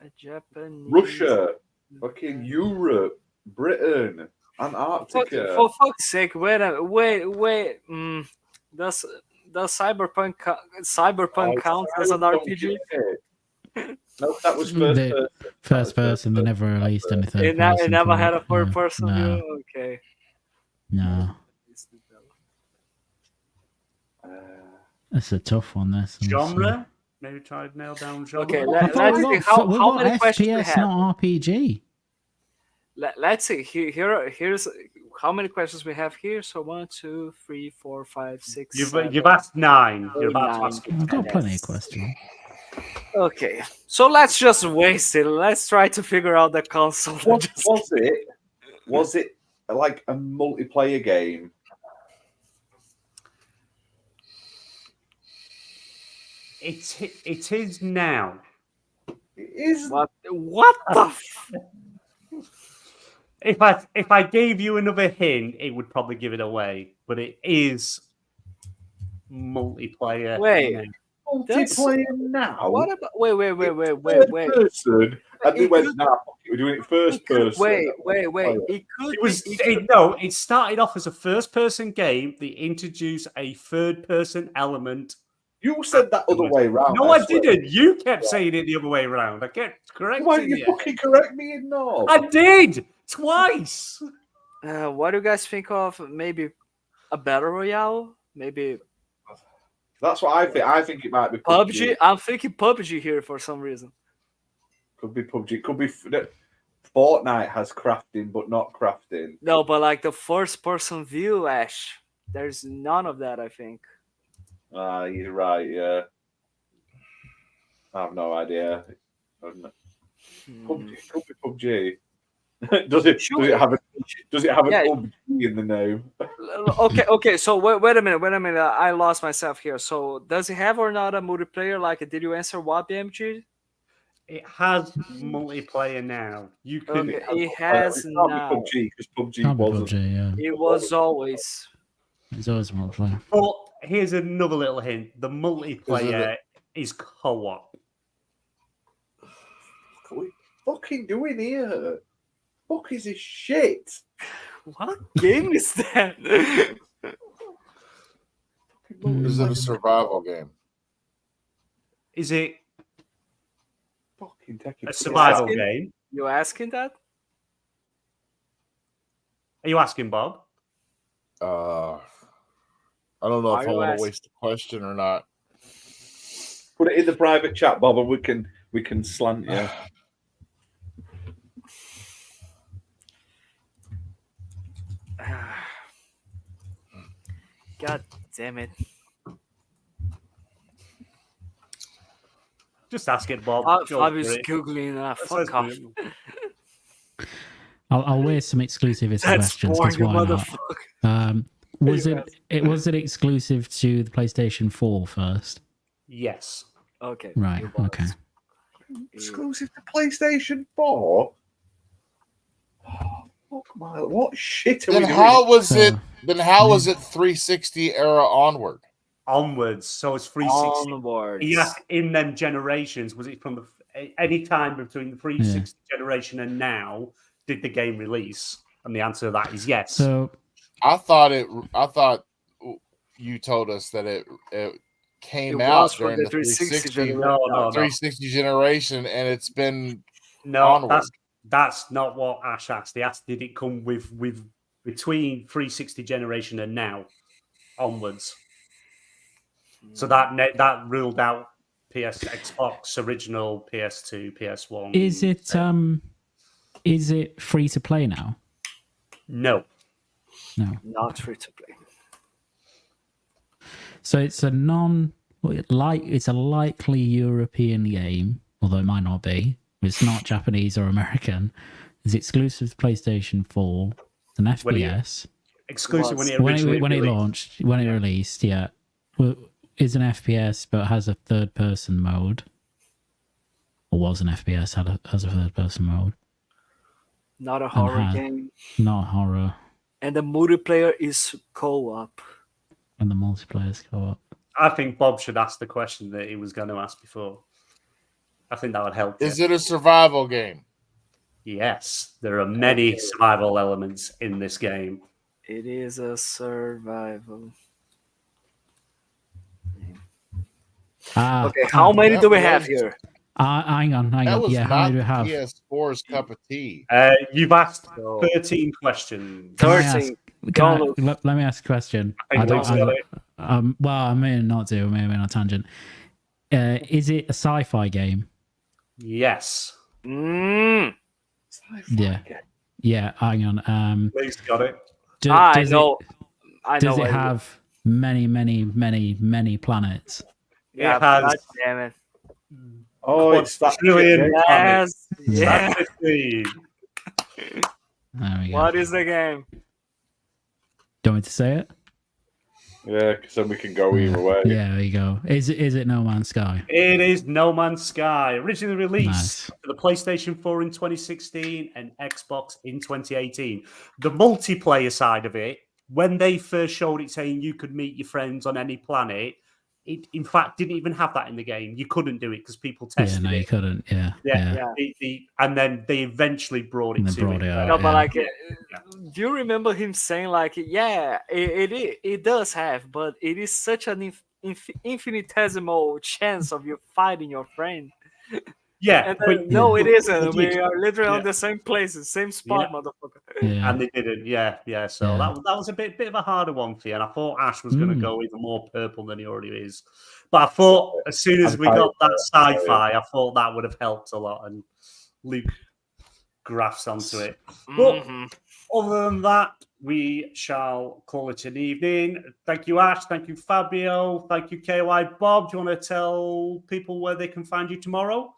A Japanese. Russia, fucking Europe, Britain, Antarctica. For fuck's sake, wait. Does Cyberpunk count as an RPG? No, that was first person. They never released anything. It never had a third person view? Okay. No. That's a tough one, this. Genre? Maybe try to nail down genre. Okay, let's see how many questions we FPS, have. not RPG. Let's see. Here's how many questions we have here. So 1, 2, 3, 4, 5, 6. You've asked 9. You're about to ask I've got plenty of questions. Okay, so let's just waste it. Let's try to figure out the console. Was it like a multiplayer game? It is now. It is. What the? If I gave you another hint, it would probably give it away. But it is multiplayer. Wait. Multiplayer now. What about? Wait. Person, and they went, nah, we're doing it first person. Wait. It started off as a first-person game. They introduced a third-person element. You said that other way round. No, I didn't. You kept saying it the other way around. I kept correcting Why don't you you. fucking correct me in no? I did twice. What do you guys think of maybe a battle royale? Maybe That's what I think. I think it might be PUBG. I'm thinking PUBG here for some reason. Could be PUBG. Could be Fortnite has crafting, but not crafting. No, but like the first-person view, Ash. There's none of that. I think. You're right. Yeah, I have no idea. PUBG, could be PUBG. Does it have an PUBG in the name? Okay. So wait a minute. I lost myself here. So does it have or not a multiplayer? Like, did you answer what, BMG? It has multiplayer now. You can. Okay, it has now. PUBG because PUBG wasn't. PUBG, yeah. It was always. It's always multiplayer. But here's another little hint: the multiplayer is co-op. What are we fucking doing here? Fuck is this shit? What game is that? Is it a survival game? Is it Fucking taking a survival asking? game? You asking that? Are you asking, Bob? I don't know Are if I you want asking? to waste a question or not. Put it in the private chat, Bob, and we can slant you. God damn it. Just ask it, Bob. Go Fabio's for it. googling. Fuck off. I'll wear some exclusivist That's questions boring, because you why not? motherfucker. Was it exclusive to the PlayStation 4 first? Yes. Okay. Right. it was. Okay. Exclusive to PlayStation 4? Oh, fuck my... What shit are we Then doing? how was it? So, Then how was it 360 era onward? Onwards. So it's 360. Onwards. He asked in them generations, was it from any time between the 360 generation and now, did the game release? And the answer to that is yes. so I thought you told us that it came It out was from during the the 360 360 no. 360 generation, and it's been No, onward. that's not what Ash asked. He asked, did it come with between 360 generation and now onwards? So that ruled out Xbox original, PS2, PS1. is it free to play now? No. No. Not free to play. So it's a it's a likely European game, although it might not be. It's not Japanese or American. It's exclusive to PlayStation 4. It's an FPS. Exclusive when it When originally it released. launched, when it released, yeah. Well, is an FPS, but has a third person mode. Or was an FPS, has a third person mode. Not a horror game. Not horror. And the multiplayer is co-op. And the multiplayer's co-op. I think Bob should ask the question that he was going to ask before. I think that would help. Is it a survival game? Yes, there are many survival elements in this game. It is a survival. Okay, how many do we have here? Hang on. That was Yeah, how not many do we have? PS4's cup of tea. You've asked 13 questions. Can I 13. let me ask a question. I think Luke's got it. Well, I may not do. Maybe on a tangent. Is it a sci-fi game? Yes. Yeah. Hang on. Luke's got it. I know. Does it have many planets? Yeah, It has. God damn it. Oh, it's that Trillion. Yes. Yeah. That's 15. There we go. What is the game? Do you want me to say it? Yeah, because then we can go either way. Yeah, there you go. Is it No Man's Sky? It is No Man's Sky, originally released Nice. for the PlayStation 4 in 2016 and Xbox in 2018. The multiplayer side of it, when they first showed it saying you could meet your friends on any planet, it in fact didn't even have that in the game. You couldn't do it because people tested Yeah, no, it. you couldn't. Yeah. And then they eventually brought it And they to brought it. it out. No, but yeah. like, do you remember him saying like, yeah, it does have, but it is such an infinitesimal chance of you fighting your friend. Yeah, And then, no, it isn't. They did. We are literally Yeah. on the same places, same spot, motherfucker. Yeah. And they didn't, yeah. So Yeah. that was a bit of a harder one for you. And I thought Ash was going to go even more purple than he already is. But I thought as soon as we got that sci-fi, I thought that would have helped a lot. And Luke graphs onto it. But other than that, we shall call it an evening. Thank you, Ash. Thank you, Fabio. Thank you, KY. Bob, do you want to tell people where they can find you tomorrow?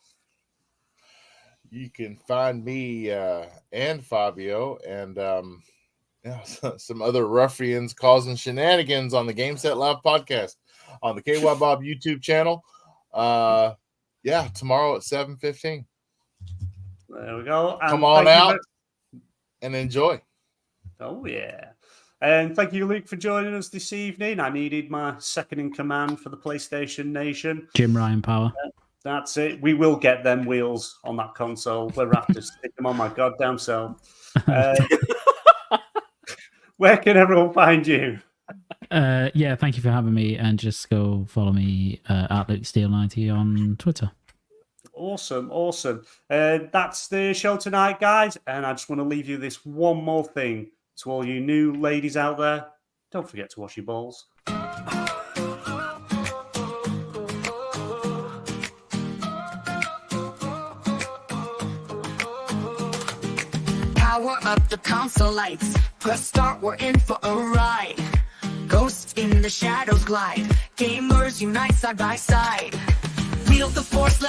You can find me and Fabio and some other ruffians causing shenanigans on the Game Set Live podcast on the KY Bob YouTube channel. Tomorrow at 7:15. There we go. And Come on thank you out and enjoy. Oh, yeah. And thank you, Luke, for joining us this evening. I needed my second in command for the PlayStation Nation. Jim Ryan power. That's it. We will get them wheels on that console. We'll have to stick them on my goddamn self. Where can everyone find you? yeah, thank you for having me, and just go follow me at LukeSteele90 on Twitter. Awesome. That's the show tonight, guys. And I just want to leave you this one more thing to all you new ladies out there. Don't forget to wash your balls. Power up the console lights. Press start, we're in for a ride. Ghosts in the shadows glide. Gamers unite side by side. Wield the force, let